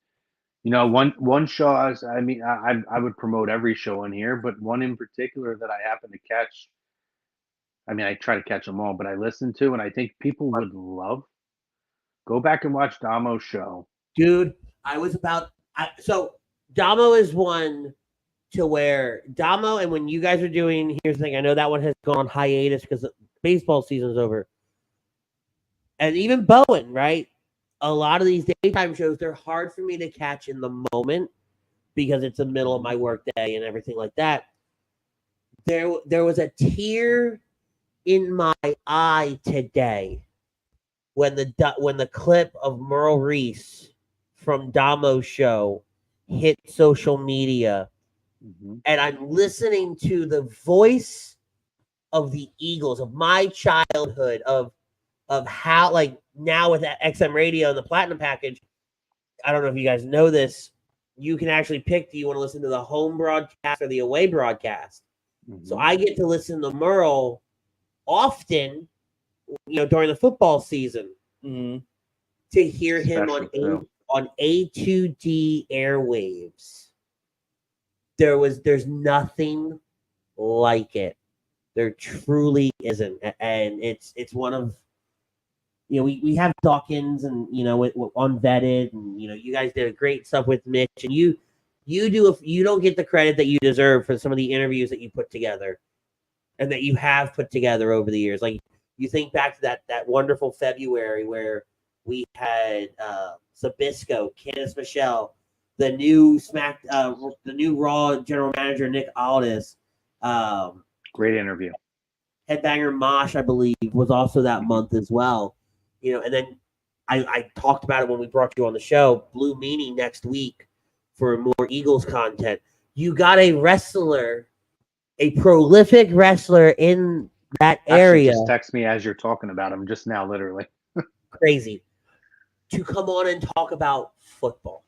one show, I would promote every show on here, but one in particular that I happen to catch. I mean, I try to catch them all, but I listen to, and I think people would love. Go back and watch Damo's show. Dude, so Damo is one to where Damo, and when you guys are doing, here's the thing, I know that one has gone on hiatus because baseball season's over. And even Bowen, right? A lot of these daytime shows, they're hard for me to catch in the moment because it's the middle of my work day and everything like that. There was a tear in my eye today when the clip of Merle Reese from Damo's show hit social media, and I'm listening to the voice of the Eagles, of my childhood, of how, like, now with that XM radio and the Platinum package, I don't know if you guys know this, you can actually pick, do you want to listen to the home broadcast or the away broadcast? So I get to listen to Merle often, during the football season, to hear him on A2D airwaves. There's nothing like it. There truly isn't, and it's one of, we have Dawkins and unvetted, and you guys did a great stuff with Mitch, and you don't get the credit that you deserve for some of the interviews that you put together and that you have put together over the years. Like, you think back to that wonderful February where we had Sabisco, Candice Michelle, the new Raw general manager Nick Aldis, great interview. Headbanger Mosh, I believe, was also that month as well. And then I talked about it when we brought you on the show. Blue Meanie next week for more Eagles content. You got a wrestler, a prolific wrestler in that area. Just text me as you're talking about him just now, literally. Crazy. To come on and talk about football.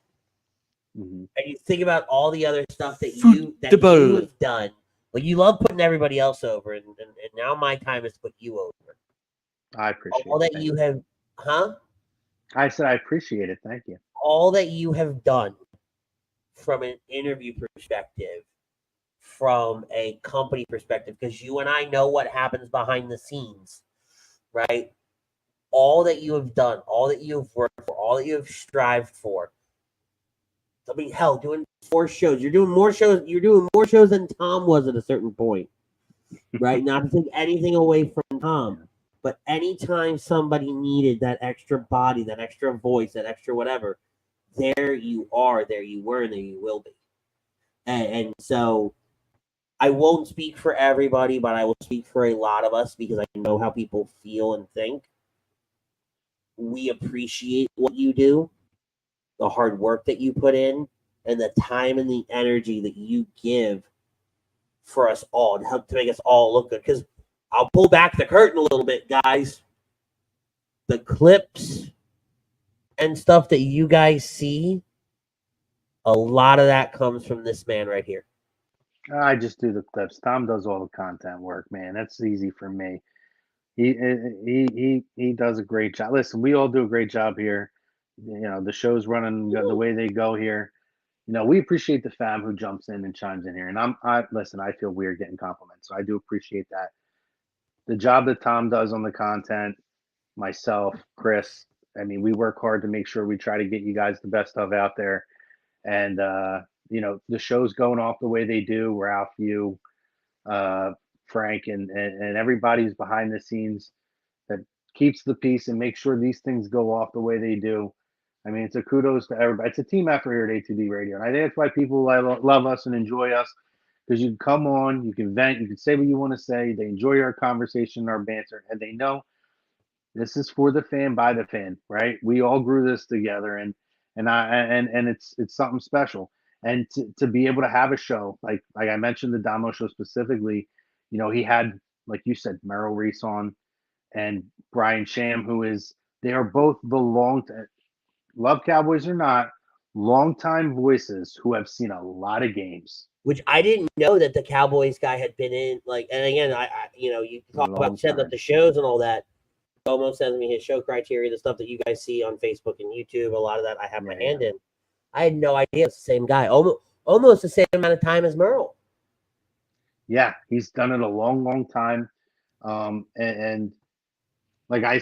And you think about all the other stuff that you have done. Well, you love putting everybody else over, and now my time is to put you over. I appreciate all that you have, I said I appreciate it. Thank you. All that you have done from an interview perspective, from a company perspective, because you and I know what happens behind the scenes, right? All that you have done, all that you have worked for, all that you have strived for. I mean, hell, doing 4 shows. You're doing more shows. You're doing more shows than Tom was at a certain point, right? Not to take anything away from Tom, but anytime somebody needed that extra body, that extra voice, that extra whatever, there you are, there you were, and there you will be. And so I won't speak for everybody, but I will speak for a lot of us because I know how people feel and think. We appreciate what you do, the hard work that you put in, and the time and the energy that you give for us all to help to make us all look good. Because I'll pull back the curtain a little bit, guys. The clips and stuff that you guys see, a lot of that comes from this man right here. I just do the clips. Tom does all the content work, man. That's easy for me. He does a great job. Listen, we all do a great job here. The show's running the way they go here. We appreciate the fam who jumps in and chimes in here. And I feel weird getting compliments, so I do appreciate that. The job that Tom does on the content, myself, Chris, I mean, we work hard to make sure we try to get you guys the best stuff out there. And the show's going off the way they do. We're out for you, Frank, and everybody's behind the scenes that keeps the peace and makes sure these things go off the way they do. I mean, it's a kudos to everybody. It's a team effort here at A2D Radio. And I think that's why people love us and enjoy us, because you can come on, you can vent, you can say what you want to say. They enjoy our conversation, our banter, and they know this is for the fan, by the fan, right? We all grew this together, and it's something special. And to be able to have a show, like I mentioned the Damo show specifically, he had, like you said, Merrill Reese on and Brian Sham, they are both the love Cowboys or not, longtime voices who have seen a lot of games. which I didn't know that the Cowboys guy had been in. Like, and again, you talk about setting up the shows and all that. Almost sends me his show criteria, the stuff that you guys see on Facebook and YouTube. A lot of that I have my hand in. I had no idea it's the same guy. Almost the same amount of time as Merle. Yeah, he's done it a long, long time. And like I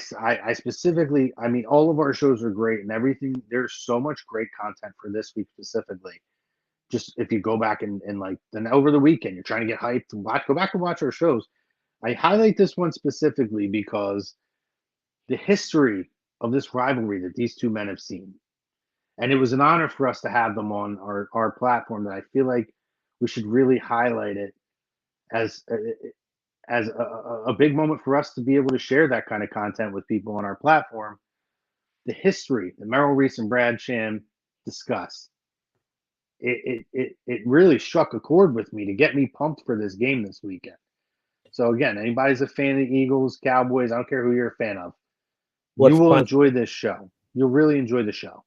specifically, I mean, all of our shows are great and everything. There's so much great content for this week specifically. Just if you go back and like then over the weekend, you're trying to get hyped and go back and watch our shows. I highlight this one specifically because the history of this rivalry that these two men have seen. And it was an honor for us to have them on our platform that I feel like we should really highlight it as a big moment for us to be able to share that kind of content with people on our platform. The history that Merrill Reese and Brad Sham discussed. It really struck a chord with me to get me pumped for this game this weekend. So again, anybody's a fan of the Eagles, Cowboys, I don't care who you're a fan of. You will enjoy this show. You'll really enjoy the show.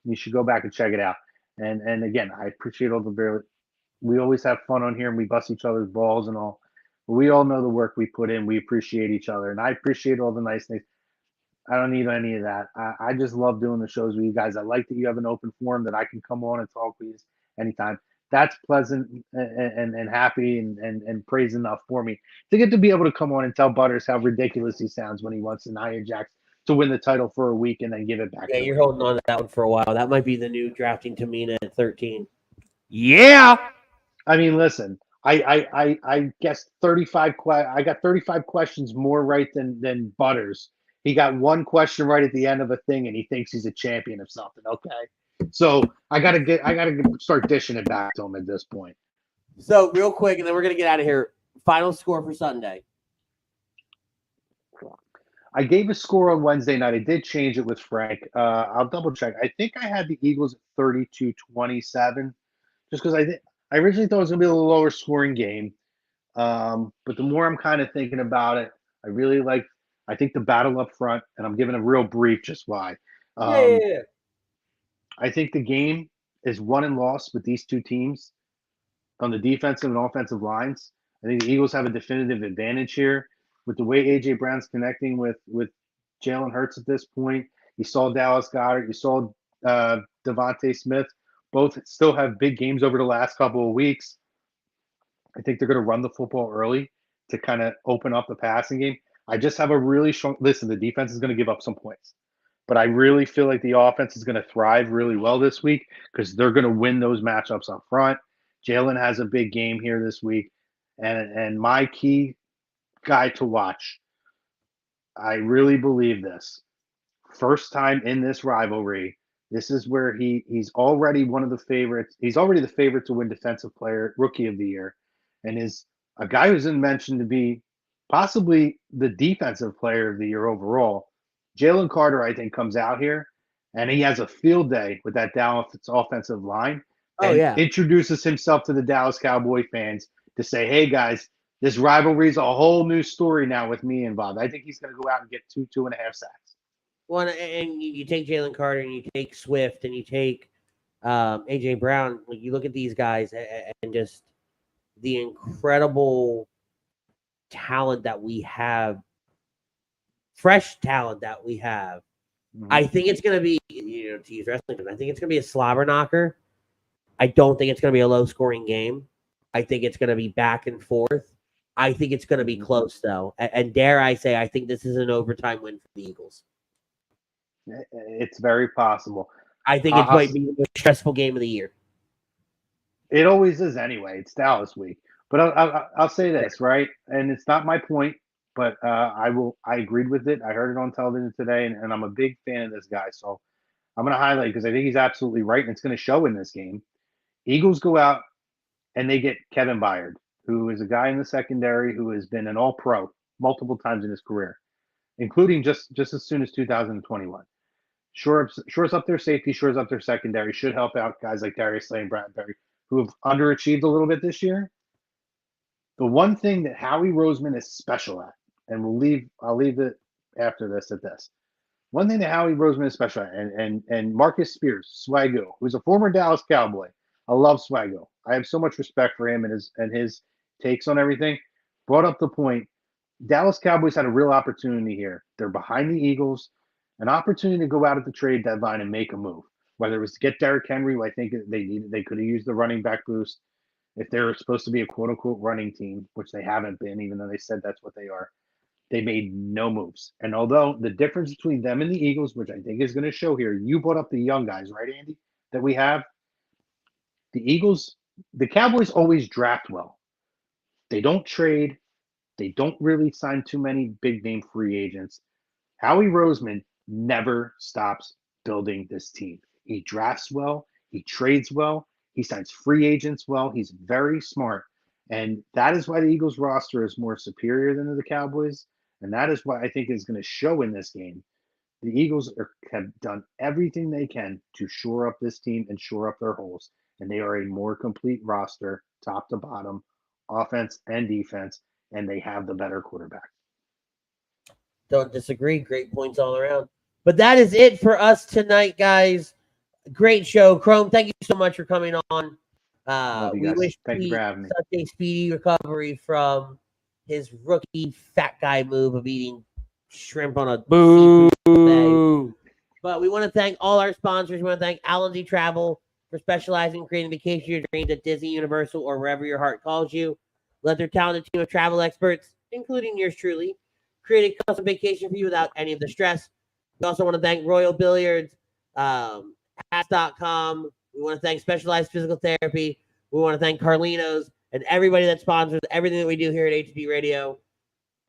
You should go back and check it out. And again, I appreciate all the we always have fun on here and we bust each other's balls and all. But we all know the work we put in. We appreciate each other. And I appreciate all the nice things. I don't need any of that. I just love doing the shows with you guys. I like that you have an open forum that I can come on and talk with you anytime. That's pleasant and happy and praise enough for me to get to be able to come on and tell Butters how ridiculous he sounds when he wants Nia Jax to win the title for a week and then give it back. Yeah, you're holding on to that one for a while. That might be the new drafting Tamina at 13. Yeah. I mean, listen, I guess 35. I got 35 questions more right than Butters. He got one question right at the end of a thing, and he thinks he's a champion of something. Okay, so I gotta start dishing it back to him at this point. So real quick, and then we're gonna get out of here. Final score for Sunday. I gave a score on Wednesday night. I did change it with Frank. I'll double check. I think I had the Eagles at 32-27, just because I originally thought it was gonna be a little lower scoring game. But the more I'm kind of thinking about it, I think the battle up front, and I'm giving a real brief just why. Yeah. I think the game is won and lost with these two teams on the defensive and offensive lines. I think the Eagles have a definitive advantage here with the way A.J. Brown's connecting with Jalen Hurts at this point. You saw Dallas Goedert. You saw Devontae Smith. Both still have big games over the last couple of weeks. I think they're going to run the football early to kind of open up the passing game. I just have a really strong – listen, the defense is going to give up some points. But I really feel like the offense is going to thrive really well this week because they're going to win those matchups up front. Jalen has a big game here this week. And my key guy to watch, I really believe this. First time in this rivalry, this is where he's already one of the favorites. He's already the favorite to win Defensive Player, Rookie of the Year, and is a guy who's been mentioned to be possibly the Defensive Player of the Year overall. Jalen Carter, I think, comes out here, and he has a field day with that Dallas offensive line. And introduces himself to the Dallas Cowboy fans to say, hey, guys, this rivalry is a whole new story now with me involved. I think he's going to go out and get 2.5 sacks. Well, and you take Jalen Carter and you take Swift and you take A.J. Brown. You look at these guys and just the incredible talent that we have, fresh talent that we have. Mm-hmm. I think it's going to be, to use wrestling, I think it's going to be a slobber knocker. I don't think it's going to be a low-scoring game. I think it's going to be back and forth. I think it's going to be close, though. And dare I say, I think this is an overtime win for the Eagles. It's very possible. I think it might be the most stressful game of the year. It always is anyway. It's Dallas week. But I'll say this, right? And it's not my point, but I agreed with it. I heard it on television today, and I'm a big fan of this guy. So I'm going to highlight because I think he's absolutely right, and it's going to show in this game. Eagles go out, and they get Kevin Byard, who is a guy in the secondary who has been an all-pro multiple times in his career, including just as soon as 2021. Shores up their safety, shores up their secondary, should help out guys like Darius Slay and Bradbury, who have underachieved a little bit this year. The one thing that Howie Roseman is special at, and I'll leave it after this at this. One thing that Howie Roseman is special at, and Marcus Spears, Swagoo, who's a former Dallas Cowboy, I love Swaggo. I have so much respect for him and his takes on everything. Brought up the point. Dallas Cowboys had a real opportunity here. They're behind the Eagles, an opportunity to go out at the trade deadline and make a move. Whether it was to get Derrick Henry, who I think they could have used the running back boost. If they're supposed to be a quote unquote running team, which they haven't been, even though they said that's what they are, they made no moves. And although the difference between them and the Eagles, which I think is going to show here, you brought up the young guys, right, Andy, that we have. The Cowboys always draft well. They don't trade. They don't really sign too many big name free agents. Howie Roseman never stops building this team. He drafts well. He trades well. He signs free agents well. He's very smart. And that is why the Eagles roster is more superior than the Cowboys. And that is what I think is going to show in this game. The Eagles have done everything they can to shore up this team and shore up their holes. And they are a more complete roster, top to bottom, offense and defense. And they have the better quarterback. Don't disagree. Great points all around. But that is it for us tonight, guys. Great show. Chrome, thank you so much for coming on. Love you We guys. wish Thank you Pete for having me. such a speedy recovery from his rookie fat guy move of eating shrimp on a seafood buffet. But we want to thank all our sponsors. We want to thank Allen D Travel for specializing in creating vacation your dreams at Disney, Universal, or wherever your heart calls you. Let their talented team of travel experts, including yours truly, create a custom vacation for you without any of the stress. We also want to thank Royal Billiards, hats.com. We want to thank Specialized Physical Therapy. We want to thank Carlino's and everybody that sponsors everything that we do here at HD Radio.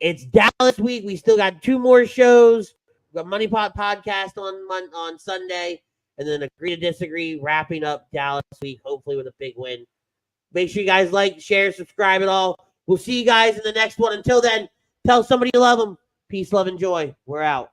It's Dallas week. We still got 2 more shows. We got Money Pot Podcast on Sunday, and then Agree to Disagree wrapping up Dallas week, hopefully with a big win. Make sure you guys like, share, subscribe, and all. We'll see you guys in the next one. Until then, tell somebody you love them. Peace, love, and joy. We're out.